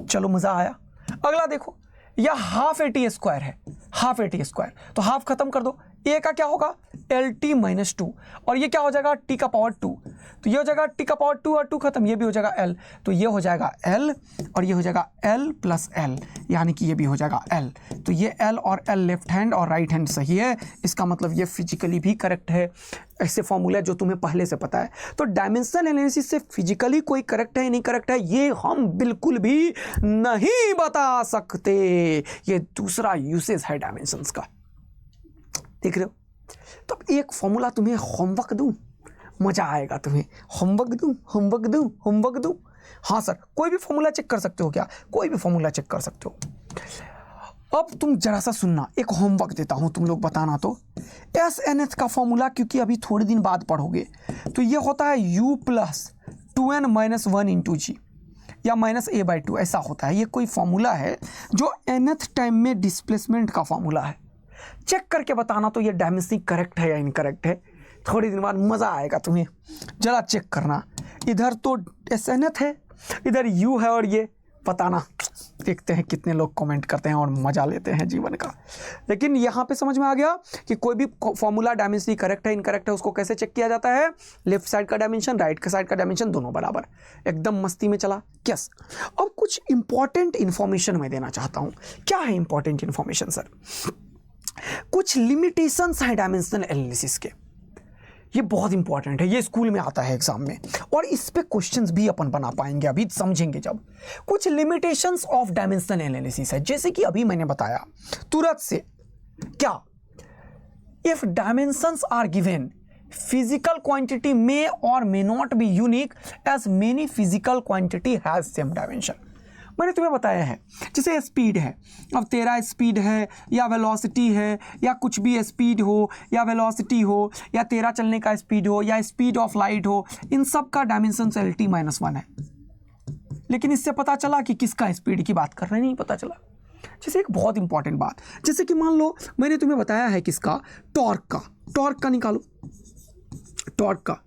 चलो मज़ा आया। अगला देखो, यह हाफ ए टी स्क्वायर है, हाफ ए टी स्क्वायर, तो हाफ खत्म कर दो, ए का क्या होगा एल टी -2 और ये क्या हो जाएगा टी का पावर 2, तो ये हो जाएगा टी का पावर 2 और 2 खत्म, ये भी हो जाएगा एल, तो ये हो जाएगा एल और ये हो जाएगा एल प्लस एल, यानी कि ये भी हो जाएगा एल। तो ये एल और एल लेफ्ट हैंड और राइट हैंड सही है, इसका मतलब ये फिजिकली भी करेक्ट है। ऐसे फॉर्मूला जो तुम्हें पहले से पता है। तो डायमेंशनल एनालिसिस से फिजिकली कोई करेक्ट है नहीं करेक्ट है ये हम बिल्कुल भी नहीं बता सकते। ये दूसरा यूसेज है डायमेंशंस का, देख रहे हो। तो अब एक फॉर्मूला तुम्हें होमवर्क दूं, मजा आएगा तुम्हें। होमवर्क दूं, होमवर्क दूं, होमवर्क दूं। हाँ सर, कोई भी फॉर्मूला चेक कर सकते हो क्या? कोई भी फॉर्मूला चेक कर सकते हो। अब तुम जरा सा सुनना, एक होमवर्क देता हूं, तुम लोग बताना। तो एस एन एच का फॉर्मूला क्योंकि अभी थोड़े दिन बाद पढ़ोगे, तो ये होता है u plus 2n minus 1 into g या माइनस a/2, ऐसा होता है। ये कोई फॉर्मूला है जो nth टाइम में डिस्प्लेसमेंट का फॉर्मूला है। चेक करके बताना तो ये डायमेंशनली करेक्ट है या इनकरेक्ट है। थोड़ी दिन बाद मज़ा आएगा तुम्हें, जरा चेक करना। इधर तो एस एन एच है, इधर यू है और ये बताना। देखते हैं कितने लोग कमेंट करते हैं और मज़ा लेते हैं जीवन का। लेकिन यहाँ पे समझ में आ गया कि कोई भी फॉर्मूला डायमेंशनली करेक्ट है इनकरेक्ट है उसको कैसे चेक किया जाता है। लेफ्ट साइड का डायमेंशन, राइट का साइड का डायमेंशन दोनों बराबर। एकदम मस्ती में चला। यस, अब कुछ इंपॉर्टेंट इन्फॉर्मेशन मैं देना चाहता हूँ। क्या है इंपॉर्टेंट इन्फॉर्मेशन सर? कुछ लिमिटेशंस हैं डायमेंशनल एनालिसिस के, ये बहुत इंपॉर्टेंट है, ये स्कूल में आता है एग्जाम में और इस पे क्वेश्चंस भी अपन बना पाएंगे, अभी समझेंगे जब। कुछ लिमिटेशंस ऑफ डायमेंशनल एनालिसिस है, जैसे कि अभी मैंने बताया तुरंत से। क्या? If dimensions are given, physical quantity may और may not be unique as many physical quantity has same dimension. मैंने तुम्हें बताया है, जैसे स्पीड है, अब तेरा स्पीड है या वेलोसिटी है या कुछ भी स्पीड हो या वेलोसिटी हो या तेरा चलने का स्पीड हो या स्पीड ऑफ लाइट हो, इन सब का डायमेंशन LT -1 है। लेकिन इससे पता चला कि किसका स्पीड की बात कर रहे हैं, नहीं पता चला। जैसे एक बहुत इंपॉर्टेंट बात, जैसे कि मान लो मैंने तुम्हें बताया है किसका, टॉर्क का निकालो, टॉर्क का,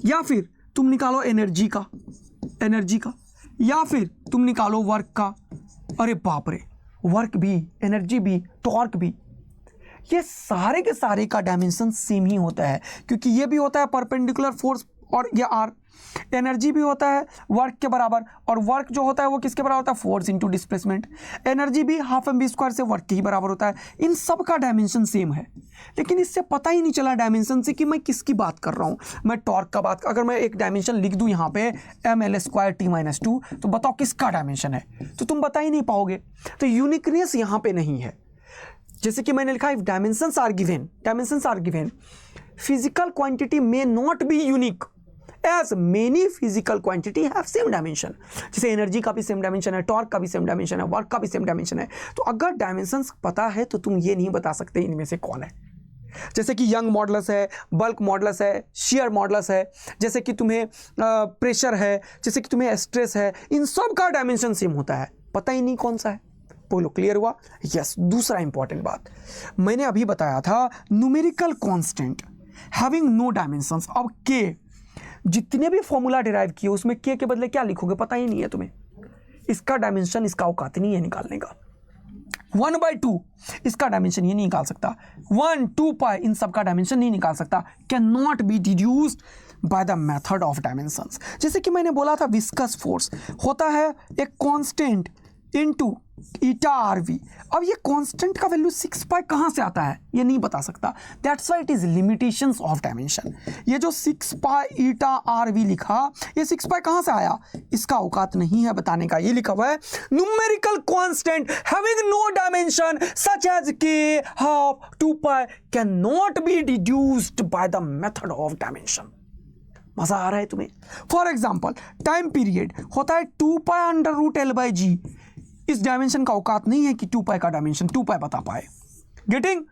या फिर तुम निकालो एनर्जी का, या फिर तुम निकालो वर्क का। अरे बाप रे, वर्क भी, एनर्जी भी, टॉर्क भी, ये सारे के सारे का डायमेंशन सेम ही होता है, क्योंकि ये भी होता है परपेंडिकुलर फोर्स और ये आर। एनर्जी भी होता है वर्क के बराबर, और वर्क जो होता है वो किसके बराबर होता है? Force into displacement. एनर्जी भी ½ mv² से वर्क के ही बराबर होता है। इन सब का डायमेंशन सेम है, लेकिन इससे पता ही नहीं चला डायमेंशन से कि मैं किसकी बात कर रहा हूँ। मैं टॉर्क का बात, अगर मैं एक डायमेंशन लिख दूँ यहाँ पे ml² t -2, तो बताओ किसका डायमेंशन है, तो तुम बता ही नहीं पाओगे। तो यूनिकनेस यहाँ पे नहीं है। जैसे कि मैंने लिखा है, dimensions are given, physical quantity may not be unique as many physical quantity have same dimension. जैसे एनर्जी का भी सेम डायमेंशन है, टॉर्क का भी सेम डायमेंशन है, वर्क का भी सेम डायमेंशन है। तो अगर डायमेंशंस पता है तो तुम ये नहीं बता सकते इनमें से कौन है। जैसे कि यंग मॉडुलस है, बल्क मॉडुलस है, शियर मॉडुलस है, जैसे कि तुम्हें प्रेशर है, जैसे कि तुम्हें स्ट्रेस है, इन सब का डायमेंशन सेम होता है, पता ही नहीं कौन सा है। बोलो क्लियर हुआ? यस। दूसरा इंपॉर्टेंट बात मैंने अभी बताया था, numerical constant having no dimensions. अब के जितने भी फॉर्मूला डिराइव किए उसमें के बदले क्या लिखोगे पता ही नहीं है तुम्हें। इसका डायमेंशन, इसका औकात नहीं है निकालने का। 1/2 इसका डायमेंशन ये नहीं निकाल सकता, 1, 2 पाई इन सब का डायमेंशन नहीं निकाल सकता। Can not be deduced by the method of dimensions. जैसे कि मैंने बोला था विस्कस फोर्स होता है एक constant into eta r v. अब ये कांस्टेंट का वैल्यू 6 पाई कहाँ से आता है ये नहीं बता सकता, that's why it is limitations of dimension. ये जो 6 पाई ईटा आर वी लिखा, ये 6 पाई कहाँ से आया, इसका औकात नहीं है बताने का। ये लिखा हुआ है numerical constant having no dimension such as K half 2 pi can not be deduced by the method of dimension. मजा आ रहा है तुम्हें? फॉर एग्जाम्पल टाइम पीरियड होता है 2 pi under root L by g. इस डायमेंशन का औकात नहीं है कि 2 पाई का डायमेंशन 2 पाई बता पाए। गेटिंग?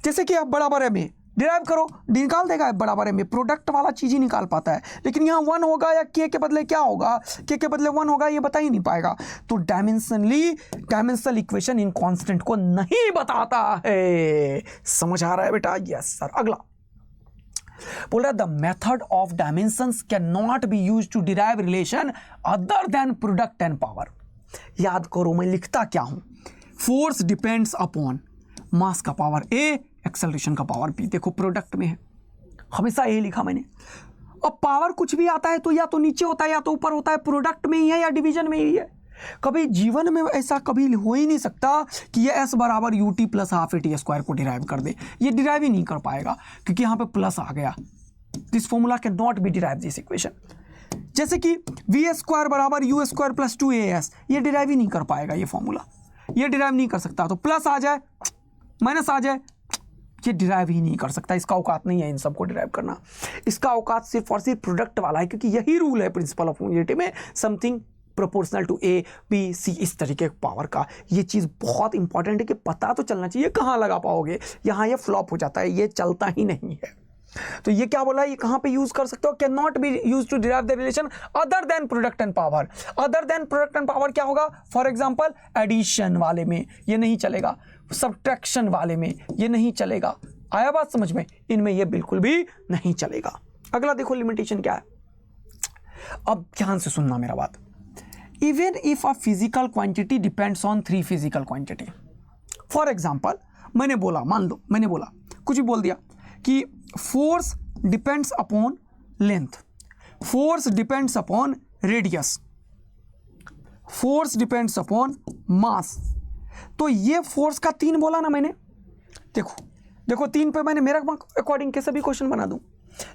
जैसे कि आप बराबर में डिराइव करो, निकाल देगा बराबर में, प्रोडक्ट वाला चीज ही निकाल पाता है, लेकिन यहाँ 1 होगा या के बदले क्या होगा, के बदले 1 होगा, ये बता ही नहीं पाएगा। तो डायमेंशनल इक्वेशन इन कांस्टेंट को नहीं बताता है। समझ आ रहा है बेटा? Yes sir. अगला बोल रहा है the method of dimensions can not be use to derive relation other than product and power. याद करो मैं लिखता क्या हूं, फोर्स डिपेंड्स अपॉन मास का पावर ए, एक्सेलरेशन का पावर बी। देखो प्रोडक्ट में है, हमेशा ए लिखा मैंने। अब पावर कुछ भी आता है तो या तो नीचे होता है या तो ऊपर होता है, प्रोडक्ट में ही है या डिवीजन में ही है। कभी जीवन में ऐसा कभी हो ही नहीं सकता कि ये एस बराबर U T plus half A T square को डिराइव कर दे, ये डिराइव ही नहीं कर पाएगा क्योंकि यहाँ पे प्लस आ गया। This formula can not B derive this equation. जैसे कि वी स्क्वायर बराबर यू स्क्वायर प्लस 2as, ये डिराइव ही नहीं कर पाएगा ये फॉर्मूला, ये डिराइव नहीं कर सकता। तो प्लस आ जाए माइनस आ जाए, ये डिराइव ही नहीं कर सकता, इसका औकात नहीं है इन सबको डिराइव करना। इसका औकात सिर्फ और सिर्फ प्रोडक्ट वाला है, क्योंकि यही रूल है प्रिंसिपल ऑफ होमोजेनिटी में, something proportional to A B C, इस तरीके के पावर का। ये चीज़ बहुत इंपॉर्टेंट है कि पता तो चलना चाहिए, कहाँ लगा पाओगे, यहाँ ये फ्लॉप हो जाता है, ये चलता ही नहीं है। तो ये क्या बोला, ये कहाँ पे यूज कर सकते हो, can not be use to derive the relation other than product and power. Other than product and power क्या होगा, फॉर एग्जांपल एडिशन वाले में ये नहीं चलेगा, सब्ट्रैक्शन वाले में ये नहीं चलेगा। आया बात समझ में? इनमें ये बिल्कुल भी नहीं चलेगा। अगला देखो लिमिटेशन क्या है, अब ध्यान से सुनना मेरा बात। Even if a physical quantity depends on 3 physical quantity. For example मैंने बोला, मान लो मैंने बोला कुछ भी बोल दिया कि force depends upon length, force depends upon radius, force depends upon mass. तो ये फोर्स का 3 बोला ना मैंने, देखो 3 पे मैंने मेरा अकॉर्डिंग कैसे भी क्वेश्चन बना दूं,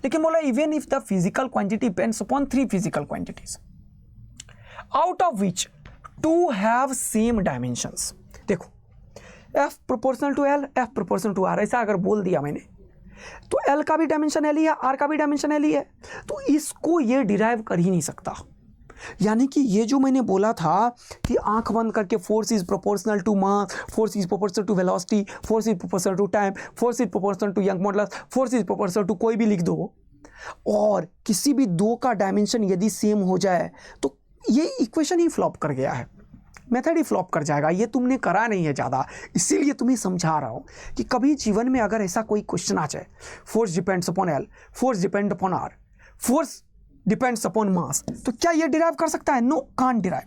लेकिन बोला even if the physical quantity depends upon 3 physical quantities out of which 2 have same dimensions. देखो F proportional to L, F proportional to R, ऐसा अगर बोल दिया मैंने तो L का भी डायमेंशन L ही है, R का भी डायमेंशन L ही है, तो इसको ये डिराइव कर ही नहीं सकता। यानी कि ये जो मैंने बोला था कि आंख बंद करके force is proportional to mass, force is proportional to velocity, force is proportional to time, force is proportional to Young modulus, force is proportional to कोई भी लिख दो, और किसी भी 2 का डायमेंशन यदि सेम हो जाए तो ये इक्वेशन ही फ्लॉप कर गया है, मेथड ही फ्लॉप कर जाएगा। ये तुमने करा नहीं है ज़्यादा, इसीलिए तुम्हें समझा रहा हूँ कि कभी जीवन में अगर ऐसा कोई क्वेश्चन आ जाए, force depends upon L, force depend upon R, force depends upon mass, तो क्या ये डिराइव कर सकता है? No, can't derive.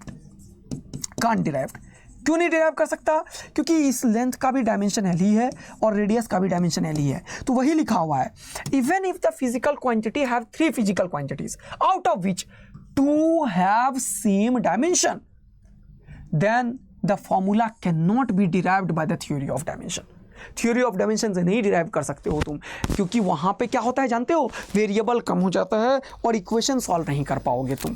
क्यों नहीं डिराइव कर सकता? क्योंकि इस लेंथ का भी डायमेंशन एल ही है और रेडियस का भी डायमेंशन एल ही है। तो वही लिखा हुआ है, even if the physical quantity have 3 physical quantities out of which 2 have same dimension, then the formula cannot be derived by the theory of dimension. Theory of dimension से नहीं डिराइव कर सकते हो तुम, क्योंकि वहां पे क्या होता है जानते हो, वेरिएबल कम हो जाता है और इक्वेशन सॉल्व नहीं कर पाओगे तुम।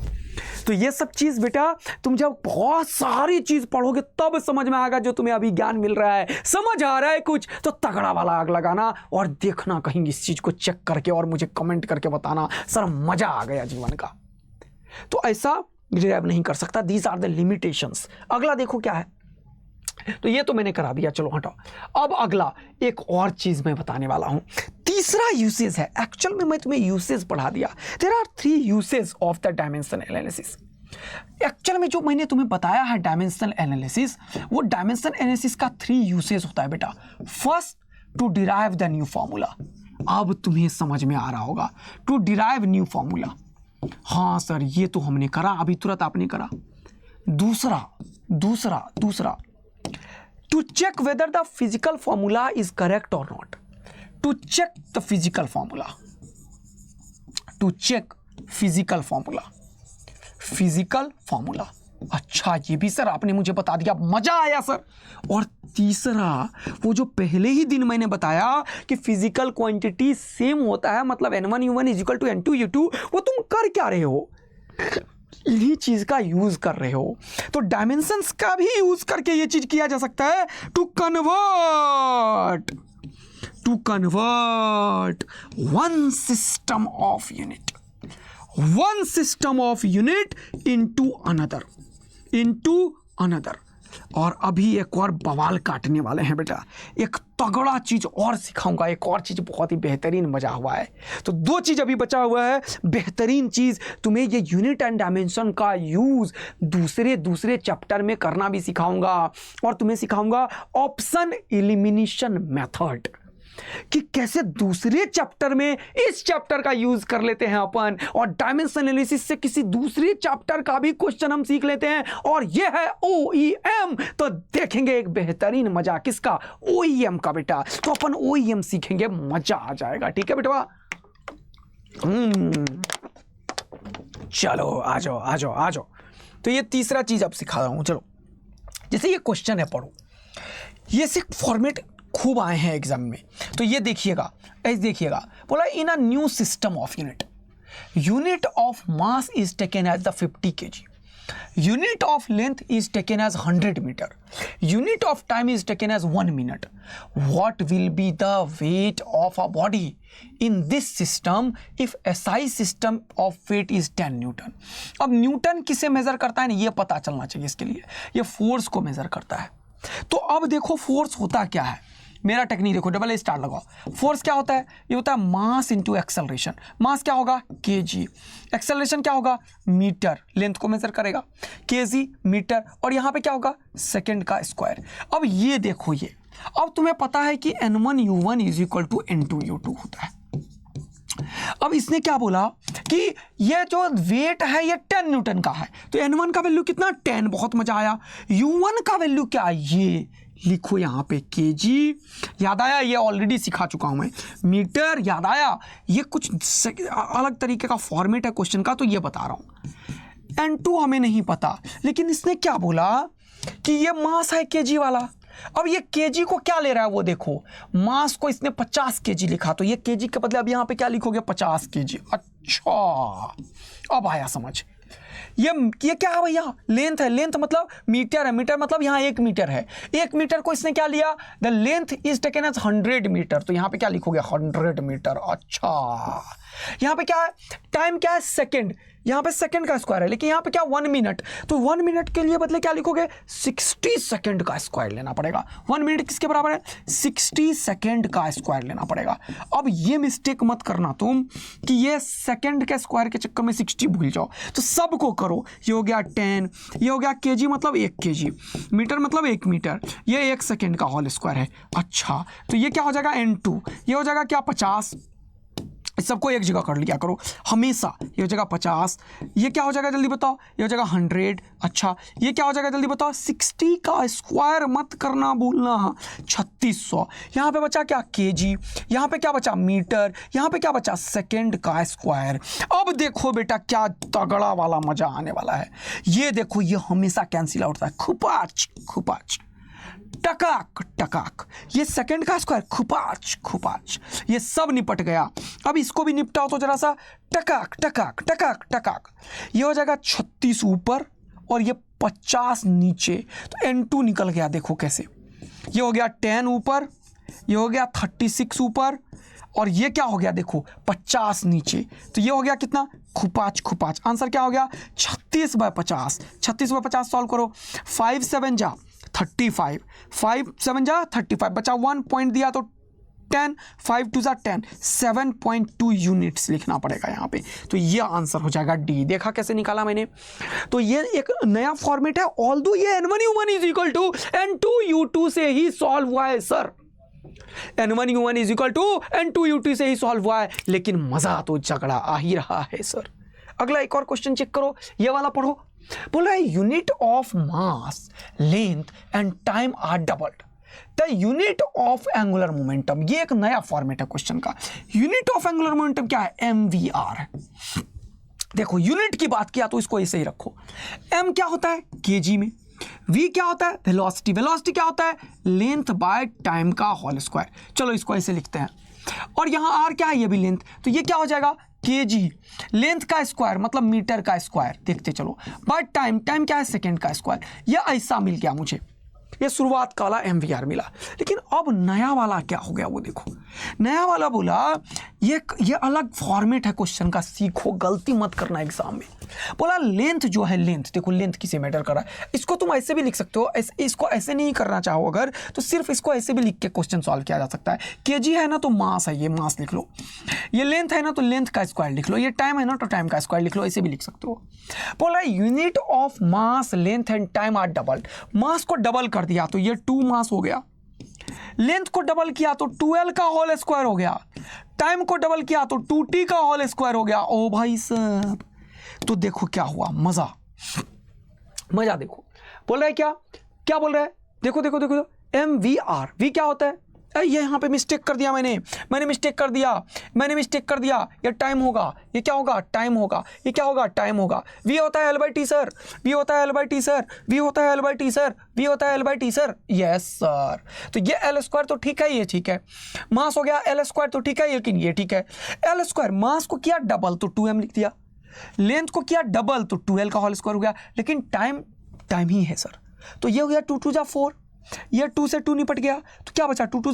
तो ये सब चीज़ बेटा तुम जब बहुत सारी चीज़ पढ़ोगे तब समझ में आएगा। जो तुम्हें अभी ज्ञान मिल रहा है, समझ आ रहा है कुछ, तो तगड़ा वाला आग लगाना और देखना कहीं इस चीज़ को चेक करके और मुझे कमेंट करके बताना सर मज़ा आ गया जीवन का। तो ऐसा डिराइव नहीं कर सकता, दीज आर द लिमिटेशंस। अगला देखो क्या है, तो ये तो मैंने करा दिया, चलो हटाओ। अब अगला एक और चीज मैं बताने वाला हूं, तीसरा यूसेज है। एक्चुअल में मैं तुम्हें यूसेज पढ़ा दिया। There are 3 usage of the dimensional analysis. Actual में जो मैंने तुम्हें बताया है डायमेंशनल एनालिसिस, वो डायमेंशनल एनालिसिस का 3 यूसेज होता है बेटा। First, to derive the new formula. अब तुम्हें समझ में आ रहा होगा, टू डिराइव न्यू फॉर्मूला। हाँ सर ये तो हमने करा, अभी तुरंत आपने करा। दूसरा to check whether the physical formula is correct और not. To check the physical formula, to check physical formula अच्छा, ये भी सर आपने मुझे बता दिया, मजा आया सर। और तीसरा, वो जो पहले ही दिन मैंने बताया कि फिजिकल क्वांटिटी सेम होता है, मतलब N1U1 इक्वल टू N2U2, वो तुम कर क्या रहे हो? इन्हीं चीज का यूज कर रहे हो। तो डायमेंशंस का भी यूज करके ये चीज किया जा सकता है, to convert one system of unit into another. और अभी एक और बवाल काटने वाले हैं बेटा, एक तगड़ा चीज और सिखाऊंगा, एक और चीज बहुत ही बेहतरीन मजा हुआ है। तो दो चीज अभी बचा हुआ है, बेहतरीन चीज, तुम्हें ये यूनिट एंड डायमेंशन का यूज दूसरे चैप्टर में करना भी सिखाऊंगा। और तुम्हें सिखाऊंगा ऑप्शन एलिमिनेशन मेथड, कि कैसे दूसरे चैप्टर में इस चैप्टर का यूज कर लेते हैं अपन, और डायमेंशन एनालिसिस से किसी दूसरे चैप्टर का भी क्वेश्चन हम सीख लेते हैं। और यह है OEM, तो देखेंगे एक बेहतरीन मजा, किसका? OEM का बेटा। तो अपन OEM सीखेंगे, मजा आ जाएगा। ठीक है बेटा, चलो आ जाओ। तो ये तीसरा चीज अब सिखा रहा हूं। चलो, जैसे ये क्वेश्चन है, पढ़ो, ये सिर्फ फॉर्मेट खूब आए हैं एग्जाम में, तो ये देखिएगा, ऐसे देखिएगा, बोला in a new system of unit of mass is taken as the 50 kg, unit of length is taken as 100 metre, unit of time is taken as 1 minute. What will be the weight of a body in this system if SI system of weight is 10 Newton? अब Newton किसे major करता है ना, ये पता चलना चाहिए इसके लिए, ये फोर्स को मेजर करता है। तो अब देखो फोर्स होता क्या है, मेरा टेक्निक देखो, डबल ए स्टार लगाओ। फोर्स क्या होता है? ये होता है मास इंटू एक्सेलरेशन। मास क्या होगा? kg। एक्सेलरेशन क्या होगा? मीटर। लेंथ को मेजर करेगा, kg मीटर, और यहाँ पे क्या होगा? सेकेंड का स्क्वायर। अब ये देखो, ये अब तुम्हें पता है कि N1U1 is equal to N2U2 होता है। अब इसने क्या बोला कि ये जो वेट है ये 10 न्यूटन का है, तो N1 का वैल्यू कितना? 10। बहुत मजा आया। U1 का वैल्यू क्या? ये लिखो यहाँ पे kg, याद आया, ये ऑलरेडी सिखा चुका हूं मैं। मीटर याद आया, ये कुछ अलग तरीके का फॉर्मेट है क्वेश्चन का, तो ये बता रहा हूं। N2 हमें नहीं पता, लेकिन इसने क्या बोला कि ये मास है kg वाला। अब ये kg को क्या ले रहा है वो देखो, मास को इसने 50 kg लिखा, तो ये kg के बदले अब यहाँ पे क्या लिखोगे? 50 kg। अच्छा, अब आया समझ। ये क्या है भैया? लेंथ है। लेंथ मतलब मीटर है, मीटर मतलब यहाँ 1 मीटर है। 1 मीटर को इसने क्या लिया? The length is taken as 100 metre, तो यहाँ पे क्या लिखोगे? 100 मीटर। अच्छा, यहाँ पे क्या है? टाइम क्या है? सेकेंड। यहाँ पे सेकंड का स्क्वायर है, लेकिन यहाँ पे क्या? 1 मिनट, तो 1 मिनट के लिए बदले क्या लिखोगे? 60 सेकंड का स्क्वायर लेना पड़ेगा। 1 मिनट किसके बराबर है? 60 सेकंड का स्क्वायर लेना पड़ेगा। अब ये मिस्टेक मत करना तुम कि ये सेकंड के स्क्वायर के चक्कर में 60 भूल जाओ, तो सबको करो। ये हो गया 10, ये हो गया kg मतलब 1 kg, मीटर मतलब 1 मीटर, ये 1 सेकेंड का होल स्क्वायर है। अच्छा, तो ये क्या हो जाएगा? N2। ये हो जाएगा क्या? 50। इस सबको एक जगह कर लिया करो हमेशा। ये हो जाएगा 50, ये क्या हो जाएगा जल्दी बताओ? ये हो जाएगा 100। अच्छा, ये क्या हो जाएगा जल्दी बताओ? 60 का स्क्वायर मत करना भूलना, 3600। यहाँ पे बचा क्या? kg। यहाँ पे क्या बचा? मीटर। यहाँ पे क्या बचा? सेकंड का स्क्वायर। अब देखो बेटा क्या तगड़ा वाला मजा आने वाला है। ये देखो, ये हमेशा कैंसिल आउट होता है, खुपाच खुपाच, टकाक टकाक, ये सेकंड का स्क्वायर, खुपाच खुपाच, ये सब निपट गया। अब इसको भी निपटाओ तो जरा सा, टकाक टकाक टकाक टकाक। ये हो जाएगा 36 ऊपर और ये 50 नीचे, तो N2 निकल गया। देखो कैसे, ये हो गया 10 ऊपर, ये हो गया 36 ऊपर, और ये क्या हो गया? देखो 50 नीचे, तो ये हो गया कितना? खुपाच खुपाच। आंसर क्या हो गया? 36/50। 36/50 सॉल्व करो। 5 7 जा 35, 5 7 जा 35, बचा 1 पॉइंट दिया तो 10, 5 2 जा 10, 7.2 यूनिट्स लिखना पड़ेगा यहाँ पे। तो ये आंसर हो जाएगा डी। देखा कैसे निकाला मैंने? तो ये एक नया फॉर्मेट है, ऑल्दो ये N1U1 is equal to N2U2 से ही सॉल्व हुआ है sir. N1U1 is equal to N2U2 से ही सॉल्व हुआ है, लेकिन मजा तो झगड़ा आ ही रहा है सर। अगला एक और क्वेश्चन चेक करो, ये वाला पढ़ो। बोला है unit of mass, length and time are doubled, the unit of angular momentum. ये एक नया फॉर्मेट है क्वेश्चन का। यूनिट ऑफ एंगुलर मोमेंटम क्या है? MVR। देखो यूनिट की बात किया तो इसको ऐसे ही रखो, m क्या होता है केजी में, v क्या होता है वेलोसिटी, वेलोसिटी क्या होता है लेंथ बाय टाइम का होल स्क्वायर। चलो इसको ऐसे लिखते हैं, और यहाँ r क्या है ये भी लेंथ, तो ये क्या हो जाएगा kg, लेंथ का स्क्वायर मतलब मीटर का स्क्वायर, देखते चलो, बाय टाइम, टाइम क्या है सेकंड का स्क्वायर। ये ऐसा मिल गया मुझे, ये शुरुआत का वाला MVR मिला। लेकिन अब नया वाला क्या हो गया वो देखो, नया वाला बोला ये अलग फॉर्मेट है क्वेश्चन का, सीखो गलती मत करना एग्जाम में। बोला लेंथ जो है, लेंथ देखो लेंथ किसे मैटर कर रहा है, इसको तुम ऐसे भी लिख सकते हो, इसको ऐसे नहीं करना चाहो अगर तो सिर्फ इसको ऐसे भी लिख के क्वेश्चन सॉल्व किया जा सकता है। केजी है ना तो मास है, ये मास लिख लो, ये लेंथ है ना तो लेंथ का स्क्वायर लिख लो, ये टाइम है ना तो टाइम का स्क्वायर लिख लो, ऐसे भी लिख सकते हो। बोला unit of mass length and time are doubled, mass को डबल कर दिया तो ये 2 मास हो गया, लेंथ को डबल किया तो 2l का होल स्क्वायर हो गया, टाइम को डबल किया तो 2t का होल स्क्वायर हो गया। ओ भाई साहब, तो देखो क्या हुआ, मजा मजा देखो, बोल रहा है क्या क्या बोल रहा है, देखो देखो देखो MVR, v क्या होता है, ये यहाँ पे मिस्टेक कर दिया मैंने मिस्टेक कर दिया, ये टाइम होगा, ये क्या होगा टाइम होगा, ये क्या होगा टाइम होगा। v होता है L/T सर, v होता है L/T सर, v होता है L/T सर, v होता है L/T सर, यस सर। तो ये L स्क्वायर तो ठीक है, ये ठीक है, मास हो गया L स्क्वायर तो ठीक है, लेकिन ये ठीक है, L स्क्वायर मास को किया डबल तो 2m लिख दिया, लेंथ को किया डबल तो 2l का होल स्क्वायर हो गया, लेकिन टाइम ही है सर, तो ये हो गया 2 2 4, ये 2 से 2 निपट गया तो क्या बचा 2 2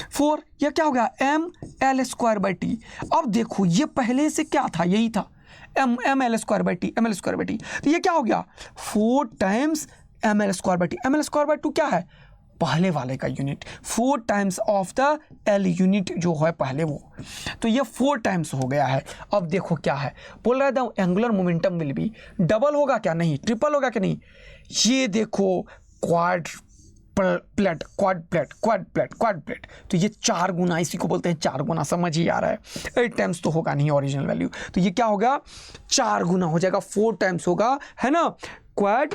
4, ये क्या हो गया ml स्क्वायर बाई टी। अब देखो ये पहले से क्या था, यही था ml स्क्वायर बाई टी, तो ये क्या हो गया 4 times ml square by T, ml square by 2 क्या है पहले वाले का unit, 4 times of the l unit जो है पहले वो, तो ये 4 टाइम्स हो गया है। अब देखो क्या है, बोल रहा है the angular momentum will be, double होगा क्या नहीं, ट्रिपल होगा क्या नहीं, ये देखो क्वाड प्लेट, तो ये 4 गुना, इसी को बोलते हैं 4 गुना, समझ ही आ रहा है, 8 टाइम्स तो होगा नहीं ओरिजिनल वैल्यू, तो ये क्या होगा 4 गुना हो जाएगा, 4 टाइम्स होगा, है ना क्वाड।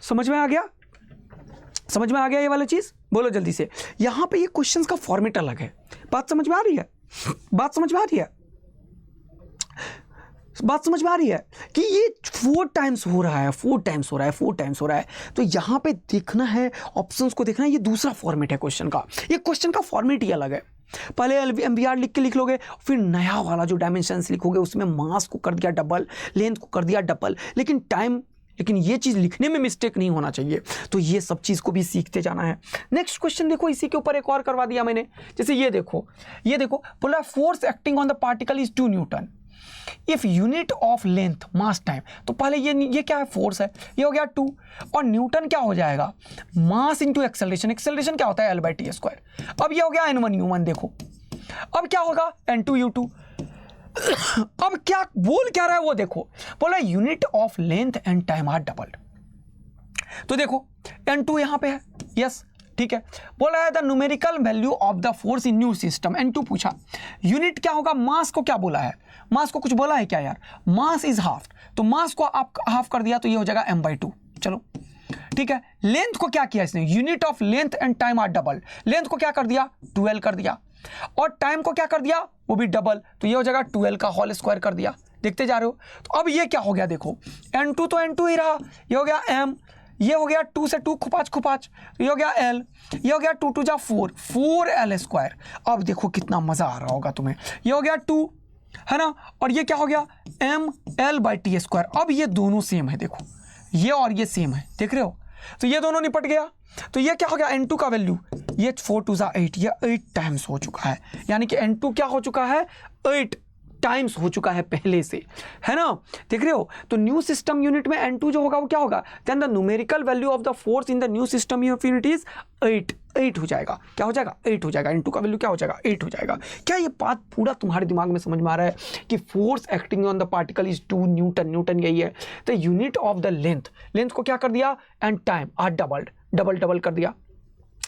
समझ में आ गया, समझ में आ गया ये वाला चीज, बोलो जल्दी से। यहां पे ये क्वेश्चंस का फॉर्मेट अलग है, बात समझ में आ रही है, बात समझ में आ रही है, बात समझ में आ रही है कि ये 4 टाइम्स हो रहा है, 4 टाइम्स हो रहा है, 4 टाइम्स हो रहा है। तो यहाँ पे देखना है, ऑप्शंस को देखना है, ये दूसरा फॉर्मेट है क्वेश्चन का, ये क्वेश्चन का फॉर्मेट ही अलग है। पहले MVR लिख लोगे, फिर नया वाला जो डायमेंशंस लिखोगे उसमें मास को कर दिया डबल, लेंथ को कर दिया डबल, लेकिन टाइम, लेकिन ये चीज लिखने में मिस्टेक नहीं होना चाहिए। तो ये सब चीज को भी सीखते जाना है। नेक्स्ट क्वेश्चन देखो, इसी के ऊपर एक और करवा दिया मैंने, जैसे ये देखो बोला force acting on the particle is 2 Newton if unit of length mass time. तो पहले ये क्या है फोर्स है, ये हो गया 2, और न्यूटन क्या हो जाएगा मास इंटू एक्सेलरेशन, एक्सेलरेशन क्या होता है L/T स्क्वायर। अब ये हो गया N1U1, देखो अब क्या होगा N2U2। अब क्या बोल क्या रहा है वो देखो, बोला unit of length and time are doubled. तो देखो N2 यहां पे है, यस ठीक है। बोला है the numerical value of the force in new system, N2 पूछा, यूनिट क्या होगा, मास को क्या बोला है, मास को कुछ बोला है क्या यार, मास इज हाफ, तो मास को आप हाफ कर दिया तो ये हो जाएगा m/2, चलो ठीक है। लेंथ को क्या किया इसने, unit of length and time are double, length को क्या कर दिया 2l कर दिया, और टाइम को क्या कर दिया वो भी डबल, तो ये हो जाएगा 2l का होल स्क्वायर कर दिया। देखते जा रहे हो, तो अब ये क्या हो गया देखो, N2 तो N2 ही रहा, ये हो गया m, ये हो गया 2 से 2 खुपाच, तो ये हो गया l, ये हो गया 2 2 जा 4, 4l स्क्वायर। अब देखो कितना मजा आ रहा होगा तुम्हें, ये हो गया 2 है ना, और ये क्या हो गया ml/t स्क्वायर। अब ये दोनों सेम है, देखो ये और ये सेम है, देख रहे हो, तो ये दोनों निपट गया। तो ये क्या हो गया N2 का वैल्यू, ये 4 2 जा 8, ये 8 टाइम्स हो चुका है, यानी कि N2 क्या हो चुका है 8 टाइम्स हो चुका है पहले से, है ना, देख रहे हो। तो न्यू सिस्टम यूनिट में N2 जो होगा वो क्या होगा, then the numerical value of the force in the new system unit is 8 हो जाएगा, क्या हो जाएगा 8 हो जाएगा, N2 का वैल्यू क्या हो जाएगा 8 हो जाएगा। क्या ये बात पूरा तुम्हारे दिमाग में समझ में आ रहा है कि force acting on the particle is 2 Newton, Newton यही है। तो unit of the length, length को क्या कर दिया एंड टाइम आर डबल कर दिया,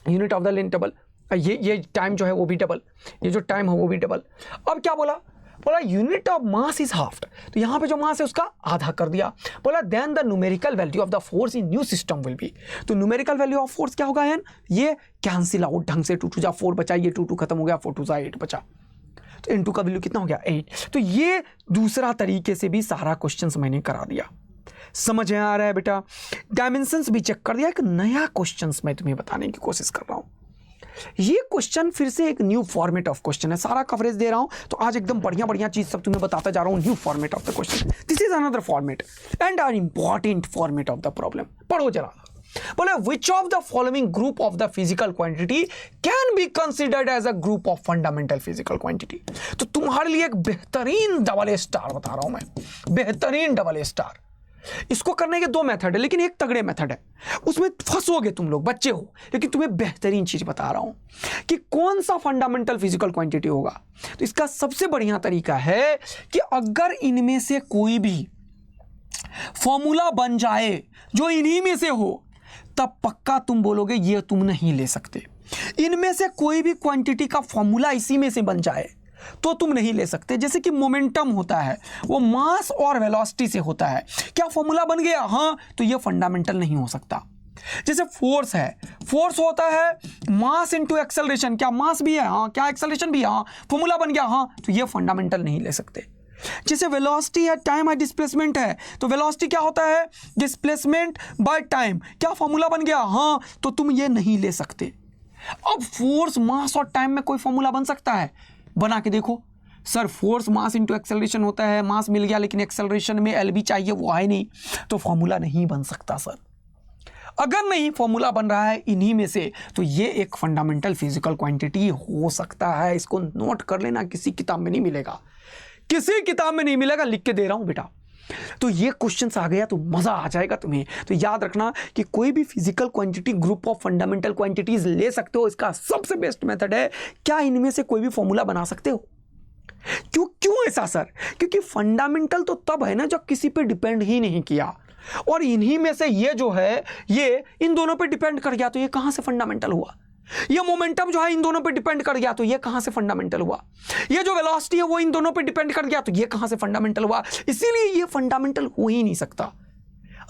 unit of the length double, ये टाइम जो है वो भी डबल, ये जो टाइम है वो भी डबल। अब क्या बोला unit of mass is half, तो यहां पे जो मास है उसका आधा कर दिया। बोला then the numerical value of the force in new system will be, तो न्यूमेरिकल वैल्यू ऑफ फोर्स क्या होगा एन, ये कैंसिल आउट ढंग से, 2 2 जा 4 बचा, ये 2 2 खत्म हो गया, 4 2 जा 8 बचा। तो n2 का वैल्यू कितना हो गया 8। तो ये दूसरा तरीके से भी सारा क्वेश्चंस मैंने करा दिया। समझ में आ रहा है बेटा? डायमेंशंस भी चेक कर दिया। एक नया क्वेश्चंस मैं तुम्हें बताने की कोशिश कर रहा हूं। ये क्वेश्चन फिर से एक न्यू फॉर्मेट ऑफ क्वेश्चन है। सारा कवरेज दे रहा हूं तो आज एकदम बढ़िया बढ़िया चीज सब तुम्हें बताता जा रहा हूं। New format of the question, this is another format and an important format of the problem. पढ़ो जरा। बोले which of the following group of the physical quantity can be considered as a group of fundamental physical quantity. तो तुम्हारे लिए एक बेहतरीन double star बता रहा हूं मैं, बेहतरीन डबल स्टार। इसको करने के दो मेथड है, लेकिन एक तगड़े मेथड है, उसमें फंसोगे तुम लोग, बच्चे हो, लेकिन तुम्हें बेहतरीन चीज बता रहा हूं कि कौन सा फंडामेंटल फिजिकल क्वांटिटी होगा। तो इसका सबसे बढ़िया तरीका है कि अगर इनमें से कोई भी फॉर्मूला बन जाए जो इन्हीं में से हो, तब पक्का तुम बोलोगे ये तुम नहीं ले सकते। इनमें से कोई भी क्वांटिटी का फॉर्मूला इसी में से बन जाए तो तुम नहीं ले सकते। जैसे कि मोमेंटम होता है, वो मास और वेलोसिटी से होता है। क्या फॉर्मूला बन गया? हाँ, तो ये फंडामेंटल नहीं हो सकता। जैसे फोर्स है, फोर्स होता है मास इनटू एक्सेलरेशन। क्या मास भी है? हाँ। क्या एक्सेलरेशन भी है? हाँ। फॉर्मूला बन गया? हाँ। तो ये फंडामेंटल नहीं ले सकते। जैसे वेलोसिटी है, टाइम है, डिस्प्लेसमेंट है, तो वेलोसिटी क्या होता है? Displacement by time. क्या फॉर्मूला बन गया? हाँ। तो तुम ये नहीं ले सकते। अब फोर्स, मास और टाइम में कोई फॉर्मूला बन सकता है? बना के देखो। Sir force mass into acceleration होता है, मास मिल गया लेकिन एक्सेलरेशन में एल भी चाहिए, वो है नहीं, तो फॉर्मूला नहीं बन सकता सर। अगर नहीं फॉर्मूला बन रहा है इन्हीं में से, तो ये एक फंडामेंटल फिजिकल क्वांटिटी हो सकता है। इसको नोट कर लेना, किसी किताब में नहीं मिलेगा, किसी किताब में नहीं मिलेगा, लिख के दे रहा हूं बेटा। तो ये क्वेश्चंस आ गया तो मजा आ जाएगा तुम्हें। तो याद रखना कि कोई भी physical quantity group of fundamental quantities ले सकते हो। इसका सबसे बेस्ट मेथड है, क्या इनमें से कोई भी फॉर्मूला बना सकते हो? क्यों ऐसा सर? क्योंकि फंडामेंटल तो तब है ना जब किसी पे डिपेंड ही नहीं किया, और इन्हीं में से ये जो है ये इन दोनों पे डिपेंड कर गया, तो ये कहां से फंडामेंटल हुआ? ये मोमेंटम जो है इन दोनों पे डिपेंड कर गया, तो ये कहां से फंडामेंटल हुआ? ये जो वेलोसिटी है वो इन दोनों पे डिपेंड कर गया, तो ये कहां से फंडामेंटल हुआ? इसीलिए ये फंडामेंटल हो ही नहीं सकता।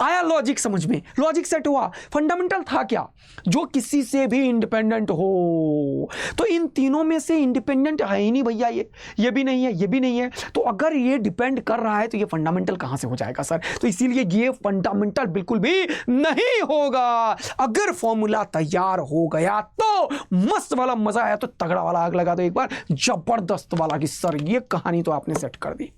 आया लॉजिक समझ में? लॉजिक सेट हुआ। फंडामेंटल था क्या? जो किसी से भी इंडिपेंडेंट हो। तो इन तीनों में से इंडिपेंडेंट है ही नहीं भैया, ये भी नहीं है, ये भी नहीं है, तो अगर ये डिपेंड कर रहा है तो ये फंडामेंटल कहां से हो जाएगा सर? तो इसीलिए ये फंडामेंटल बिल्कुल भी नहीं होगा। अगर फॉर्मूला तैयार हो गया तो मस्त वाला, मजा आया तो तगड़ा वाला आग लगा दो एक बार, जबरदस्त वाला कि सर ये कहानी तो आपने सेट कर दी।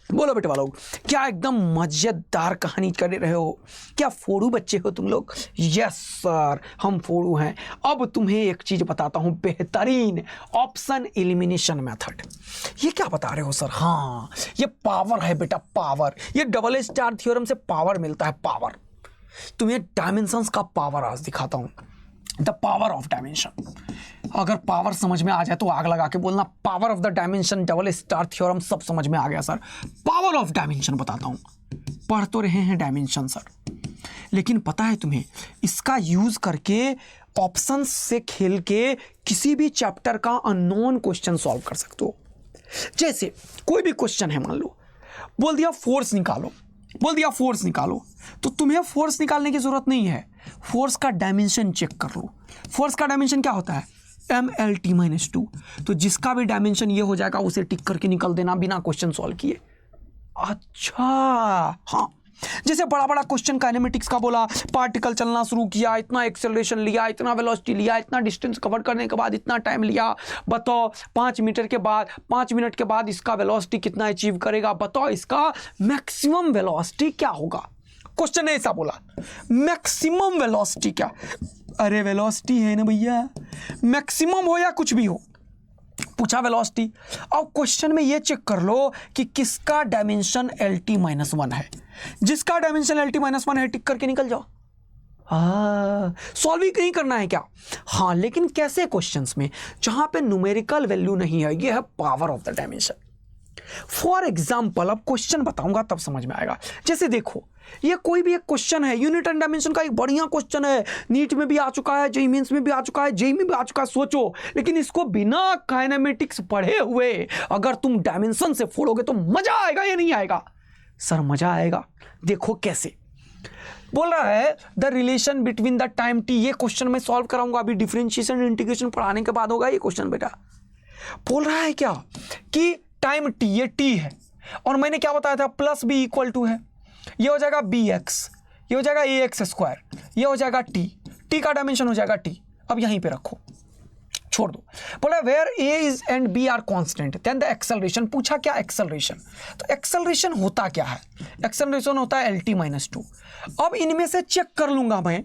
बोलो बेटे वालों, क्या एकदम मजेदार कहानी कर रहे हो? क्या फोड़ू बच्चे हो तुम लोग? यस सर, हम फोड़ू हैं। अब तुम्हें एक चीज बताता हूं, बेहतरीन ऑप्शन एलिमिनेशन मेथड। ये क्या बता रहे हो सर? हाँ, ये पावर है बेटा, पावर। ये डबल स्टार थ्योरम से पावर मिलता है, पावर। तुम्हें डायमेंशंस का पावर आज दिखाता हूं, द पावर ऑफ डायमेंशन। अगर पावर समझ में आ जाए तो आग लगा के बोलना, power of the dimension, double star theorem सब समझ में आ गया सर। पावर ऑफ डायमेंशन बताता हूं। पढ़ तो रहे हैं डायमेंशन सर, लेकिन पता है तुम्हें इसका यूज करके ऑप्शंस से खेल के किसी भी चैप्टर का अननोन क्वेश्चन सॉल्व कर सकते हो। जैसे कोई भी क्वेश्चन है, मान लो बोल दिया फोर्स निकालो, बोल दिया फोर्स निकालो, तो तुम्हें फोर्स निकालने की जरूरत नहीं है, फोर्स का डायमेंशन चेक कर लो। फोर्स का डायमेंशन क्या होता है? MLT-2। तो जिसका भी डायमेंशन ये हो जाएगा उसे टिक करके निकल देना बिना क्वेश्चन सॉल्व किए। अच्छा हाँ, जैसे बड़ा बड़ा क्वेश्चन काइनेमेटिक्स का बोला, पार्टिकल चलना शुरू किया, इतना एक्सेलरेशन लिया, इतना वेलोसिटी लिया, इतना डिस्टेंस कवर करने के बाद इतना टाइम लिया, बताओ 5 मिनट के बाद इसका वेलोसिटी कितना अचीव करेगा? बताओ इसका मैक्सिमम वेलोसिटी क्या होगा? क्वेश्चन ऐसा बोला, मैक्सिमम वेलोसिटी क्या? अरे वेलोसिटी है ना भैया, मैक्सिमम हो या कुछ भी हो, पूछा वेलोसिटी। अब क्वेश्चन में ये चेक कर लो कि किसका डायमेंशन LT-1 है। जिसका डायमेंशन LT-1 है टिक करके निकल जाओ। सॉल्व ही नहीं करना है क्या? हाँ, लेकिन कैसे क्वेश्चंस में जहां पे न्यूमेरिकल वैल्यू नहीं है, ये है power of the dimension. For example, अब क्वेश्चन बताऊंगा तब समझ में आएगा। जैसे देखो, ये कोई भी एक क्वेश्चन है, यूनिट एंड डायमेंशन का एक बढ़िया क्वेश्चन है, नीट में भी आ चुका है, जेईई मेंस में भी आ चुका है, जेईई में भी आ चुका है। सोचो, लेकिन इसको बिना काइनेमेटिक्स पढ़े हुए अगर तुम डायमेंशन से फोड़ोगे तो मजा आएगा या नहीं आएगा? सर मजा आएगा। देखो कैसे बोल रहा है, the relation between the time t। ये क्वेश्चन मैं सॉल्व कराऊंगा अभी, डिफरेंशिएशन इंटीग्रेशन पढ़ाने के बाद होगा ये क्वेश्चन बेटा। बोल रहा है क्या कि टाइम टी, ये टी है और मैंने क्या बताया था प्लस बी इक्वल टू है, ये हो जाएगा बी एक्स, ये हो जाएगा ए एक्स स्क्वायर, ये हो जाएगा टी, टी का डायमेंशन हो जाएगा टी। अब यहीं पे रखो, छोड़ दो। बोला where A is and B are constant then the acceleration. पूछा क्या एक्सेलरेशन, तो एक्सेलरेशन होता क्या है, एक्सेलरेशन होता है LT-2। अब इनमें से चेक कर लूंगा मैं,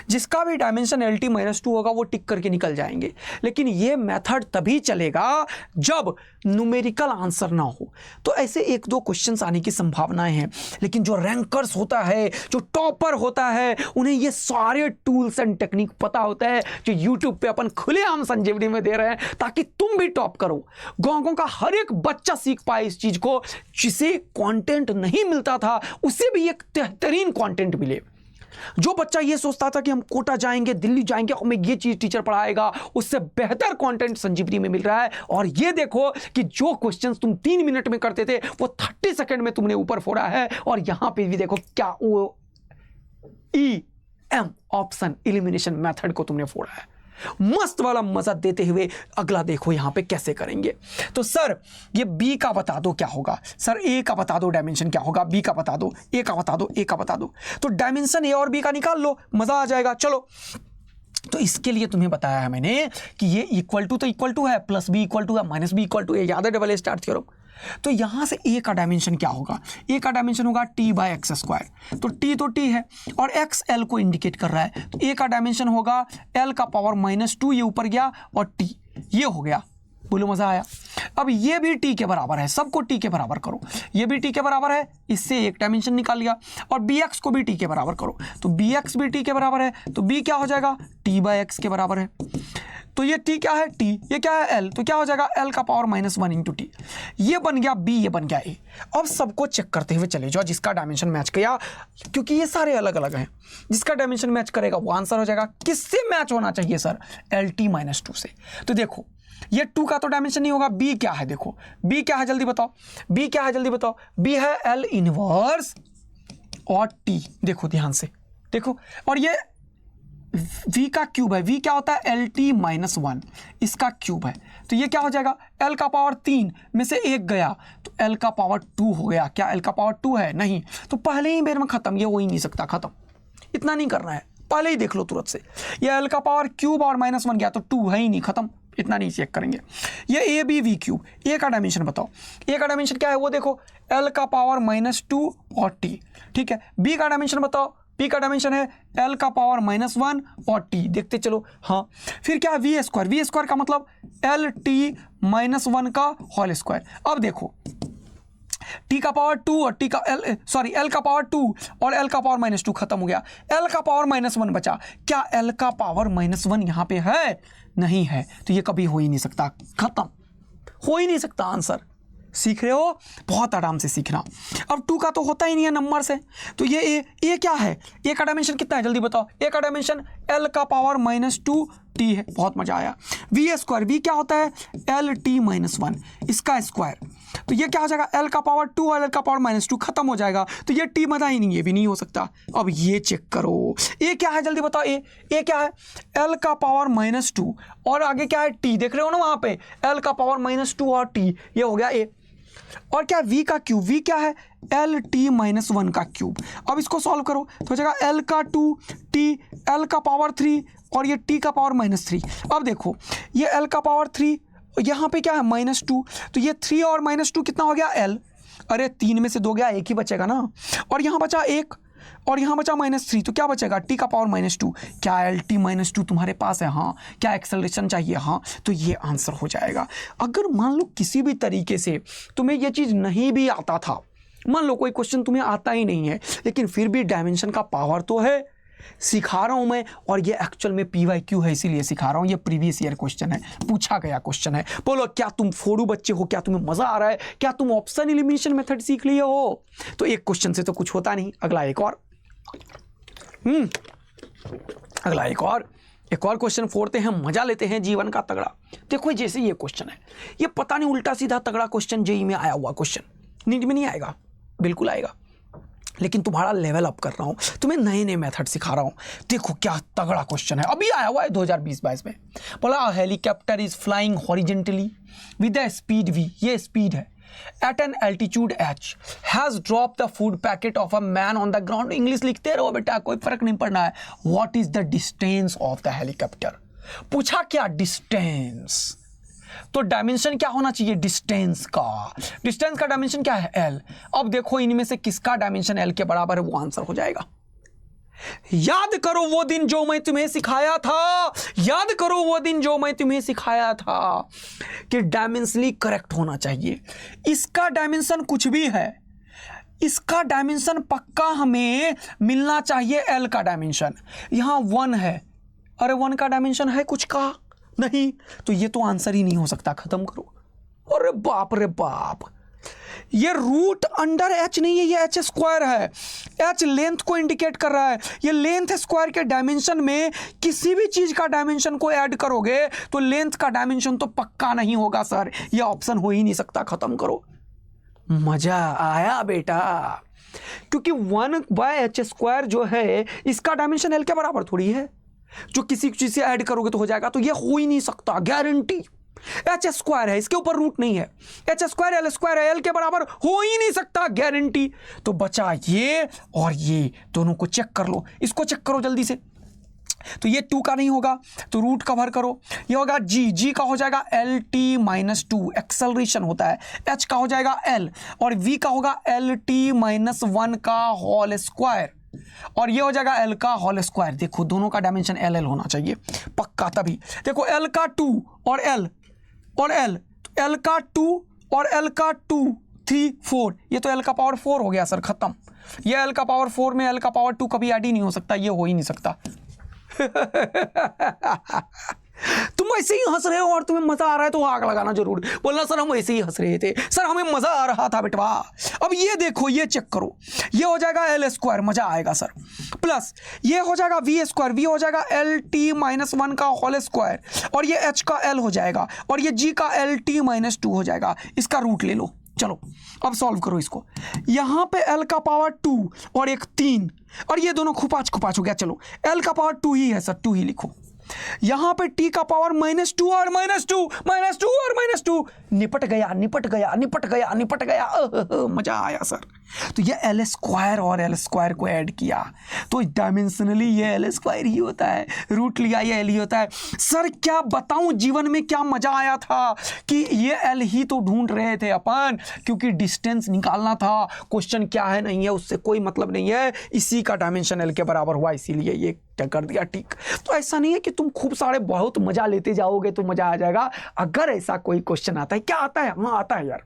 जिसका भी डायमेंशन LT-2 होगा वो टिक करके निकल जाएंगे, लेकिन ये मेथड तभी चलेगा जब न्यूमेरिकल आंसर ना हो। तो ऐसे एक दो क्वेश्चंस आने की संभावनाएं हैं, लेकिन जो रैंकर्स होता है, जो टॉपर होता है, उन्हें ये सारे टूल्स एंड टेक्निक पता होता है जो यूट्यूब पे अपन खुलेआम संजीवनी में दे रहे हैं, ताकि तुम भी टॉप करो, गांव का हर एक बच्चा सीख पाए इस चीज को, जिसे कंटेंट नहीं मिलता था उसे भी एक बेहतरीन कंटेंट मिले। जो बच्चा ये सोचता था कि हम कोटा जाएंगे, दिल्ली जाएंगे, हमें ये चीज टीचर पढ़ाएगा, उससे बेहतर कंटेंट संजीवनी में मिल रहा है। और ये देखो कि जो क्वेश्चंस तुम 3 मिनट में करते थे वो 30 सेकंड में तुमने ऊपर फोड़ा है। और यहां पे भी देखो क्या वो EM ऑप्शन एलिमिनेशन मेथड को तुमने फोड़ा है। मस्त वाला मजा देते हुए अगला देखो यहां पे कैसे करेंगे। तो सर ये बी का बता दो क्या होगा, सर ए का बता दो डायमेंशन क्या होगा, बी का बता दो, ए का बता दो, ए का बता दो। तो डायमेंशन ए और बी का निकाल लो, मजा आ जाएगा। चलो, तो इसके लिए तुम्हें बताया है मैंने कि ये इक्वल टू तो इक्वल टू है, प्लस बी इक्वल टू है, माइनस बी इक्वल टू है, याद है डबल ए स्टार्ट थ्योरम। तो यहां से ए का डायमेंशन क्या होगा, ए का डायमेंशन होगा टी बाय एक्स स्क्वायर। तो टी तो टी है और एक्स एल को इंडिकेट कर रहा है, तो ए का डायमेंशन होगा एल का पावर -2, ये ऊपर गया और टी ये हो गया। बोलो मजा आया। अब ये भी टी के बराबर है, सबको टी के बराबर करो, ये भी टी के बराबर है, इससे एक डायमेंशन निकाल लिया। और बी एक्स को भी टी के बराबर करो, तो बी एक्स भी टी के बराबर है, तो बी क्या हो जाएगा, टी बाय एक्स के बराबर है। तो ये टी क्या है, टी, ये क्या है एल, तो क्या हो जाएगा एल का पावर -1 इंटू टी। ये बन गया बी, ये बन गया ए। अब सबको चेक करते हुए चले जाओ, जिसका डायमेंशन मैच किया, क्योंकि ये सारे अलग अलग हैं, जिसका डायमेंशन मैच करेगा वो आंसर हो जाएगा। किससे मैच होना चाहिए सर, LT-2 से। तो देखो ये 2 का तो डायमेंशन नहीं होगा, बी क्या है, देखो बी क्या है जल्दी बताओ, बी क्या है जल्दी बताओ, बी है एल इनवर्स और टी, देखो ध्यान से देखो। और ये v का क्यूब है, v क्या होता है LT-1, इसका क्यूब है, तो ये क्या हो जाएगा l का पावर 3 में से 1 गया तो l का पावर 2 हो गया। क्या l का पावर 2 है, नहीं, तो पहले ही बेर में खत्म, ये हो ही नहीं सकता, खत्म, इतना नहीं करना है, पहले ही देख लो तुरंत से। ये l का पावर क्यूब और -1 गया तो 2 है ही नहीं, खत्म, इतना नहीं चेक करेंगे। ये ए बी वी क्यूब, ए का डायमेंशन बताओ, ए का डायमेंशन क्या है वो देखो, l का पावर -2 और t, ठीक है। बी का डायमेंशन बताओ, पी का डायमेंशन है l का पावर -1 और t, देखते चलो। हाँ, फिर क्या है वी स्क्वायर, वी स्क्वायर का मतलब LT-1 का होल स्क्वायर। अब देखो t का पावर 2 और t का l का पावर 2 और l का पावर -2 खत्म हो गया, l का पावर -1 बचा। क्या l का पावर -1 यहाँ पे है, नहीं है, तो ये कभी हो ही नहीं सकता, खत्म, हो ही नहीं सकता आंसर। सीख रहे हो, बहुत आराम से सीखना। अब 2 का तो होता ही नहीं है नंबर से, तो ये ए क्या है, ए का डायमेंशन कितना है जल्दी बताओ, ए का डायमेंशन l का पावर -2 t है, बहुत मजा आया। वी स्क्वायर, वी क्या होता है LT-1, इसका स्क्वायर, तो ये क्या हो जाएगा l का पावर 2 और l का पावर -2 खत्म हो जाएगा, तो ये t मजा ही नहीं, ये भी नहीं हो सकता। अब ये चेक करो, ए क्या है जल्दी बताओ, ए क्या है l का पावर -2 और आगे क्या है t, देख रहे हो ना वहां पे l का पावर -2 और t, ये हो गया ए। और क्या v का क्यूब, v क्या है LT-1 का क्यूब। अब इसको सॉल्व करो तो हो जाएगा l का 2 t, l का पावर 3 और ये t का पावर -3। अब देखो ये l का पावर 3, यहाँ पे क्या है -2, तो ये 3 और -2 कितना हो गया l, अरे 3 में से 2 गया, एक ही बचेगा ना, और यहाँ बचा 1 और यहाँ बचा -3, तो क्या बचेगा t का पावर -2। क्या LT-2 तुम्हारे पास है, हाँ। क्या एक्सेलरेशन चाहिए, हाँ, तो ये आंसर हो जाएगा। अगर मान लो किसी भी तरीके से तुम्हें ये चीज़ नहीं भी आता था, मान लो कोई क्वेश्चन तुम्हें आता ही नहीं है, लेकिन फिर भी डायमेंशन का पावर तो है, सिखा रहा हूं मैं, और ये एक्चुअल में PYQ है इसीलिए सिखा रहा हूं, ये प्रीवियस ईयर क्वेश्चन है, पूछा गया क्वेश्चन है। बोलो क्या तुम फोड़ू बच्चे हो, क्या तुम्हें मजा आ रहा है, क्या तुम ऑप्शन एलिमिनेशन मेथड सीख लिए हो। तो एक क्वेश्चन से तो कुछ होता नहीं, अगला एक और, अगला एक और क्वेश्चन फोड़ते हैं, मजा लेते हैं जीवन का तगड़ा। देखो जैसे ये क्वेश्चन है, ये पता नहीं उल्टा सीधा तगड़ा क्वेश्चन जेईई में आया हुआ क्वेश्चन, नीट में नहीं आएगा, बिल्कुल आएगा। लेकिन तुम्हारा लेवल अप कर रहा हूँ, तुम्हें नए नए मेथड सिखा रहा हूँ। देखो क्या तगड़ा क्वेश्चन है, अभी आया हुआ है 2020-22 में। बोला helicopter is flying horizontally with the speed v, ये स्पीड है, at an altitude h has dropped the food packet of a man on the ground। English लिखते रहो बेटा, कोई फर्क नहीं पड़ना है। What is the distance of the helicopter? पूछा क्या डिस्टेंस, तो डायमेंशन क्या होना चाहिए डिस्टेंस का, डिस्टेंस का डायमेंशन क्या है l। अब देखो इनमें से किसका डायमेंशन l के बराबर है, वो आंसर हो जाएगा। याद करो वो दिन जो मैं तुम्हें सिखाया था, याद करो वो दिन जो मैं तुम्हें सिखाया था कि डायमेंशनली करेक्ट होना चाहिए। इसका डायमेंशन कुछ भी है, इसका डायमेंशन पक्का हमें मिलना चाहिए l का डायमेंशन। यहां 1 है, अरे 1 का डायमेंशन है कुछ का नहीं, तो ये तो आंसर ही नहीं हो सकता, खत्म करो। अरे बाप रे बाप, ये रूट अंडर h नहीं है, ये h स्क्वायर है। h लेंथ को इंडिकेट कर रहा है, ये लेंथ स्क्वायर के डायमेंशन में किसी भी चीज का डायमेंशन को ऐड करोगे तो लेंथ का डायमेंशन तो पक्का नहीं होगा सर, ये ऑप्शन हो ही नहीं सकता, खत्म करो। मजा आया बेटा, क्योंकि 1/h² जो है इसका डायमेंशन l के बराबर थोड़ी है, जो किसी चीज से ऐड करोगे तो हो जाएगा, तो ये हो ही नहीं सकता, गारंटी। h² है, इसके ऊपर रूट नहीं है, h² l² है, l के बराबर हो ही नहीं सकता, गारंटी। तो बचा ये और ये, दोनों को चेक कर लो, इसको चेक करो जल्दी से। तो ये 2 का नहीं होगा तो रूट कवर करो, ये होगा g का हो जाएगा LT-2, एक्सेलरेशन होता है, h का हो जाएगा l और v का होगा LT-1 का होल स्क्वायर, और ये हो जाएगा l का होल स्क्वायर। देखो दोनों का डायमेंशन l होना चाहिए पक्का, तभी देखो l का 2 और l और l, l का 2 और l का 2 3 4, ये तो l का पावर 4 हो गया सर, खत्म। ये l का पावर 4 में l का पावर 2 कभी ऐड ही नहीं हो सकता, ये हो ही नहीं सकता। तुम ऐसे ही हंस रहे हो और तुम्हें मजा आ रहा है तो आग लगाना जरूर, बोलना सर हम ऐसे ही हंस रहे थे, सर हमें मजा आ रहा था बेटवा। अब ये देखो, ये चेक करो, ये हो जाएगा l², मजा आएगा सर, प्लस ये हो जाएगा v², v हो जाएगा LT-1 का होल स्क्वायर, और ये h का l हो जाएगा, और ये g का LT-2 हो जाएगा। इसका रूट ले लो, चलो अब सॉल्व करो इसको। यहां पे l का पावर 2 और एक 3, और ये दोनों खुपाच खुपाच हो गया। चलो l का पावर 2 ही है सर, 2 ही लिखो। यहां पे t का पावर -2 और -2 और -2, निपट गया निपट गया निपट गया निपट गया, मजा आया सर। तो ये l² और l² को ऐड किया तो डायमेंशनली ये l² ही होता है, रूट लिया ये l ही होता है। सर क्या बताऊं जीवन में क्या मजा आया था कि ये l ही तो ढूंढ रहे थे अपन, क्योंकि डिस्टेंस निकालना था, क्वेश्चन क्या है नहीं है उससे कोई मतलब नहीं है, इसी का डायमेंशन l के बराबर हुआ, इसीलिए ये क्या कर दिया ठीक। तो ऐसा नहीं है कि तुम खूब सारे बहुत मजा लेते जाओगे तो मजा आ जाएगा। अगर ऐसा कोई क्वेश्चन आता है, क्या आता है, हाँ आता है यार,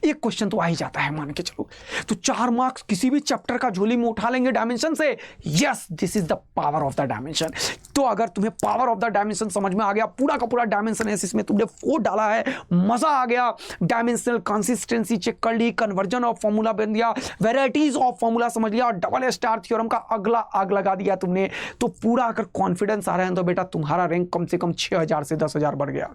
एक क्वेश्चन तो आ ही जाता है मान के चलो, तो 4 मार्क्स किसी भी चैप्टर का झोली में उठा लेंगे डायमेंशन से। Yes, this is the power of the dimension. तो अगर तुम्हें पावर ऑफ द डायमेंशन समझ में आ गया, पूरा का पूरा डायमेंशन एनालिसिस में तुमने 4 डाला है, मजा आ गया, डायमेंशनल कंसिस्टेंसी चेक कर ली, कन्वर्जन ऑफ फॉर्मूला बन दिया, वेराइटीज ऑफ फॉर्मूला समझ लिया, और डबल स्टार थ्योरम का अगला आग लगा दिया तुमने, तो पूरा अगर कॉन्फिडेंस आ रहा है तो बेटा तुम्हारा रैंक कम से कम 6000 से 10,000 बढ़ गया,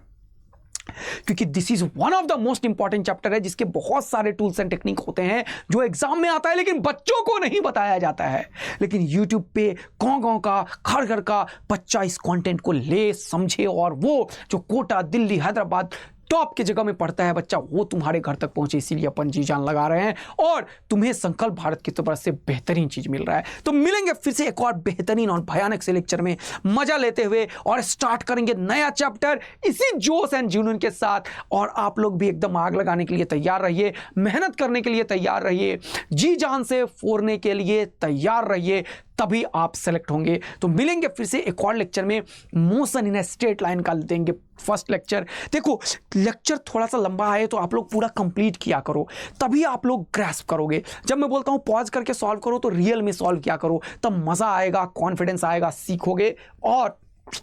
क्योंकि this is one of the most important chapter है, जिसके बहुत सारे टूल्स एंड टेक्निक होते हैं जो एग्जाम में आता है लेकिन बच्चों को नहीं बताया जाता है। लेकिन YouTube पे गांव-गांव का, घर-घर का बच्चा इस कंटेंट को ले, समझे, और वो जो कोटा, दिल्ली, हैदराबाद टॉप की जगह में पढ़ता है बच्चा, वो तुम्हारे घर तक पहुंचे, इसीलिए अपन जी जान लगा रहे हैं और तुम्हें संकल्प भारत की तरफ से बेहतरीन चीज मिल रहा है। तो मिलेंगे फिर से एक और बेहतरीन और भयानक से लेक्चर में, मजा लेते हुए, और स्टार्ट करेंगे नया चैप्टर इसी जोश एंड जुनून के साथ। और आप लोग भी एकदम आग लगाने के लिए तैयार रहिए, मेहनत करने के लिए तैयार रहिए, जी जान से फोड़ने के लिए तैयार रहिए, तभी आप सेलेक्ट होंगे। तो मिलेंगे फिर से एक और लेक्चर में, मोशन इन स्ट्रेट लाइन का देंगे फर्स्ट लेक्चर। देखो लेक्चर थोड़ा सा लंबा है तो आप लोग पूरा कंप्लीट किया करो, तभी आप लोग ग्रैस्प करोगे। जब मैं बोलता हूं पॉज करके सॉल्व करो तो रियल में सॉल्व किया करो, तब मजा आएगा, कॉन्फिडेंस आएगा, सीखोगे और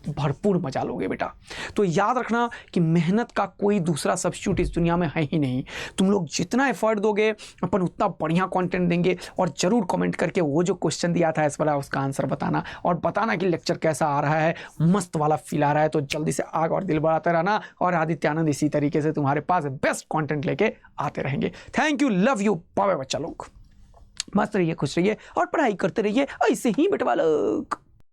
भरपूर मजा लोगे बेटा। तो याद रखना कि मेहनत का कोई दूसरा सब्स्टिट्यूट इस दुनिया में है ही नहीं। तुम लोग जितना एफर्ट दोगे अपन उतना बढ़िया कंटेंट देंगे। और जरूर कमेंट करके वो जो क्वेश्चन दिया था इस वाला उसका आंसर बताना, और बताना कि लेक्चर कैसा आ रहा है, मस्त वाला फील आ रहा है। तो जल्दी से आग और दिल बढ़ाते रहना, और आदित्य आनंद इसी तरीके से तुम्हारे पास बेस्ट कॉन्टेंट लेके आते रहेंगे। Thank you, love you, bye bye बच्चा लोग। मस्त रहिए, खुश रहिए और पढ़ाई करते रहिए ऐसे ही बेटवा लोग।